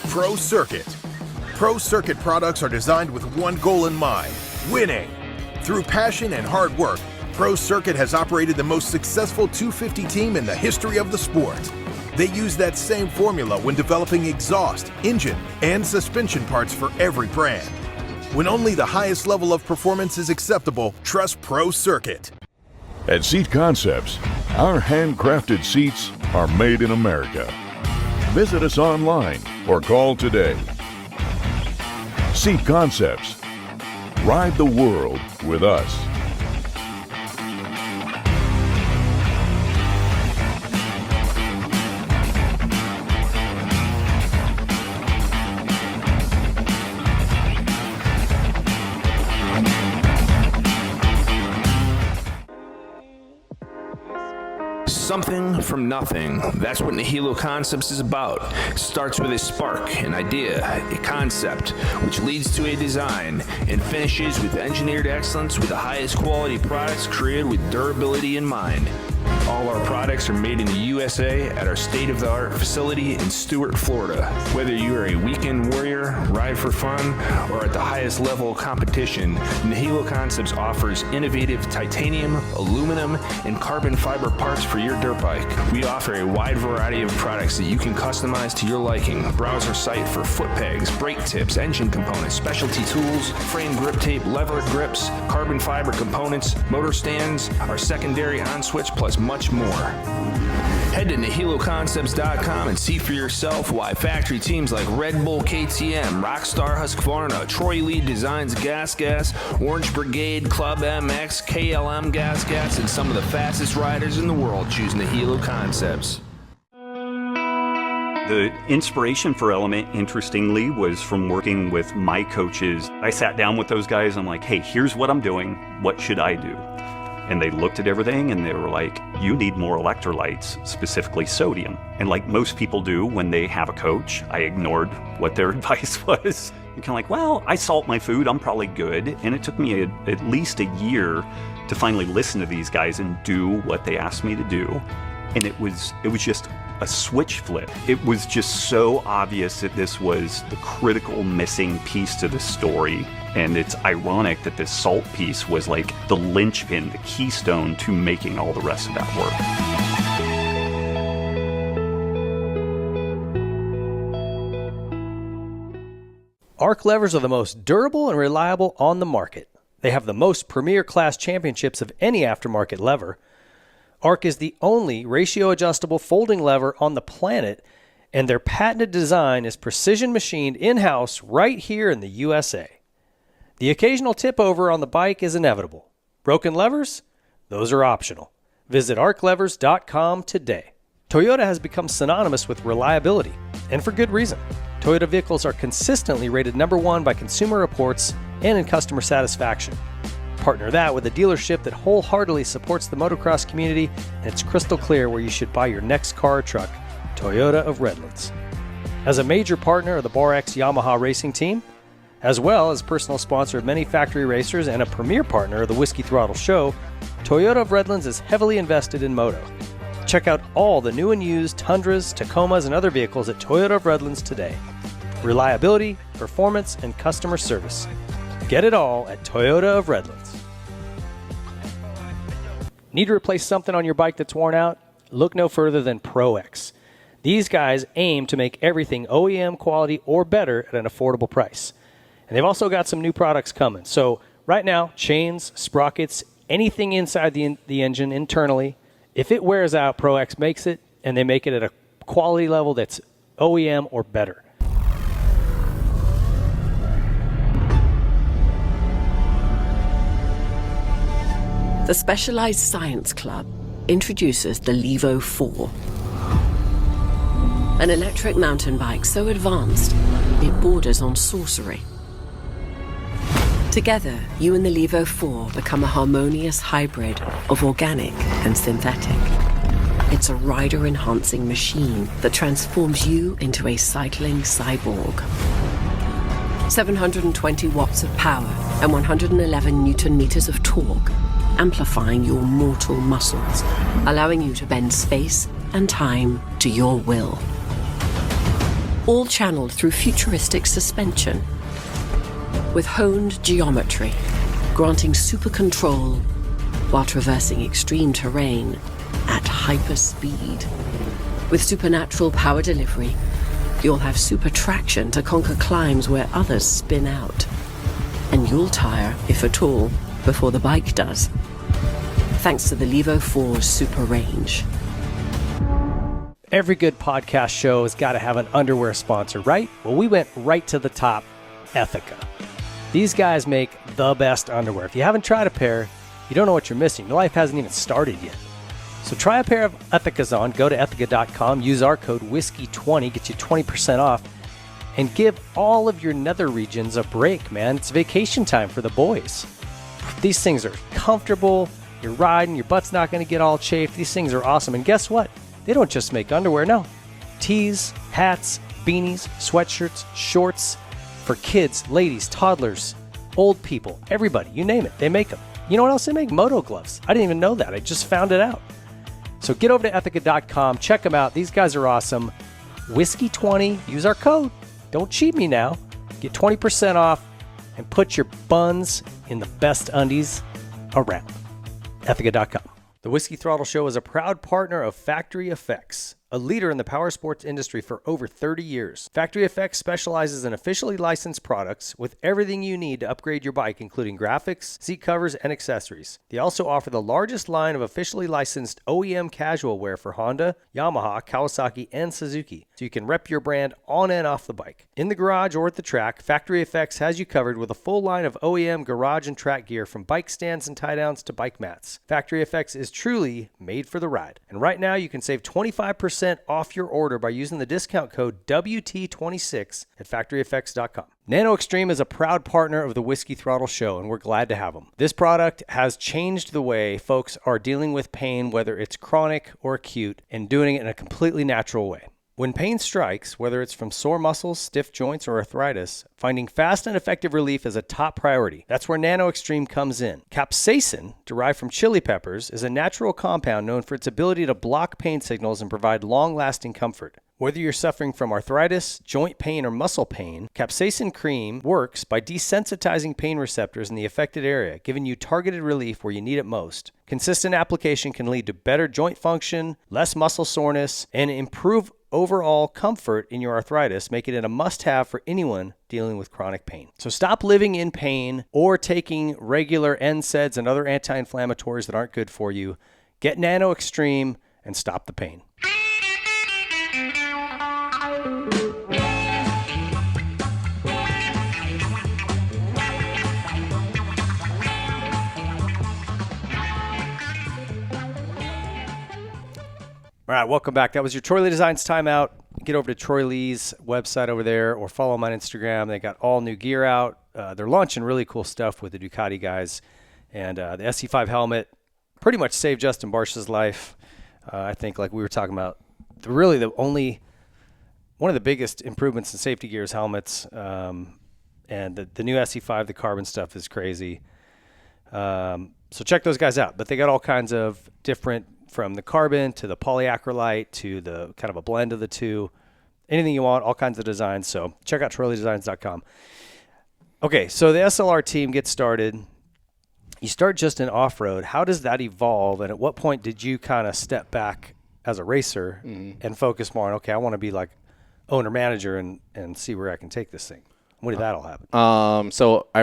Pro Circuit. Pro Circuit products are designed with one goal in mind: winning. Through passion and hard work, Pro Circuit has operated the most successful 250 team in the history of the sport. They use that same formula when developing exhaust, engine, and suspension parts for every brand. When only the highest level of performance is acceptable, trust Pro Circuit. At Seat Concepts, our handcrafted seats are made in America. Visit us online or call today. Seat Concepts. Ride the world with us. Something from nothing. That's what Nihilo Concepts is about. It starts with a spark, an idea, a concept, which leads to a design, and finishes with engineered excellence with the highest quality products created with durability in mind. All our products are made in the USA at our state-of-the-art facility in Stuart, Florida. Whether you are a weekend warrior, ride for fun, or at the highest level of competition, Nihilo Concepts offers innovative titanium, aluminum, and carbon fiber parts for your dirt bike. We offer a wide variety of products that you can customize to your liking. Browse our site for foot pegs, brake tips, engine components, specialty tools, frame grip tape, lever grips, carbon fiber components, motor stands, our secondary on-switch, plus much more. Head to NihiloConcepts.com and see for yourself why factory teams like Red Bull KTM, Rockstar Husqvarna, Troy Lee Designs Gas, Orange Brigade, Club MX, KLM Gas, and some of the fastest riders in the world choose Nihilo Concepts. The inspiration for Element, interestingly, was from working with my coaches. I sat down with those guys. I'm like, hey, here's what I'm doing. What should I do? And they looked at everything and they were like, you need more electrolytes, specifically sodium. And like most people do when they have a coach, I ignored what their advice was. I'm kind of like, well, I salt my food, I'm probably good. And it took me at least a year to finally listen to these guys and do what they asked me to do. And it was just a switch flip. It was just so obvious that this was the critical missing piece to the story. And it's ironic that this salt piece was like the linchpin, the keystone to making all the rest of that work. Arc levers are the most durable and reliable on the market. They have the most premier class championships of any aftermarket lever. Arc is the only ratio-adjustable folding lever on the planet, and their patented design is precision machined in-house right here in the USA. The occasional tip over on the bike is inevitable. Broken levers? Those are optional. Visit arclevers.com today. Toyota has become synonymous with reliability, and for good reason. Toyota vehicles are consistently rated #1 by Consumer Reports and in customer satisfaction. Partner that with a dealership that wholeheartedly supports the motocross community, and it's crystal clear where you should buy your next car or truck, Toyota of Redlands. As a major partner of the BarX Yamaha racing team, as well as personal sponsor of many factory racers and a premier partner of the Whiskey Throttle Show, Toyota of Redlands is heavily invested in Moto. Check out all the new and used Tundras, Tacomas, and other vehicles at Toyota of Redlands today. Reliability, performance, and customer service. Get it all at Toyota of Redlands. Need to replace something on your bike that's worn out? Look no further than ProX. These guys aim to make everything OEM quality or better at an affordable price. And they've also got some new products coming. So right now, chains, sprockets, anything inside the engine internally, if it wears out, ProX makes it, and they make it at a quality level that's OEM or better. The Specialized Science Club introduces the Levo 4, an electric mountain bike so advanced it borders on sorcery. Together, you and the Levo 4 become a harmonious hybrid of organic and synthetic. It's a rider-enhancing machine that transforms you into a cycling cyborg. 720 watts of power and 111 newton meters of torque, amplifying your mortal muscles, allowing you to bend space and time to your will. All channeled through futuristic suspension, with honed geometry, granting super control while traversing extreme terrain at hyper speed. With supernatural power delivery, you'll have super traction to conquer climbs where others spin out. And you'll tire, if at all, before the bike does. Thanks to the Levo 4's super range. Every good podcast show has got to have an underwear sponsor, right? Well, we went right to the top, Ethica. These guys make the best underwear. If you haven't tried a pair, you don't know what you're missing. Your life hasn't even started yet. So try a pair of Ethicas on. Go to Ethica.com. Use our code WHISKEY20. Get you 20% off. And give all of your nether regions a break, man. It's vacation time for the boys. These things are comfortable. You're riding. Your butt's not going to get all chafed. These things are awesome. And guess what? They don't just make underwear. No. Tees, hats, beanies, sweatshirts, shorts. For kids, ladies, toddlers, old people, everybody. You name it. They make them. You know what else they make? Moto gloves. I didn't even know that. I just found it out. So get over to Ethica.com. Check them out. These guys are awesome. Whiskey20. Use our code. Don't cheat me now. Get 20% off and put your buns in the best undies around. Ethica.com. The Whiskey Throttle Show is a proud partner of Factory Effects, a leader in the power sports industry for over 30 years. Factory Effects specializes in officially licensed products with everything you need to upgrade your bike, including graphics, seat covers, and accessories. They also offer the largest line of officially licensed OEM casual wear for Honda, Yamaha, Kawasaki, and Suzuki, so you can rep your brand on and off the bike. In the garage or at the track, Factory Effects has you covered with a full line of OEM garage and track gear, from bike stands and tie downs to bike mats. Factory Effects is truly made for the ride. And right now you can save 25% off your order by using the discount code WT26 at factoryeffects.com. Nano Extreme is a proud partner of the Whiskey Throttle Show, and we're glad to have them. This product has changed the way folks are dealing with pain, whether it's chronic or acute, and doing it in a completely natural way. When pain strikes, whether it's from sore muscles, stiff joints, or arthritis, finding fast and effective relief is a top priority. That's where Nano Extreme comes in. Capsaicin, derived from chili peppers, is a natural compound known for its ability to block pain signals and provide long-lasting comfort. Whether you're suffering from arthritis, joint pain, or muscle pain, capsaicin cream works by desensitizing pain receptors in the affected area, giving you targeted relief where you need it most. Consistent application can lead to better joint function, less muscle soreness, and improve overall comfort in your arthritis, making it a must-have for anyone dealing with chronic pain. So stop living in pain or taking regular NSAIDs and other anti-inflammatories that aren't good for you. Get Nano Extreme and stop the pain. All right, welcome back. That was your Troy Lee Designs timeout. Get over to Troy Lee's website over there or follow them on Instagram. They got all new gear out. They're launching really cool stuff with the Ducati guys. And the SC5 helmet pretty much saved Justin Barsh's life. I think, like we were talking about, one of the biggest improvements in safety gear is helmets. And the new SC5, the carbon stuff is crazy. So check those guys out. But they got all kinds of different, from the carbon to the polyacrylite to the kind of a blend of the two. Anything you want, all kinds of designs. So check out TroyLeeDesigns.com. Okay, so the SLR team gets started. You start just in off-road. How does that evolve? And at what point did you kind of step back as a racer and focus more on, okay, I want to be like owner-manager and see where I can take this thing? When did that all happen? So I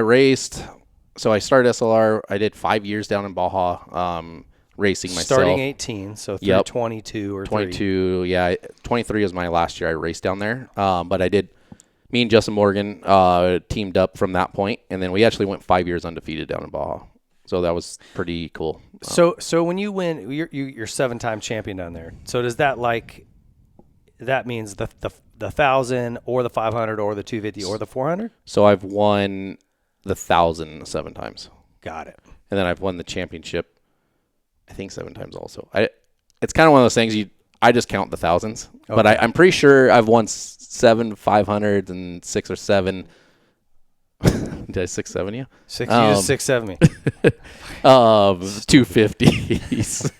started SLR. I did 5 years down in Baja. Racing myself. Starting 18, so through 22 or 22, 30. Yeah. 23 was my last year I raced down there. But I did, me and Justin Morgan teamed up from that point, and then we actually went 5 years undefeated down in Baja. So that was pretty cool. So when you win, you're 7-time champion down there. So does that that means the 1,000 or the 500 or the 250 or the 400? So I've won the 1,000 7 times. Got it. And then I've won the championship, I think 7 times also. It's kind of one of those things I just count the thousands, but I'm pretty sure I've won 7 500s and 6 or 7. Did I 6 7 you? You just 6 7 me. 250s.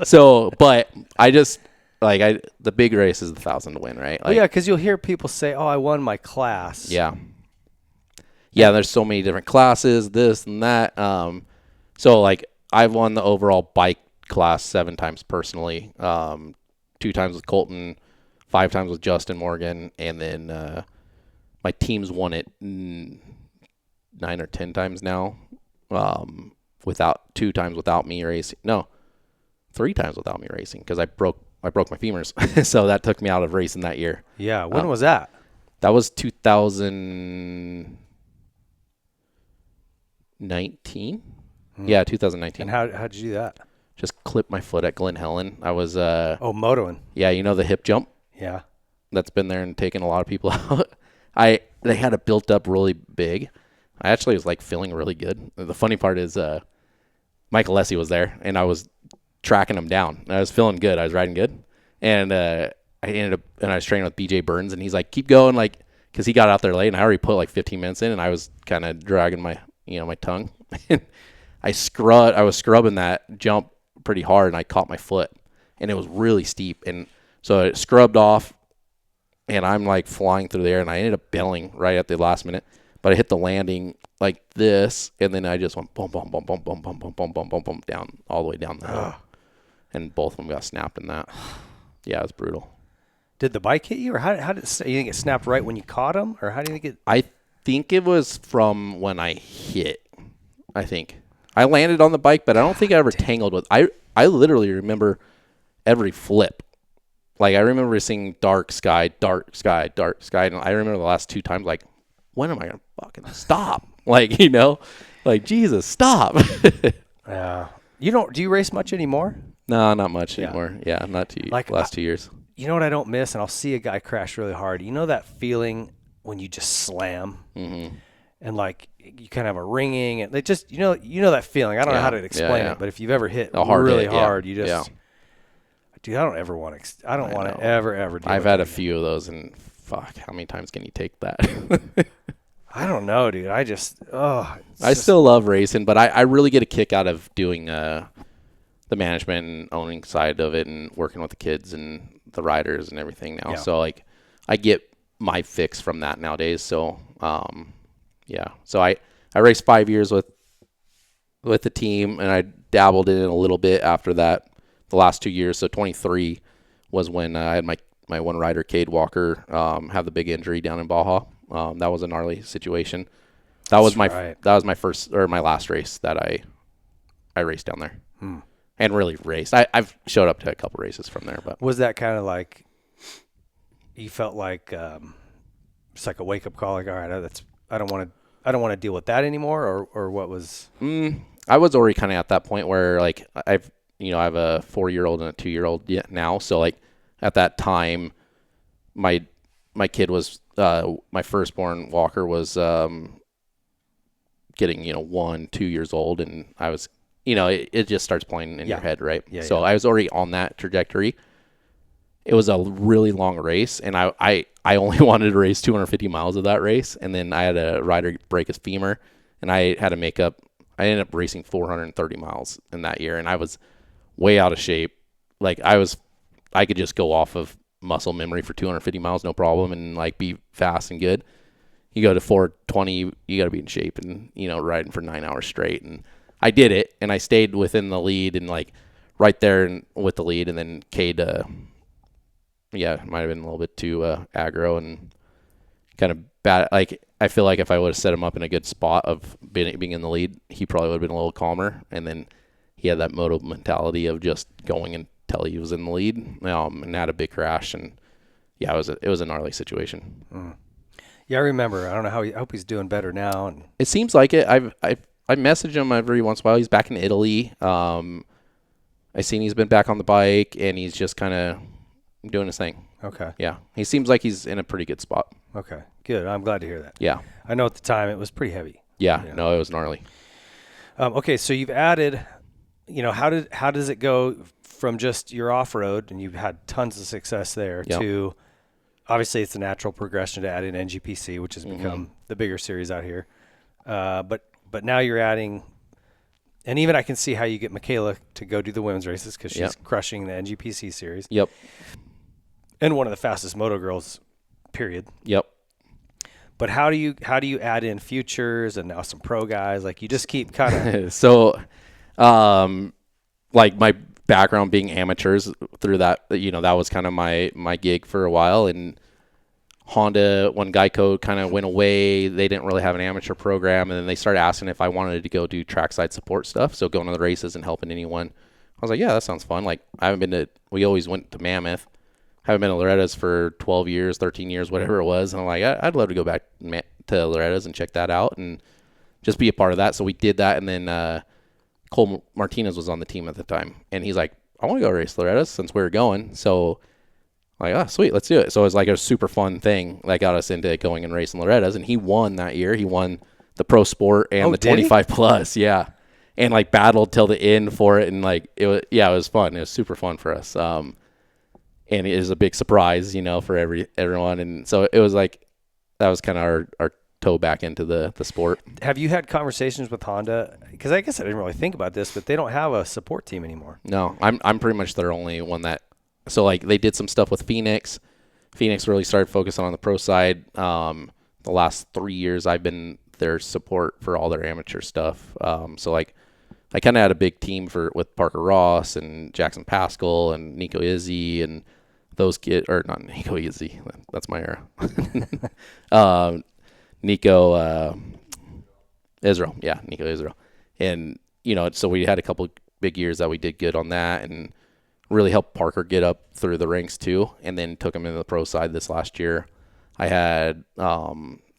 So, but I just the big race is the 1,000 to win, right? Well, yeah, because you'll hear people say, "Oh, I won my class." Yeah. Yeah, there's so many different classes, this and that. So like I've won the overall bike class 7 times personally, 2 times with Colton, 5 times with Justin Morgan, and then my team's won it 9 or 10 times now, without 2 times without me racing. No, 3 times without me racing because I broke my femurs, so that took me out of racing that year. Yeah, when was that? That was 2019. Yeah, 2019. And how'd you do that? Just clipped my foot at Glen Helen. I was motoing. Yeah, you know the hip jump? Yeah. That's been there and taken a lot of people out. They had it built up really big. I actually was like feeling really good. The funny part is Michael Lessie was there and I was tracking him down. I was feeling good. I was riding good. And I was training with BJ Burns and he's like, keep going, like, because he got out there late and I already put like 15 minutes in and I was kind of dragging my tongue. I was scrubbing that jump pretty hard and I caught my foot and it was really steep. And so it scrubbed off and I'm like flying through the air and I ended up bailing right at the last minute, but I hit the landing like this. And then I just went boom, boom, boom, boom, boom, boom, boom, boom, boom, boom, boom, down all the way down the hill. And both of them got snapped in that. Yeah, it was brutal. Did the bike hit you or how did it, you think it snapped right when you caught him or how do you think it? I think it was from when I hit. I think I landed on the bike, but I don't think I ever tangled with. I literally remember every flip. Like I remember seeing dark sky, dark sky, dark sky, and I remember the last 2 times. Like, when am I gonna fucking stop? Like like Jesus, stop. Yeah. Do you race much anymore? No, not much anymore. Yeah, not last 2 years. You know what I don't miss, and I'll see a guy crash really hard. You know that feeling when you just slam, and like you kind of have a ringing, and they just you know that feeling. I don't know how to explain it, but if you've ever hit really hard, you just dude, I don't ever want to. I don't want to ever do. I've had a few of those, and fuck, how many times can you take that? I don't know, dude. I just still love racing, but I really get a kick out of doing the management and owning side of it and working with the kids and the riders and everything now. So like I get my fix from that nowadays. So so I raced 5 years with the team and I dabbled in it a little bit after that the last 2 years. So 23 was when I had my one rider Cade Walker have the big injury down in Baja. That was a gnarly situation. That was my first or my last race that I raced down there. And really raced. I've showed up to a couple races from there, but was that kind of like you felt like it's like a wake up call? Like, all right, I don't want to deal with that anymore, or what was? I was already kind of at that point where like I have a 4-year-old and a 2-year-old now, so like at that time, my kid was my firstborn Walker was getting 1-2 years old, and I was. It just starts playing in your head, right? So I was already on that trajectory. It was a really long race, and I only wanted to race 250 miles of that race, and then I had a rider break his femur, and I had to make up. I ended up racing 430 miles in that year, and I was way out of shape. Like I could just go off of muscle memory for 250 miles, no problem, and like be fast and good. You go to 420, you got to be in shape, and riding for 9 hours straight, and I did it, and I stayed within the lead and like right there with the lead, and then Cade, might have been a little bit too aggro and kind of bad. Like I feel like if I would have set him up in a good spot of being in the lead, he probably would have been a little calmer. And then he had that Moto mentality of just going until he was in the lead, and had a big crash. And yeah, it was a gnarly situation. Yeah, I remember. I don't know how. I hope he's doing better now. And it seems like it. I message him every once in a while. He's back in Italy. I seen he's been back on the bike, and he's just kind of doing his thing. Okay. Yeah. He seems like he's in a pretty good spot. Okay. Good. I'm glad to hear that. Yeah. I know at the time it was pretty heavy. Yeah. No, it was gnarly. Okay. So you've added, how does it go from just your off-road, and you've had tons of success there, to obviously it's a natural progression to add in NGPC, which has become the bigger series out here. But now you're adding, and even I can see how you get Michaela to go do the women's races because she's crushing the NGPC series. Yep. And one of the fastest moto girls, period. Yep. But how do you add in futures and now some pro guys? Like, you just keep kind of So, like my background being amateurs through that, that was kind of my gig for a while. And Honda, when Geico kind of went away, they didn't really have an amateur program. And then they started asking if I wanted to go do trackside support stuff. So going to the races and helping anyone. I was like, yeah, that sounds fun. Like, we always went to Mammoth. Haven't been to Loretta's for 12 years, 13 years, whatever it was. And I'm like, I'd love to go back to Loretta's and check that out and just be a part of that. So we did that. And then Cole Martinez was on the team at the time. And he's like, I want to go race Loretta's since we were going. So I'm like, oh, sweet, let's do it. So it was like a super fun thing that got us into going and racing Loretta's. And he won that year. He won the Pro Sport and the 25 plus. Yeah. And like battled till the end for it. And like, it was fun. It was super fun for us. And it is a big surprise, for everyone. And so it was like, that was kind of our toe back into the sport. Have you had conversations with Honda? Because I guess I didn't really think about this, but they don't have a support team anymore. No, I'm pretty much their only one that. So like they did some stuff with Phoenix. Phoenix really started focusing on the pro side. The last 3 years, I've been their support for all their amateur stuff. So like I kind of had a big team with Parker Ross and Jackson Pascal and Nico Izzy and those kids, or not Nico Izzy, that's my era. Nico Israel. Yeah, Nico Israel. And, so we had a couple big years that we did good on that and really helped Parker get up through the ranks too, and then took him into the pro side this last year. I had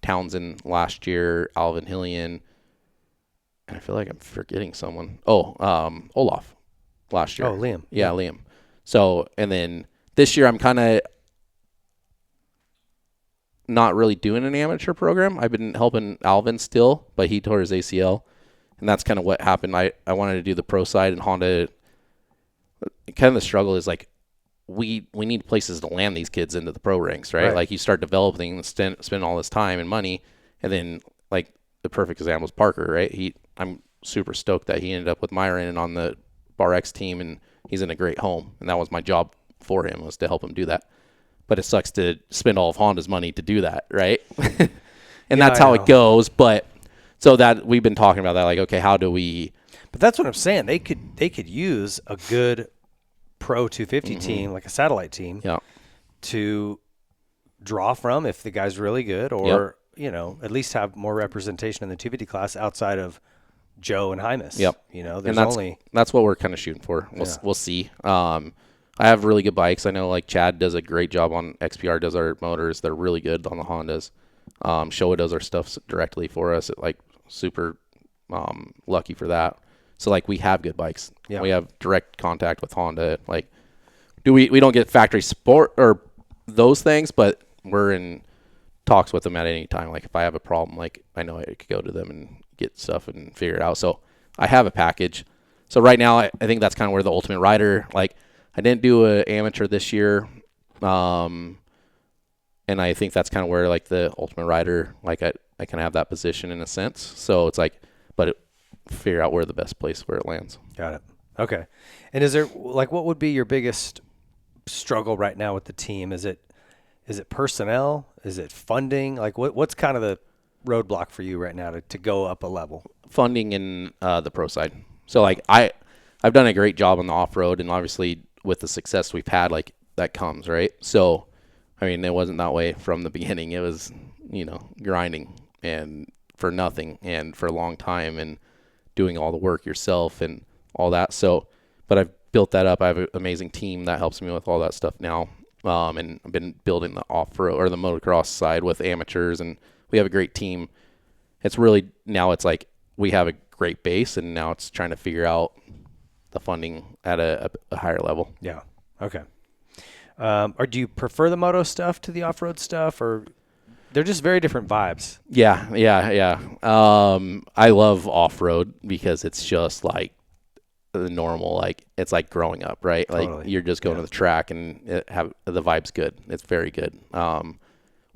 Townsend last year, Alvin Hillian, and I feel like I'm forgetting someone. Olaf last year. Oh, Liam. Yeah, Liam. So, and then this year I'm kind of not really doing an amateur program. I've been helping Alvin still, but he tore his ACL, and that's kind of what happened. I wanted to do the pro side, and Honda, kind of the struggle is like we need places to land these kids into the pro ranks, right? Like you start developing and spend all this time and money, and then like the perfect example is Parker, right? I'm super stoked that he ended up with Myron and on the Bar X team, and he's in a great home, and that was my job for him, was to help him do that. But it sucks to spend all of Honda's money to do that, right? And that's how it goes. But so that we've been talking about that, like, okay, how do we? But that's what I'm saying. They could use a good pro 250 team, like a satellite team, to draw from if the guy's really good, or at least have more representation in the 250 class outside of Joe and Hymus. That's what we're kind of shooting for. We'll see. I have really good bikes. I know like Chad does a great job on XPR, does our motors. They're really good on the Hondas. Showa does our stuff directly for us. Like super lucky for that. So like we have good bikes. Yeah. We have direct contact with Honda. Like we don't get factory support or those things, but we're in talks with them at any time. Like if I have a problem, like I know I could go to them and get stuff and figure it out. So I have a package. So right now I think that's kind of where the Ultimate Rider, like I didn't do an amateur this year. And I think that's kind of where like the Ultimate Rider, like I kind of have that position in a sense. So it's like, figure out where the best place where it lands. Got it. Okay. And is there like, what would be your biggest struggle right now with the team? Is it personnel? Is it funding? Like what's kind of the roadblock for you right now to go up a level? Funding in the pro side. So like I've done a great job on the off-road, and obviously with the success we've had, like that comes, right? So, I mean, it wasn't that way from the beginning. It was, grinding and for nothing and for a long time and doing all the work yourself and all that. So, but I've built that up. I have an amazing team that helps me with all that stuff now. And I've been building the off-road or the motocross side with amateurs, and we have a great team. It's really, now it's like we have a great base, and now it's trying to figure out the funding at a higher level. Yeah. Okay. Or do you prefer the moto stuff to the off-road stuff, or they're just very different vibes? Yeah. I love off-road because it's just like the normal, like it's like growing up, right? Totally. Like you're just going to the track and the vibe's good. It's very good.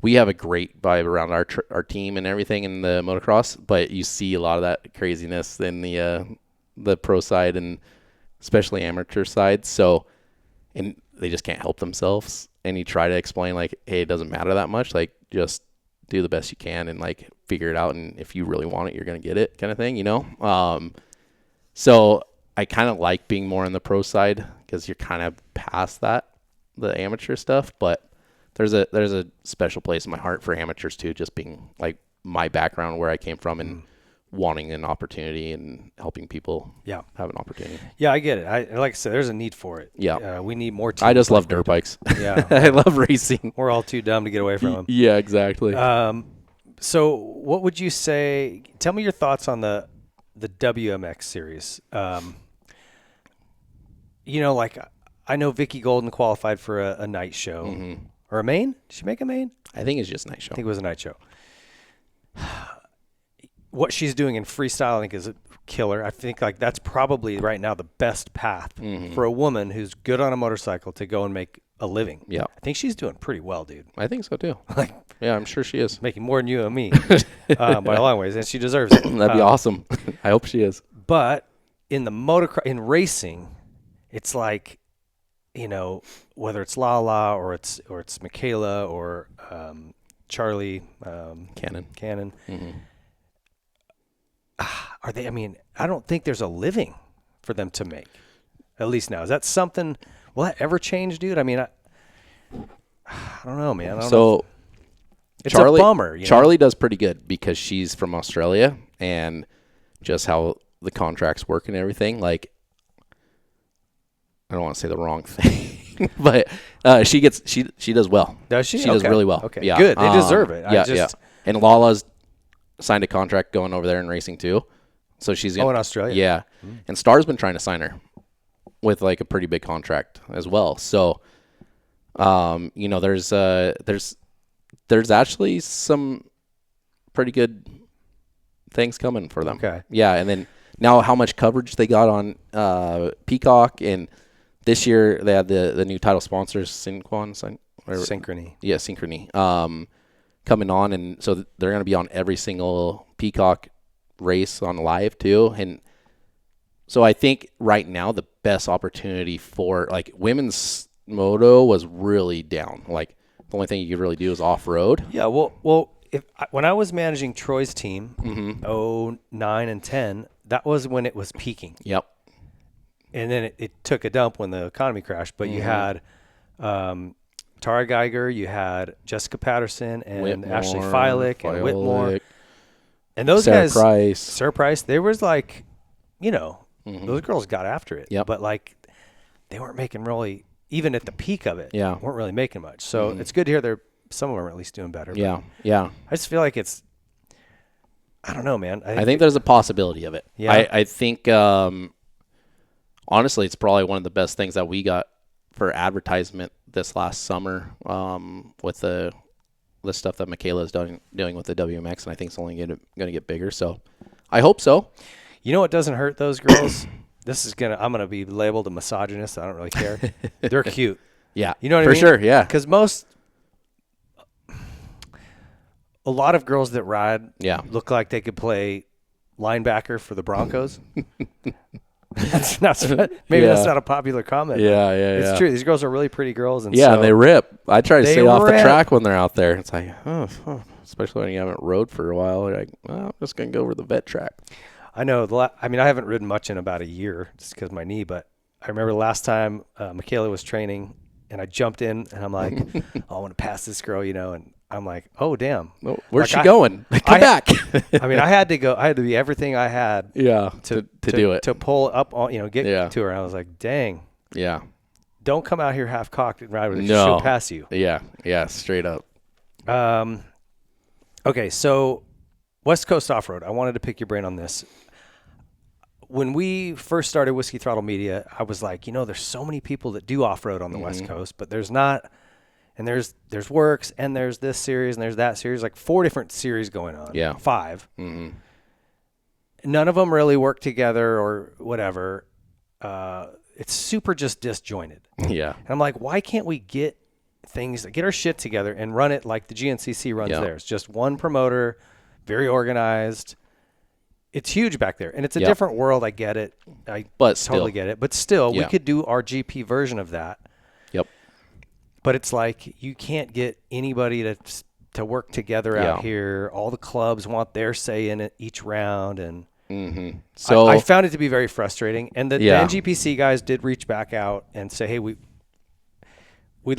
We have a great vibe around our team and everything in the motocross, but you see a lot of that craziness in the pro side and especially amateur side. So, and they just can't help themselves. And you try to explain like, hey, it doesn't matter that much. Like just do the best you can and like figure it out. And if you really want it, you're going to get it kind of thing, you know? So I kind of like being more on the pro side because you're kind of past that, the amateur stuff, but there's a special place in my heart for amateurs too, just being like my background, where I came from, and wanting an opportunity and helping people have an opportunity. Yeah, I get it. Like I said, there's a need for it. Yeah. We need more teams. I just love dirt bikes. Yeah. I love racing. We're all too dumb to get away from them. Yeah, exactly. So what would you say, tell me your thoughts on the WMX series. You know, like I know Vicky Golden qualified for a night show. Or a main? Did she make a main? I think it's just a night show. I think it was a night show. What she's doing in freestyle, I think, is a killer. I think like that's probably right now the best path for a woman who's good on a motorcycle to go and make a living. Yeah. I think she's doing pretty well, dude. I think so too. Yeah, I'm sure she is. Making more than you and me by a long ways, and she deserves it. That'd be awesome. I hope she is. But in the in racing, it's like, you know, whether it's Lala or it's Michaela or Charlie Cannon. Are they? I mean, I don't think there's a living for them to make. At least now, is that something? Will that ever change, dude? I mean, I don't know, man. I don't know. It's a bummer. Charlie does pretty good because she's from Australia, and just how the contracts work and everything. Like, I don't want to say the wrong thing, but she does well. Does she? She does really well. Okay, yeah. Good. They deserve it. Yeah. And Lala's signed a contract going over there and racing too, so she's in Australia. Yeah, and Star's been trying to sign her with like a pretty big contract as well. So, you know, there's actually some pretty good things coming for them. Okay. Yeah, and then now how much coverage they got on Peacock, and this year they had the new title sponsors, Synchrony. Yeah, Synchrony. Coming on, and so they're going to be on every single Peacock race on live too. And so I think right now the best opportunity for like women's moto was really down. Like the only thing you could really do is off road. Yeah. Well, when I was managing Troy's team, 09 and 10, that was when it was peaking. Yep. And then it took a dump when the economy crashed. But you had Tara Geiger, you had Jessica Patterson and Whitmore, Ashley Feilich and Whitmore. And those Sarah guys, Sarah Price, they was like, you know, those girls got after it. Yep. But like they weren't making really, even at the peak of it, weren't really making much. So it's good to hear some of them are at least doing better. Yeah. I just feel like it's, I don't know, man. I think there's a possibility of it. Yeah. I think, honestly, it's probably one of the best things that we got for advertisement this last summer with the stuff that Michaela is doing with the WMX, and I think it's only going to get bigger. So I hope so. You know what doesn't hurt those girls? I'm gonna be labeled a misogynist. I don't really care. They're cute. Yeah, you know what I mean? For sure. Yeah, because a lot of girls that ride look like they could play linebacker for the Broncos. That's not a popular comment. Yeah, it's true. These girls are really pretty girls, and and they rip. I try to stay off the track when they're out there. It's like, especially when you haven't rode for a while. You're like, I'm just gonna go over the vet track. I know. I mean, I haven't ridden much in about a year just because of my knee. But I remember the last time Michaela was training, and I jumped in, and I'm like, I want to pass this girl, you know, and I'm like, oh damn, where's she going? Come back. I mean, I had to go. I had to be everything I had. To do it, to pull up on, get to her. And I was like, dang. Yeah. Don't come out here half cocked and ride with her. She'll pass you. Yeah, straight up. Okay, so West Coast off road. I wanted to pick your brain on this. when we first started Whiskey Throttle Media, I was like, there's so many people that do off-road on the West Coast, but there's not, and there's Works, and there's this series, and there's that series, like 4 different series going on. Yeah. 5. None of them really work together or whatever. It's super just disjointed. Yeah. And I'm like, why can't we get our shit together and run it like the GNCC runs theirs? Just one promoter, very organized. It's huge back there, and it's a different world. I get it. I totally get it. But still, we could do our GP version of that. Yep. But it's like you can't get anybody to work together out here. All the clubs want their say in it each round, and so I found it to be very frustrating. And the NGPC guys did reach back out and say, "Hey, we'd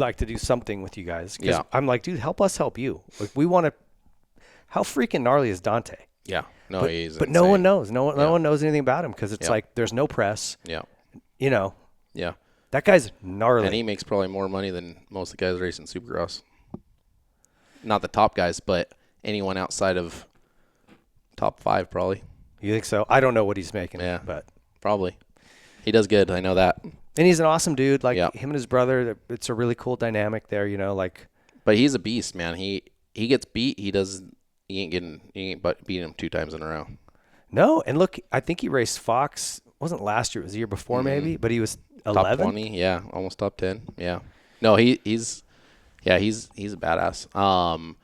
like to do something with you guys." Yeah. I'm like, dude, help us help you. Like, we want to. How freaking gnarly is Dante? Yeah. No, but, he's but insane. no one knows. No one knows anything about him because it's like there's no press. Yeah. Yeah. That guy's gnarly. And he makes probably more money than most of the guys racing Supercross. Not the top guys, but anyone outside of top 5 probably. You think so? I don't know what he's making. Yeah. But probably. He does good. I know that. And he's an awesome dude. Like him and his brother, it's a really cool dynamic there, like. But he's a beast, man. He gets beat. He ain't beating him 2 times in a row. No, and look, I think he raced Fox. Wasn't last year? It was the year before, maybe. But he was 11. Top 20, yeah, almost top 10, yeah. No, he's a badass.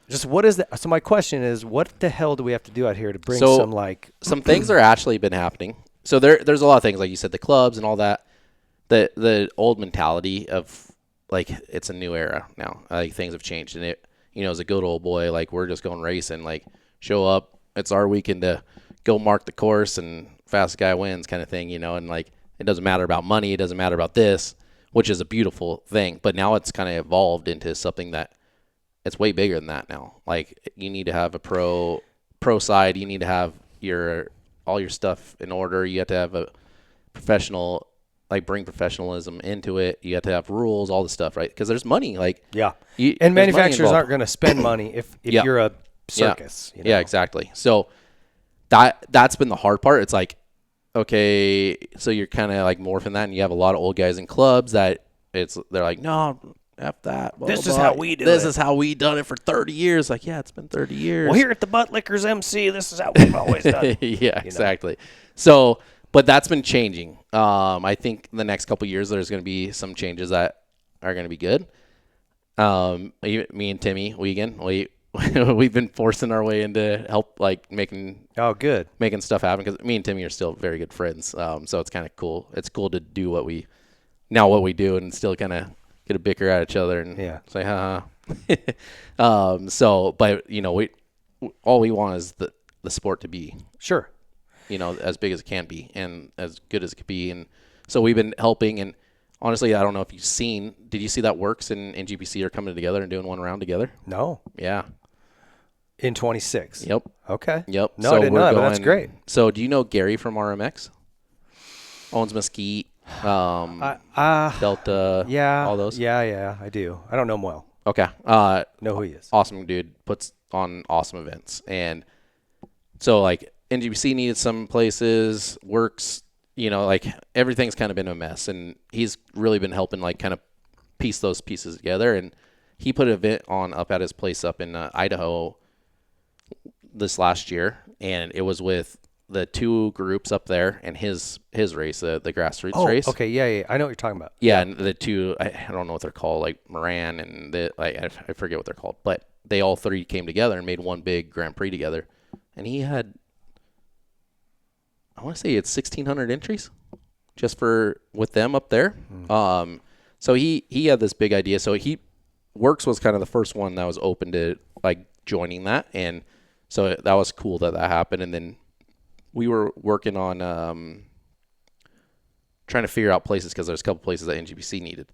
Just what is that? So my question is, what the hell do we have to do out here to bring some things are actually been happening. So there's a lot of things, like you said, the clubs and all that. The old mentality of like it's a new era now. Like things have changed, and it. As a good old boy, like we're just going racing, like show up. It's our weekend to go mark the course and fastest guy wins kind of thing, and like it doesn't matter about money. It doesn't matter about this, which is a beautiful thing. But now it's kind of evolved into something that it's way bigger than that now. Like you need to have a pro side. You need to have all your stuff in order. You have to have a professional, like bring professionalism into it. You have to have rules, all the stuff, right? Because there's money, like and manufacturers aren't going to spend money if you're a circus. Yeah, exactly. So that's been the hard part. It's like, okay, so you're kind of like morphing that, and you have a lot of old guys in clubs that they're like, no, F that. Blah, this blah, is blah. how we do This it. is how we done it for 30 years. Like, yeah, it's been 30 years. Well, here at the Butt Lickers MC, this is how we've always done it. Yeah, exactly. So, but that's been changing. I think the next couple of years there's going to be some changes that are going to be good. Me and Timmy Wiegand, we've been forcing our way into help, like making stuff happen, because me and Timmy are still very good friends. So it's kind of cool. It's cool to do what we do and still kind of get a bicker at each other and say, ha. But all we want is the sport to be as big as it can be and as good as it could be. And so we've been helping, and honestly, I don't know if did you see that Works and GPC are coming together and doing one round together? No. Yeah. In 26. Yep. Okay. Yep. No, I didn't know that, but that's great. So do you know Gary from RMX? Owns Mesquite, Delta, all those? Yeah, I do. I don't know him well. Okay. Know who he is. Awesome dude. Puts on awesome events. And so, like, NGBC needed some places, Works, like, everything's kind of been a mess. And he's really been helping, like, kind of piece those pieces together. And he put an event on up at his place up in Idaho this last year. And it was with the 2 groups up there and his race, the grassroots race. Okay, yeah, I know what you're talking about. Yeah, and the 2, I don't know what they're called, like Moran and I forget what they're called, but they all 3 came together and made one big Grand Prix together, and he had, I want to say it's 1,600 entries, just with them up there. So he had this big idea. So Works was kind of the first one that was open to like joining that, and so that was cool that happened, and then we were working on trying to figure out places, because there's a couple places that NGPC needed.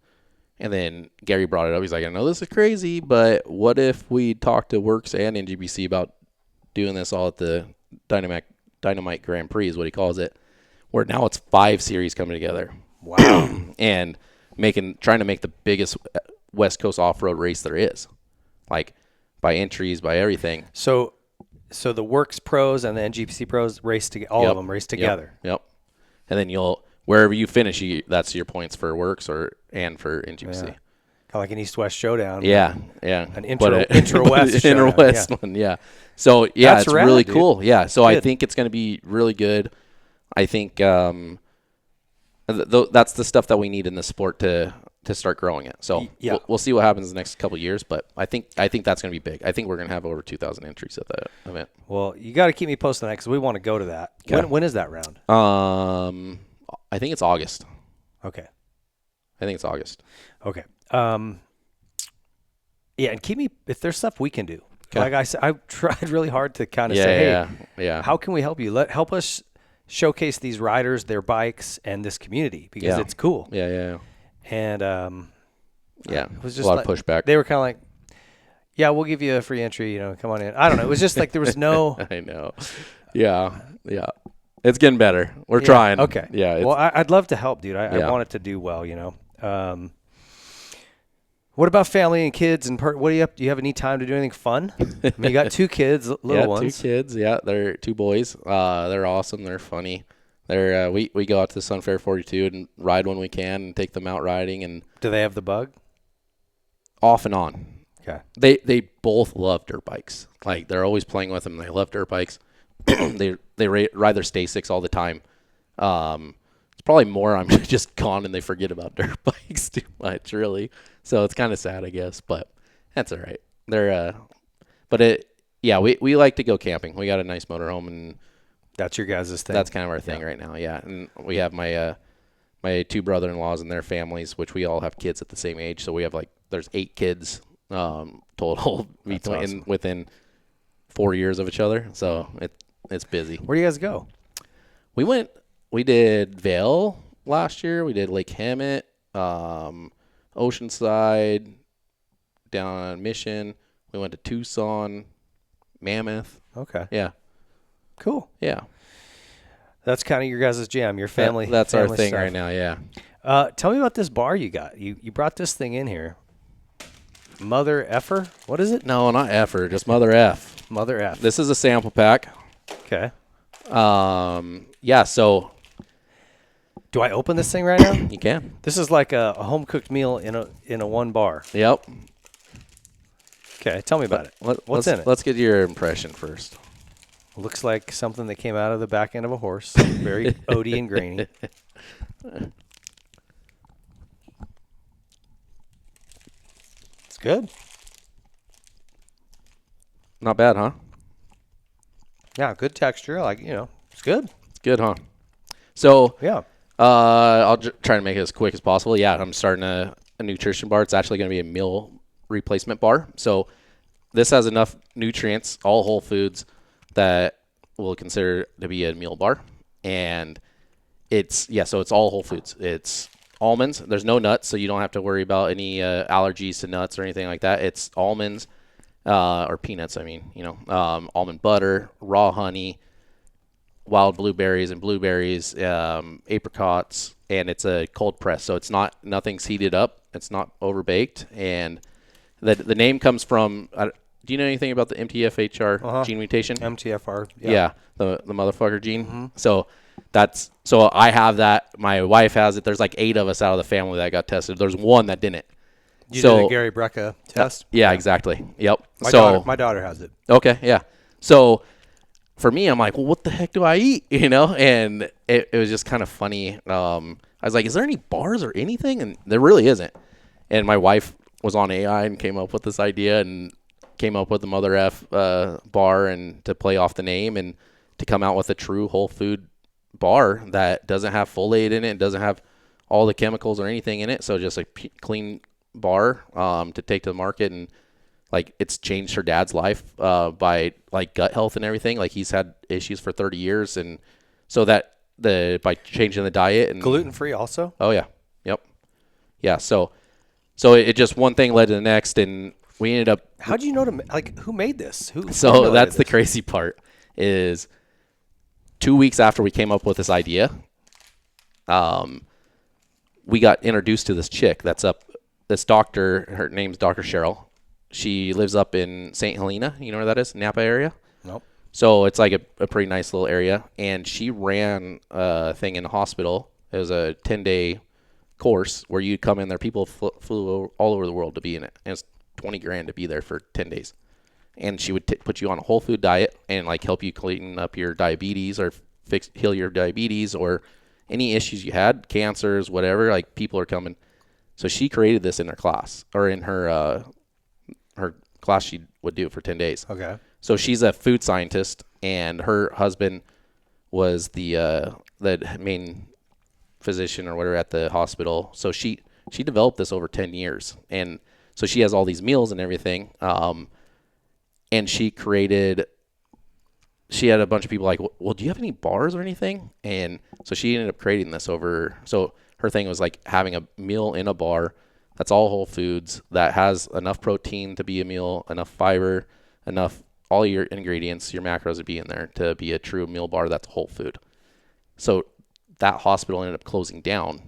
And then Gary brought it up. He's like, I know this is crazy, but what if we talk to Works and NGPC about doing this all at the Dynamite Grand Prix is what he calls it, where now it's 5 series coming together. Wow. And trying to make the biggest West Coast off-road race there is, like by entries, by everything. So the Works pros and the NGPC pros race together. All of them race together. Yep. and then wherever you finish, that's your points for works and for NGC. Kind of like an East-West showdown. Yeah. An intra-West showdown. Inter-West one, yeah. So, yeah, That's it's rad, really dude. cool. Yeah, so Good. I think it's going to be really good. I think that's the stuff that we need in the sport to start growing it. So we'll see what happens in the next couple of years, but I think that's going to be big. I think we're going to have over 2,000 entries at that event. Well, you got to keep me posted on that because we want to go to that. Okay. When is that round? I think it's August. Okay. I think it's August. Okay. And keep me if there's stuff we can do. Okay. Like I said, I tried really hard to kind of say, hey, how can we help you? Help us showcase these riders, their bikes, and this community because it's cool. Yeah. And it was just a lot of pushback. They were kind of like, "Yeah, we'll give you a free entry. Come on in." I don't know. It was just like there was no. I know. Yeah. It's getting better. We're trying. Okay. Yeah. Well, I'd love to help, dude. I want it to do well. What about family and kids and what are you up? Do you have any time to do anything fun? I mean, you got 2 kids, little ones. 2 kids. Yeah, they're 2 boys. They're awesome. They're funny. They're we go out to Sun Fair 42 and ride when we can and take them out riding. And do they have the bug? Off and on. Okay. They both love dirt bikes. Like they're always playing with them. They love dirt bikes. they ride their Stasics all the time. It's probably more I'm just gone and they forget about dirt bikes too much, really. So it's kind of sad, I guess, but that's all right. We like to go camping. We got a nice motorhome, and that's your guys' thing. That's kind of our thing right now, yeah. And we have my 2 brother-in-laws and their families, which we all have kids at the same age. So we have there's 8 kids total within 4 years of each other. So it's busy. Where do you guys go? We did Vail last year. We did Lake Hemet, Oceanside, down Mission. We went to Tucson, Mammoth. Okay. Yeah. Cool. Yeah. That's kind of your guys' jam, your family. That's family our thing stuff. right now, yeah. Tell me about this bar you got. You brought this thing in here. Mother Effer? What is it? No, not Effer, just Mother F. Mother F. This is a sample pack. Okay. So do I open this thing right now? You can. This is like a home cooked meal in a one bar. Yep. Okay, tell me about it. What's in it? Let's get your impression first. Looks like something that came out of the back end of a horse. Very oaty and grainy. It's good. Not bad, huh? Yeah, good texture. It's good. It's good, huh? So yeah, I'll try to make it as quick as possible. Yeah, I'm starting a nutrition bar. It's actually going to be a meal replacement bar. So this has enough nutrients, all whole foods, that we'll consider to be a meal bar. And so it's all whole foods. It's almonds. There's no nuts, so you don't have to worry about any allergies to nuts or anything like that. It's almonds or peanuts, almond butter, raw honey, wild blueberries and blueberries, apricots, and it's a cold press. So it's nothing's heated up. It's not overbaked. And the name comes from, do you know anything about the MTFHR gene mutation? MTFR. Yeah, the motherfucker gene. Mm-hmm. So I have that. My wife has it. There's 8 of us out of the family that got tested. There's one that didn't. You did a Gary Brecka test? Yeah, exactly. Yep. My daughter has it. Okay, yeah. So for me, I'm like, well, what the heck do I eat? And it was just kind of funny. I was like, is there any bars or anything? And there really isn't. And my wife was on AI and came up with this idea and came up with the Mother F bar, and to play off the name and to come out with a true whole food bar that doesn't have folate in it, doesn't have all the chemicals or anything in it. So just a clean bar to take to the market. And it's changed her dad's life by gut health and everything. He's had issues for 30 years. And so by changing the diet and gluten free also. Oh yeah. Yep. Yeah. So it just one thing led to the next, and we ended up. How'd you know who made this? So that's the crazy part is 2 weeks after we came up with this idea, we got introduced to this chick that's up. This doctor, her name's Dr. Cheryl. She lives up in St. Helena. You know where that is? Napa area? Nope. So it's like a pretty nice little area. And she ran a thing in the hospital. It was a 10-day course where you'd come in there. People flew all over the world to be in it. And it's $20,000 to be there for 10 days. And she would put you on a whole food diet and like help you clean up your diabetes or heal your diabetes or any issues you had, cancers, whatever. Like people are coming. So she created this in her class or in her class. She would do it for 10 days. Okay. So she's a food scientist, and her husband was the main physician or whatever at the hospital. So she developed this over 10 years, and so she has all these meals and everything. And she had a bunch of people like, well, do you have any bars or anything? And so she ended up creating this over. So her thing was like having a meal in a bar that's all whole foods, that has enough protein to be a meal, enough fiber, enough, all your ingredients, your macros would be in there to be a true meal bar that's whole food. So that hospital ended up closing down.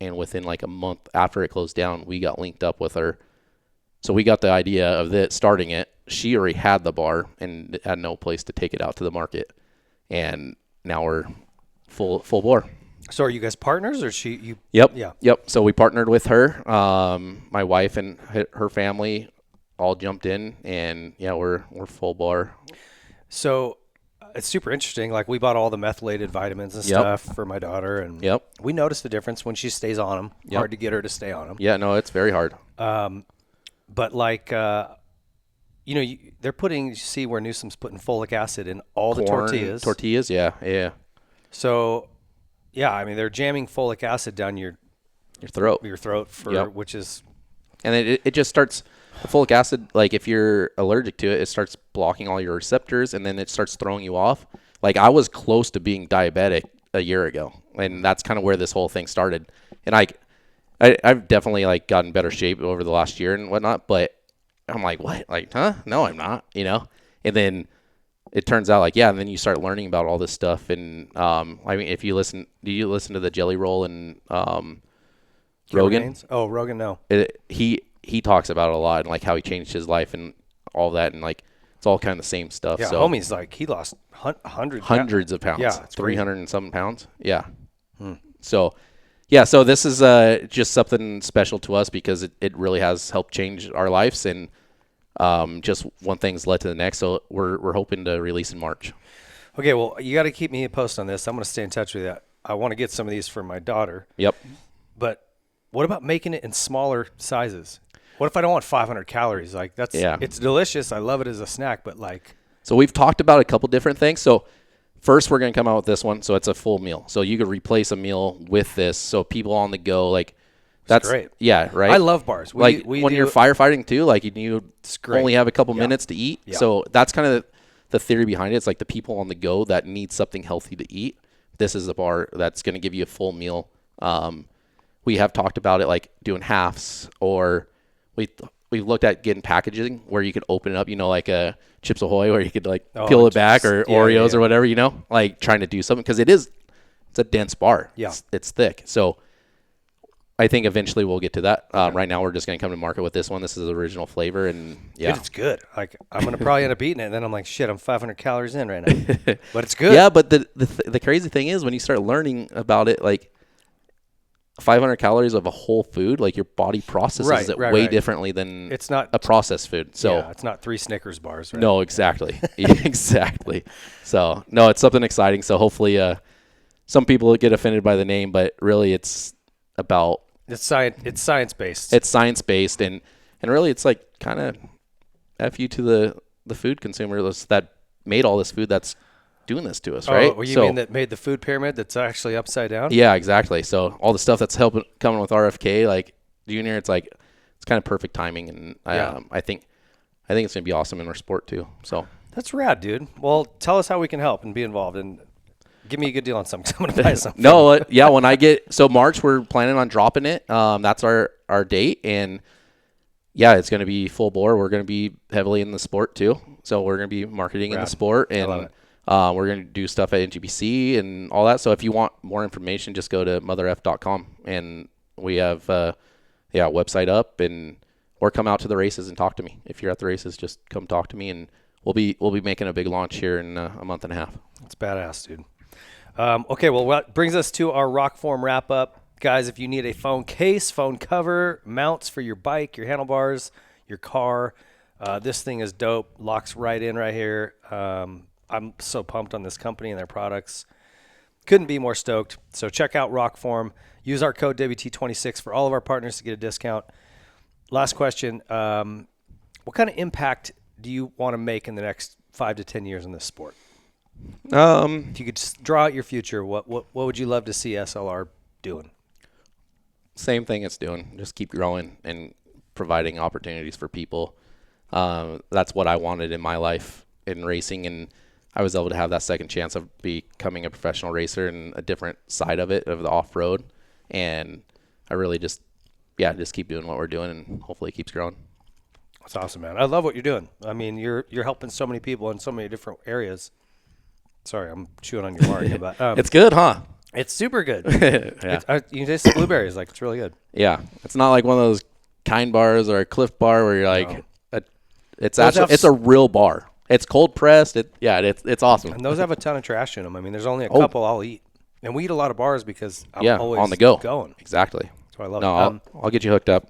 And within like a month after it closed down, we got linked up with her. So we got the idea of starting it. She already had the bar and had no place to take it out to the market. And now we're full bore. So are you guys partners or you? Yep. Yeah. Yep. So we partnered with her. My wife and her family all jumped in, and yeah, we're full bore. So it's super interesting. Like we bought all the methylated vitamins and stuff for my daughter, and we noticed the difference when she stays on them. Hard to get her to stay on them. Yeah, no, it's very hard. But like, they're putting. You see where Newsom's putting folic acid in all the tortillas. Tortillas, yeah. So, yeah, I mean they're jamming folic acid down your throat. Which is, and it just starts. The folic acid, like if you're allergic to it, it starts blocking all your receptors, and then it starts throwing you off. Like I was close to being diabetic a year ago, and that's kind of where this whole thing started. And I've definitely like gotten better shape over the last year and whatnot, but I'm like, what? Like, huh? No, I'm not, And then it turns out like, yeah, and then you start learning about all this stuff. And I mean, do you listen to the Jelly Roll and Rogan? Oh, Rogan, no. He talks about it a lot and like how he changed his life and all that, and like it's all kind of the same stuff. Yeah, so homie's like he lost hundreds of pounds. Yeah, 300 crazy. And something pounds. Yeah. So this is just something special to us because it really has helped change our lives, and just one thing's led to the next. So we're hoping to release in March. Okay, well, you got to keep me posted on this. I'm going to stay in touch with you. I want to get some of these for my daughter. Yep. But what about making it in smaller sizes? What if I don't want 500 calories? Like it's delicious. I love it as a snack, but like. So we've talked about a couple different things. So first we're going to come out with this one. So it's a full meal. So you could replace a meal with this. So people on the go, like that's great. Yeah. Right. I love bars. We when you're firefighting too, like you only have a couple minutes to eat. Yeah. So that's kind of the theory behind it. It's like the people on the go that need something healthy to eat. This is a bar that's going to give you a full meal. We have talked about it like doing halves, or we looked at getting packaging where you could open it up, like a Chips Ahoy, where you could like peel it back, or Oreos or whatever, like trying to do something, because it's a dense bar. Yeah, it's thick. So I think eventually we'll get to that. Right now we're just going to come to market with this one. This is the original flavor, and yeah, it's good. Like I'm going to probably end up eating it, and then I'm like, shit, I'm 500 calories in right now, but it's good. Yeah, but the crazy thing is when you start learning about it, like 500 calories of a whole food, like your body processes it way differently than it's not a processed food. So yeah, it's not 3 Snickers bars. Right? No, exactly. Exactly. So no, it's something exciting. So hopefully some people get offended by the name, but really it's about it's science-based. It's science-based, and really it's like kind of F you to the food consumer that made all this food that's doing this to us, right? Oh, you mean that made the food pyramid that's actually upside down? Yeah, exactly. So all the stuff that's coming with RFK, like Junior, it's like it's kind of perfect timing, and I think it's gonna be awesome in our sport too. So that's rad, dude. Well, tell us how we can help and be involved, and give me a good deal on something. I'm gonna buy something. No, yeah. When I get March, we're planning on dropping it. That's our date, and yeah, it's gonna be full bore. We're gonna be heavily in the sport too, so we're gonna be marketing in the sport, and I love it. We're going to do stuff at NGBC and all that. So if you want more information, just go to motherf.com, and we have website up, or come out to the races and talk to me. If you're at the races, just come talk to me, and we'll be making a big launch here in a month and a half. That's badass, dude. Okay, well, what brings us to our rock form wrap up. Guys, if you need a phone case, phone cover, mounts for your bike, your handlebars, your car, this thing is dope. Locks right in right here. I'm so pumped on this company and their products. Couldn't be more stoked. So check out Rockform. Use our code WT26 for all of our partners to get a discount. Last question. What kind of impact do you want to make in the next 5 to 10 years in this sport? If you could just draw out your future, what would you love to see SLR doing? Same thing it's doing. Just keep growing and providing opportunities for people. That's what I wanted in my life in racing, and I was able to have that second chance of becoming a professional racer and a different side of it, of the off-road. And I really just keep doing what we're doing, and hopefully it keeps growing. That's awesome, man. I love what you're doing. I mean, you're helping so many people in so many different areas. Sorry, I'm chewing on your mark. But it's good, huh? It's super good. Yeah. You taste the blueberries, like it's really good. Yeah, it's not like one of those Kind bars or a Cliff bar where you're like, it's a real bar. It's cold pressed. It's awesome. And those have a ton of trash in them. I mean, there's only a couple I'll eat, and we eat a lot of bars because I'm always on the go. Going. Exactly. That's why I love it. I'll get you hooked up.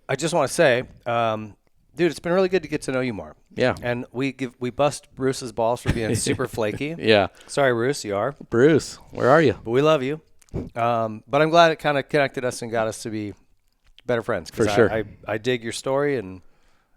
I just want to say, dude, it's been really good to get to know you more. Yeah. And we bust Bruce's balls for being super flaky. Yeah. Sorry, Bruce, you are. Bruce, where are you? But we love you. But I'm glad it kind of connected us and got us to be better friends. For sure. I dig your story, and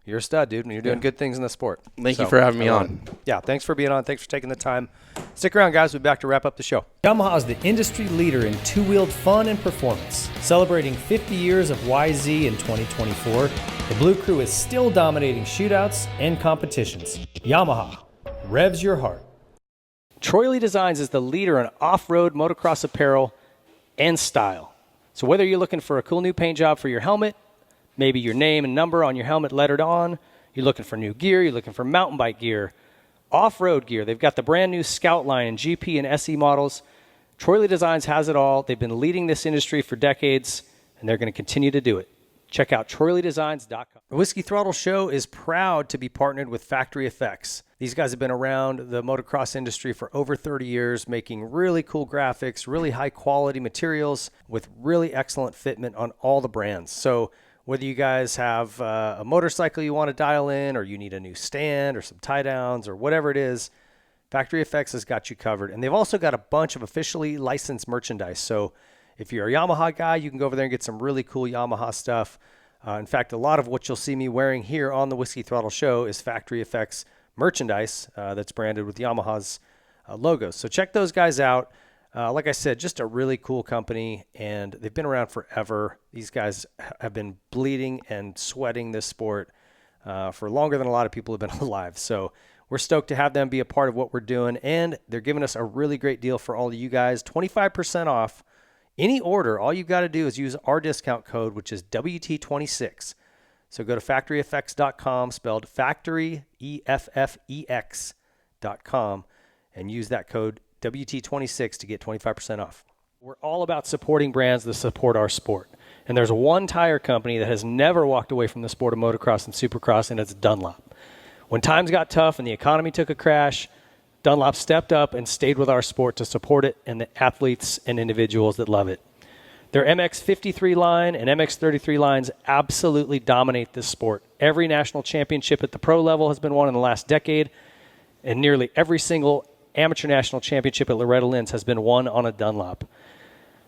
you're a stud, dude, and you're doing good things in the sport. Thank you for having me on. Yeah, thanks for being on. Thanks for taking the time. Stick around, guys. We'll be back to wrap up the show. Yamaha is the industry leader in two-wheeled fun and performance. Celebrating 50 years of YZ in 2024, the Blue Crew is still dominating shootouts and competitions. Yamaha, revs your heart. Troy Lee Designs is the leader in off-road motocross apparel and style. So whether you're looking for a cool new paint job for your helmet, maybe your name and number on your helmet lettered on, you're looking for new gear, you're looking for mountain bike gear, off-road gear. They've got the brand new Scout line and GP and SE models. Troy Lee Designs has it all. They've been leading this industry for decades, and they're going to continue to do it. Check out TroyLeeDesigns.com. The Whiskey Throttle Show is proud to be partnered with Factory Effects. These guys have been around the motocross industry for over 30 years, making really cool graphics, really high-quality materials with really excellent fitment on all the brands. So whether you guys have a motorcycle you want to dial in, or you need a new stand or some tie downs or whatever it is, Factory Effects has got you covered. And they've also got a bunch of officially licensed merchandise. So if you're a Yamaha guy, you can go over there and get some really cool Yamaha stuff. In fact, a lot of what you'll see me wearing here on the Whiskey Throttle Show is Factory Effects merchandise that's branded with Yamaha's logos. So check those guys out. Like I said, just a really cool company, and they've been around forever. These guys have been bleeding and sweating this sport for longer than a lot of people have been alive. So we're stoked to have them be a part of what we're doing, and they're giving us a really great deal for all of you guys, 25% off any order. All you got to do is use our discount code, which is WT26. So go to factoryeffects.com, spelled factory, EFFEX.com, and use that code WT26 to get 25% off. We're all about supporting brands that support our sport. And there's one tire company that has never walked away from the sport of motocross and supercross, and it's Dunlop. When times got tough and the economy took a crash, Dunlop stepped up and stayed with our sport to support it and the athletes and individuals that love it. Their MX-53 line and MX-33 lines absolutely dominate this sport. Every national championship at the pro level has been won in the last decade, and nearly every single amateur national championship at Loretta Lynn's has been won on a Dunlop.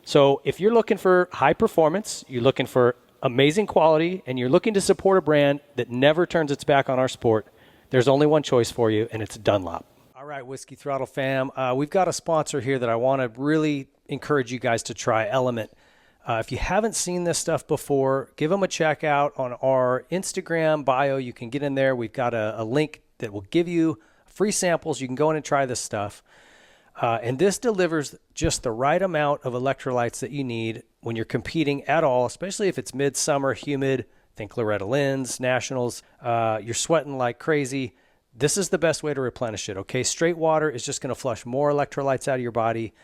So if you're looking for high performance, you're looking for amazing quality, and you're looking to support a brand that never turns its back on our sport, there's only one choice for you, and it's Dunlop. All right, Whiskey Throttle fam, we've got a sponsor here that I want to really encourage you guys to try, Element. If you haven't seen this stuff before, give them a check out on our Instagram bio. You can get in there. We've got a link that will give you free samples. You can go in and try this stuff. And this delivers just the right amount of electrolytes that you need when you're competing at all, especially if it's midsummer, humid. Think Loretta Lynn's, Nationals. You're sweating like crazy. This is the best way to replenish it, okay? Straight water is just going to flush more electrolytes out of your body,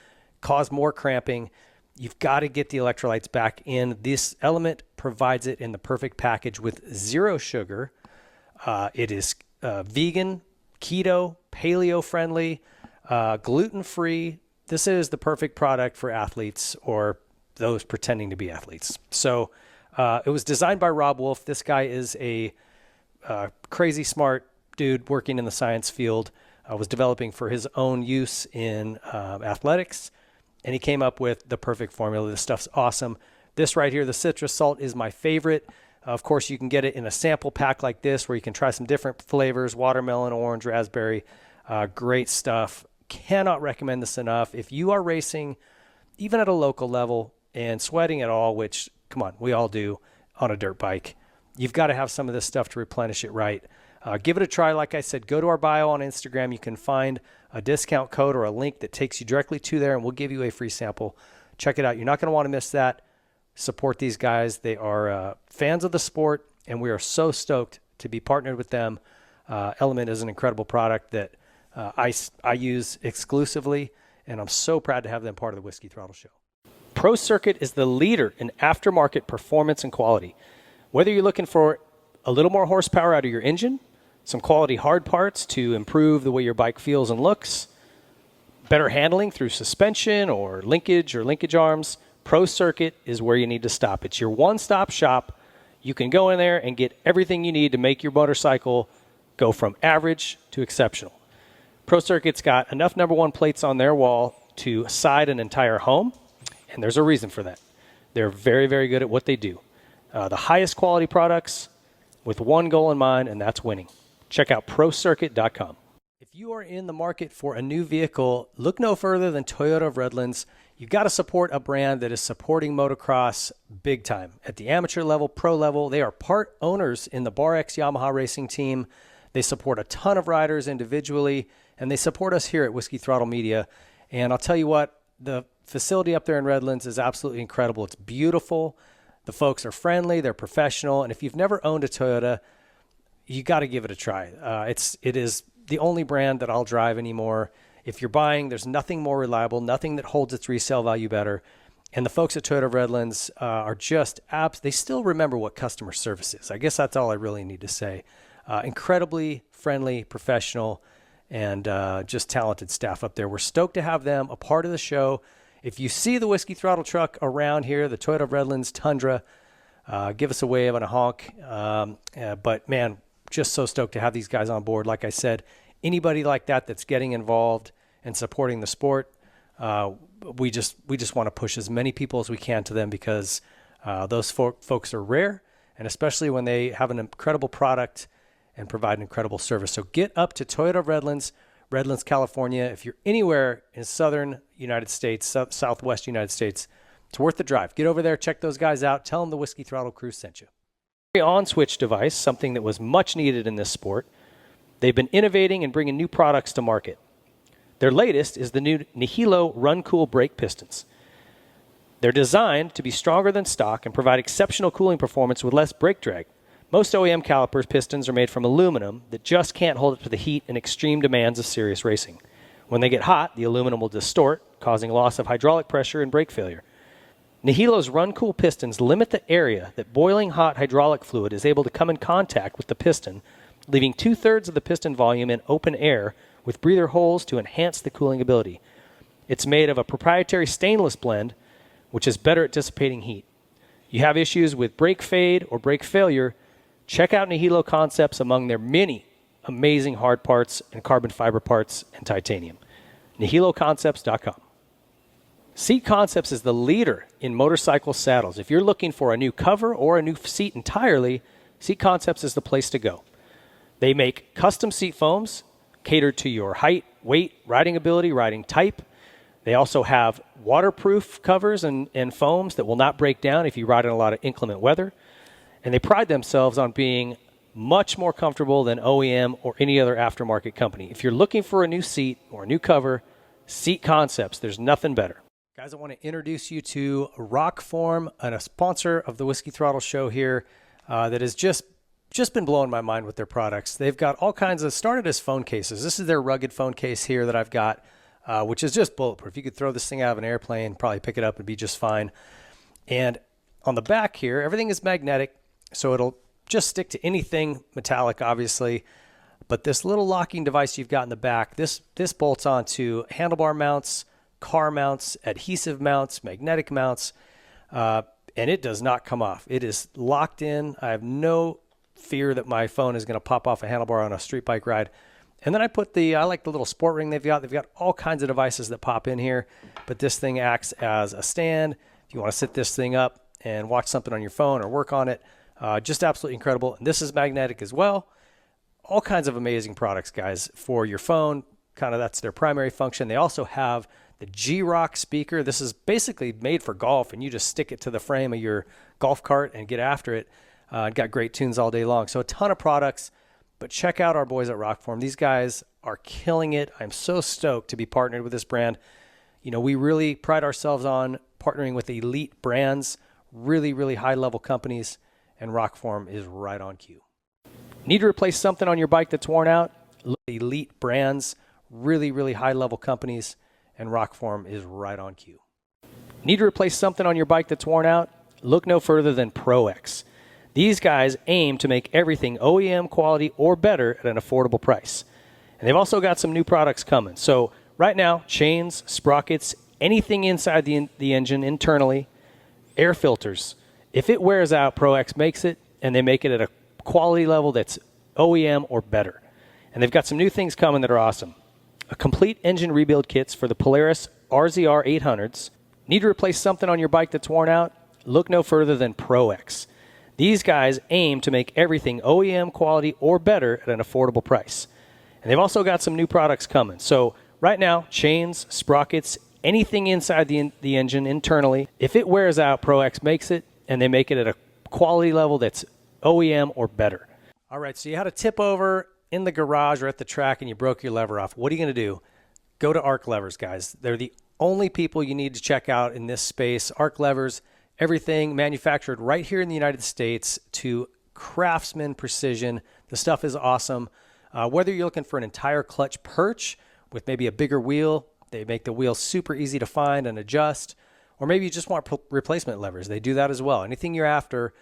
cause more cramping. You've got to get the electrolytes back in. This Element provides it in the perfect package with zero sugar. It is vegan, keto, paleo friendly, gluten free. This is the perfect product for athletes or those pretending to be athletes. So it was designed by Rob Wolf. This guy is a crazy smart dude working in the science field. Was developing for his own use in athletics, and he came up with the perfect formula. This stuff's awesome. This right here, the citrus salt, is my favorite. Of course, you can get it in a sample pack like this where you can try some different flavors, watermelon, orange, raspberry. Great stuff. Cannot recommend this enough. If you are racing, even at a local level, and sweating at all, which, come on, we all do on a dirt bike, you've got to have some of this stuff to replenish it right. Give it a try. Like I said, go to our bio on Instagram. You can find a discount code or a link that takes you directly to there, and we'll give you a free sample. Check it out. You're not going to want to miss that. Support these guys. They are fans of the sport, and we are so stoked to be partnered with them. Element is an incredible product that I use exclusively, and I'm so proud to have them part of the Whiskey Throttle Show. Pro Circuit is the leader in aftermarket performance and quality. Whether you're looking for a little more horsepower out of your engine, some quality hard parts to improve the way your bike feels and looks, better handling through suspension or linkage arms, Pro Circuit is where you need to stop. It's your one-stop shop. You can go in there and get everything you need to make your motorcycle go from average to exceptional. Pro Circuit's got enough number one plates on their wall to side an entire home, and there's a reason for that. They're very, very good at what they do. The highest quality products with one goal in mind, and that's winning. Check out ProCircuit.com. If you are in the market for a new vehicle, look no further than Toyota of Redlands. You've got to support a brand that is supporting motocross big time. At the amateur level, pro level, they are part owners in the Bar X Yamaha racing team. They support a ton of riders individually, and they support us here at Whiskey Throttle Media. And I'll tell you what, the facility up there in Redlands is absolutely incredible. It's beautiful. The folks are friendly. They're professional. And if you've never owned a Toyota, you got to give it a try. It is the only brand that I'll drive anymore. If you're buying, there's nothing more reliable, nothing that holds its resale value better. And the folks at Toyota of Redlands are just they still remember what customer service is. I guess that's all I really need to say. Incredibly friendly, professional, and just talented staff up there. We're stoked to have them a part of the show. If you see the Whiskey Throttle truck around here, the Toyota of Redlands Tundra, give us a wave and a honk. But man, just so stoked to have these guys on board. Like I said, anybody like that that's getting involved and supporting the sport, we just want to push as many people as we can to them because those folks are rare, and especially when they have an incredible product and provide an incredible service. So get up to Toyota of Redlands, California. If you're anywhere in southern United States, southwest United States, it's worth the drive. Get over there, check those guys out. Tell them the Whiskey Throttle Crew sent you. On-switch device, something that was much needed in this sport. They've been innovating and bringing new products to market. Their latest is the new Nihilo Run Cool brake pistons. They're designed to be stronger than stock and provide exceptional cooling performance with less brake drag. Most OEM calipers pistons are made from aluminum that just can't hold up to the heat and extreme demands of serious racing. When they get hot, the aluminum will distort, causing loss of hydraulic pressure and brake failure. Nihilo's Run Cool pistons limit the area that boiling hot hydraulic fluid is able to come in contact with the piston, leaving 2/3 of the piston volume in open air with breather holes to enhance the cooling ability. It's made of a proprietary stainless blend, which is better at dissipating heat. You have issues with brake fade or brake failure, check out Nihilo Concepts among their many amazing hard parts and carbon fiber parts and titanium. NihiloConcepts.com. Seat Concepts is the leader in motorcycle saddles. If you're looking for a new cover or a new seat entirely, Seat Concepts is the place to go. They make custom seat foams catered to your height, weight, riding ability, riding type. They also have waterproof covers and foams that will not break down if you ride in a lot of inclement weather. And they pride themselves on being much more comfortable than OEM or any other aftermarket company. If you're looking for a new seat or a new cover, Seat Concepts, there's nothing better. Guys, I want to introduce you to Rockform, and a sponsor of the Whiskey Throttle Show here that has just been blowing my mind with their products. They've got all kinds of, started as phone cases. This is their rugged phone case here that I've got, which is just bulletproof. You could throw this thing out of an airplane, probably pick it up and be just fine. And on the back here, everything is magnetic, so it'll just stick to anything metallic, obviously. But this little locking device you've got in the back, this bolts onto handlebar mounts, car mounts, adhesive mounts, magnetic mounts, and it does not come off. It is locked in. I have no fear that my phone is going to pop off a handlebar on a street bike ride. And then I like the little sport ring they've got. They've got all kinds of devices that pop in here, but this thing acts as a stand. If you want to sit this thing up and watch something on your phone or work on it, just absolutely incredible. And this is magnetic as well. All kinds of amazing products, guys, for your phone. Kind of that's their primary function. They also have the G-Rock speaker. This is basically made for golf, and you just stick it to the frame of your golf cart and get after it. Got great tunes all day long. So a ton of products, but check out our boys at Rockform. These guys are killing it. I'm so stoked to be partnered with this brand. You know, we really pride ourselves on partnering with elite brands, really, really high-level companies, and Rockform is right on cue. Need to replace something on your bike that's worn out? Look at elite brands, really, really high-level companies, and Rockform is right on cue. Need to replace something on your bike that's worn out? Look no further than ProX. These guys aim to make everything OEM quality or better at an affordable price. And they've also got some new products coming. So right now, chains, sprockets, anything inside the engine internally, air filters. If it wears out, ProX makes it, and they make it at a quality level that's OEM or better. And they've got some new things coming that are awesome. A complete engine rebuild kits for the Polaris RZR 800s. Need to replace something on your bike that's worn out? Look no further than ProX. These guys aim to make everything OEM quality or better at an affordable price. And they've also got some new products coming. So right now, chains, sprockets, anything inside the engine internally. If it wears out, ProX makes it, and they make it at a quality level that's OEM or better. All right, so you had a tip over in the garage or at the track and you broke your lever off. What are you going to do? Go to Arc Levers, guys. They're the only people you need to check out in this space. Arc Levers, everything manufactured right here in the United States to craftsman precision. The stuff is awesome. Whether you're looking for an entire clutch perch with maybe a bigger wheel, they make the wheel super easy to find and adjust. Or maybe you just want replacement levers. They do that as well. Anything you're after,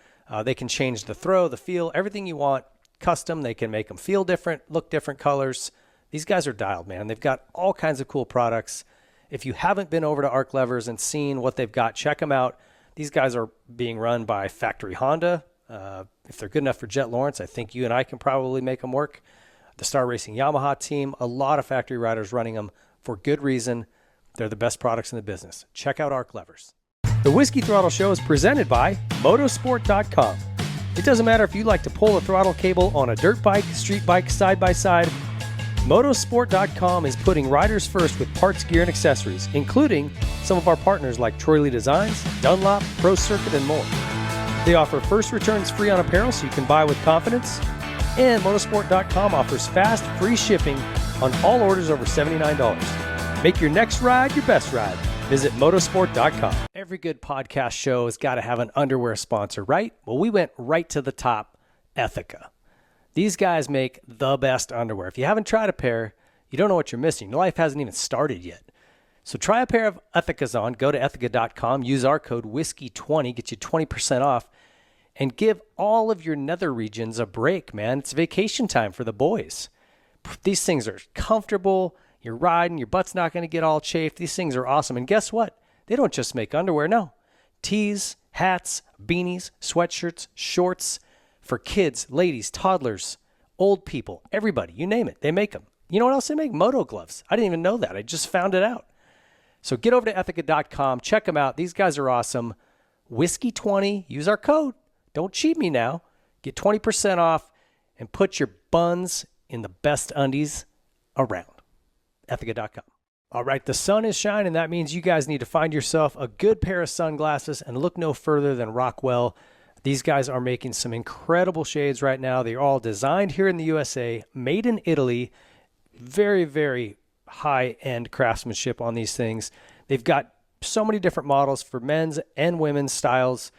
they can change the throw, the feel, everything you want custom. They can make them feel different, look different colors. These guys are dialed, man. They've got all kinds of cool products. If you haven't been over to Arc Levers and seen what they've got, check them out. These guys are being run by Factory Honda. If they're good enough for Jet Lawrence, I think you and I can probably make them work. The Star Racing Yamaha team, a lot of factory riders running them for good reason. They're the best products in the business. Check out Arc Levers. The Whiskey Throttle Show is presented by Motosport.com. It doesn't matter if you like to pull a throttle cable on a dirt bike, street bike, side by side. Motosport.com is putting riders first with parts, gear, and accessories, including some of our partners like Troy Lee Designs, Dunlop, Pro Circuit, and more. They offer first returns free on apparel so you can buy with confidence. And Motosport.com offers fast, free shipping on all orders over $79. Make your next ride your best ride. Visit Motosport.com. Every good podcast show has got to have an underwear sponsor, right? Well, we went right to the top, Ethica. These guys make the best underwear. If you haven't tried a pair, you don't know what you're missing. Your life hasn't even started yet. So try a pair of Ethicas on. Go to Ethica.com. Use our code WHISKEY20. Get you 20% off. And give all of your nether regions a break, man. It's vacation time for the boys. These things are comfortable. You're riding. Your butt's not going to get all chafed. These things are awesome. And guess what? They don't just make underwear. No. Tees, hats, beanies, sweatshirts, shorts for kids, ladies, toddlers, old people, everybody. You name it. They make them. You know what else they make? Moto gloves. I didn't even know that. I just found it out. So get over to Ethica.com. Check them out. These guys are awesome. Whiskey20. Use our code. Don't cheat me now. Get 20% off and put your buns in the best undies around. Ethica.com. All right, the sun is shining. That means you guys need to find yourself a good pair of sunglasses and look no further than Rockwell. These guys are making some incredible shades right now. They're all designed here in the USA, made in Italy. Very, very high-end craftsmanship on these things. They've got so many different models for men's and women's styles.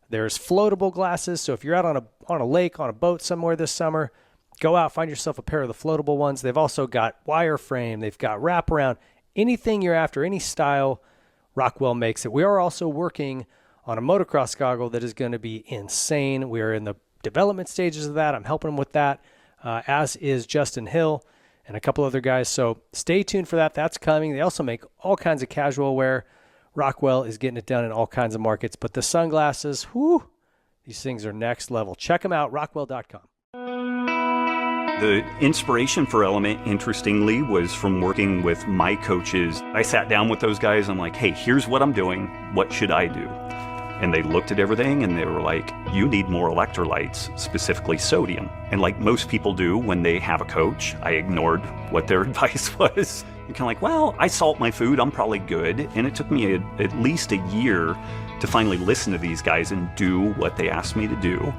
There's floatable glasses, so if you're out on a lake, on a boat somewhere this summer, go out, find yourself a pair of the floatable ones. They've also got wireframe. They've got wraparound. Anything you're after, any style, Rockwell makes it. We are also working on a motocross goggle that is going to be insane. We are in the development stages of that. I'm helping them with that. as is Justin Hill and a couple other guys. So stay tuned for that. That's coming. They also make all kinds of casual wear. Rockwell is getting it done in all kinds of markets. But the sunglasses, whoo, these things are next level. Check them out, rockwell.com. The inspiration for Element, interestingly, was from working with my coaches. I sat down with those guys. I'm like, hey, here's what I'm doing. What should I do? And they looked at everything and they were like, you need more electrolytes, specifically sodium. And like most people do when they have a coach, I ignored what their advice was. And kind of like, well, I salt my food, I'm probably good. And it took me at least a year to finally listen to these guys and do what they asked me to do.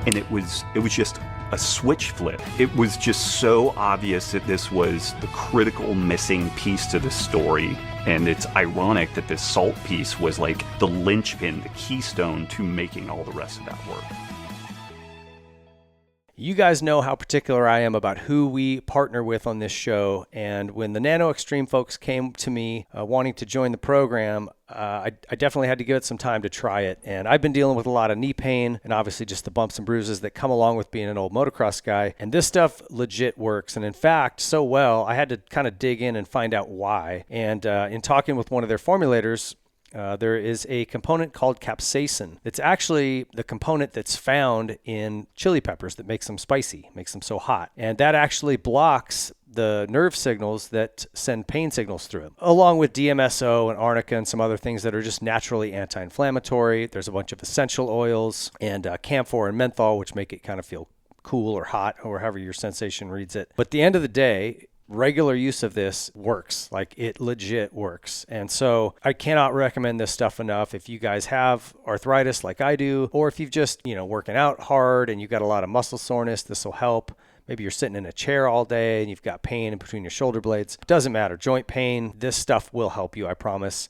And it was just a switch flip. It was just so obvious that this was the critical missing piece to the story. And it's ironic that this salt piece was like the linchpin, the keystone to making all the rest of that work. You guys know how particular I am about who we partner with on this show. And when the Nano Extreme folks came to me wanting to join the program, I definitely had to give it some time to try it. And I've been dealing with a lot of knee pain and obviously just the bumps and bruises that come along with being an old motocross guy. And this stuff legit works. And in fact, so well, I had to kind of dig in and find out why. And in talking with one of their formulators, there is a component called capsaicin. It's actually the component that's found in chili peppers that makes them spicy, makes them so hot. And that actually blocks the nerve signals that send pain signals through them, along with DMSO and arnica and some other things that are just naturally anti-inflammatory. There's a bunch of essential oils and camphor and menthol, which make it kind of feel cool or hot or however your sensation reads it. But at the end of the day, regular use of this works. Like, it legit works. And so I cannot recommend this stuff enough. If you guys have arthritis like I do, or if you've just, working out hard and you've got a lot of muscle soreness, this will help. Maybe you're sitting in a chair all day and you've got pain in between your shoulder blades. Doesn't matter. Joint pain, this stuff will help you, I promise.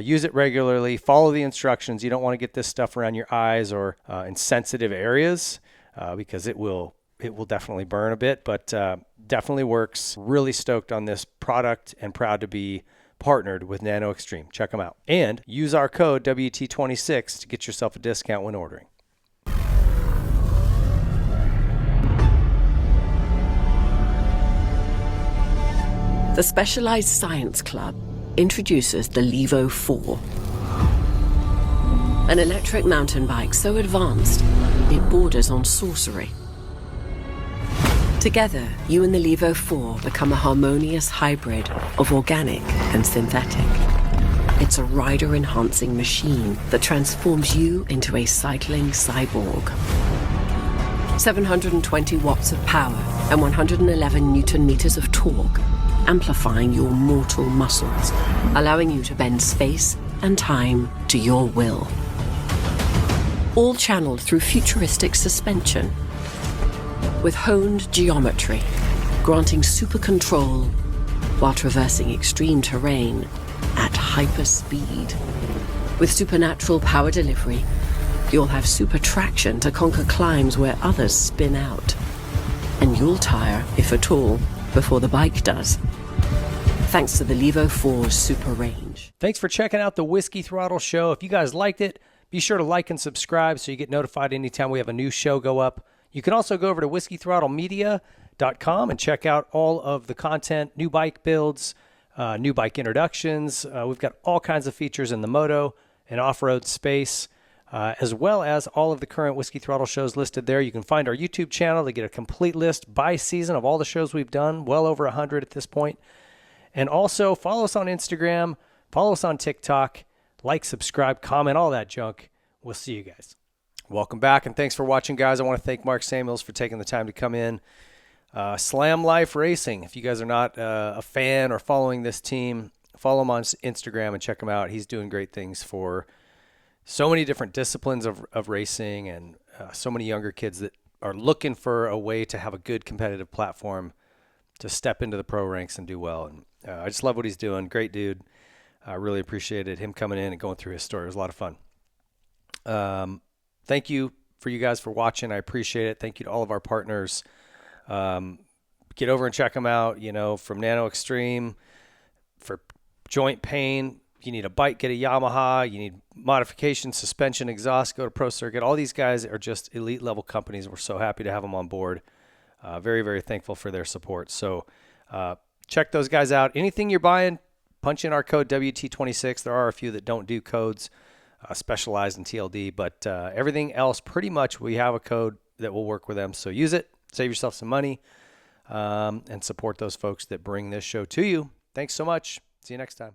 Use it regularly. Follow the instructions. You don't want to get this stuff around your eyes or in sensitive areas because it will definitely burn a bit, but definitely works. Really stoked on this product and proud to be partnered with Nano Extreme. Check them out. And use our code WT26 to get yourself a discount when ordering. The Specialized Science Club introduces the Levo 4. An electric mountain bike so advanced, it borders on sorcery. Together, you and the Levo 4 become a harmonious hybrid of organic and synthetic. It's a rider-enhancing machine that transforms you into a cycling cyborg. 720 watts of power and 111 Newton meters of torque, amplifying your mortal muscles, allowing you to bend space and time to your will. All channeled through futuristic suspension, with honed geometry, granting super control while traversing extreme terrain at hyper speed. With supernatural power delivery, you'll have super traction to conquer climbs where others spin out. And you'll tire, if at all, before the bike does. Thanks to the Levo 4's super range. Thanks for checking out the Whiskey Throttle Show. If you guys liked it, be sure to like and subscribe so you get notified anytime we have a new show go up. You can also go over to WhiskeyThrottleMedia.com and check out all of the content, new bike builds, new bike introductions. We've got all kinds of features in the moto and off-road space, as well as all of the current Whiskey Throttle shows listed there. You can find our YouTube channel to get a complete list by season of all the shows we've done, well over 100 at this point. And also follow us on Instagram, follow us on TikTok, like, subscribe, comment, all that junk. We'll see you guys. Welcome back, and thanks for watching, guys. I want to thank Mark Samuels for taking the time to come in. Slam Life Racing. If you guys are not a fan or following this team, follow him on Instagram and check him out. He's doing great things for so many different disciplines of racing and so many younger kids that are looking for a way to have a good competitive platform to step into the pro ranks and do well. And I just love what he's doing. Great dude. I really appreciated him coming in and going through his story. It was a lot of fun. Thank you for you guys for watching. I appreciate it. Thank you to all of our partners. Get over and check them out, from Nano Extreme for joint pain. You need a bike, get a Yamaha. You need modification, suspension, exhaust, go to Pro Circuit. All these guys are just elite level companies. We're so happy to have them on board. Very, very thankful for their support. So check those guys out. Anything you're buying, punch in our code WT26. There are a few that don't do codes specialized in TLD, but everything else, pretty much we have a code that will work with them. So use it, save yourself some money, and support those folks that bring this show to you. Thanks so much. See you next time.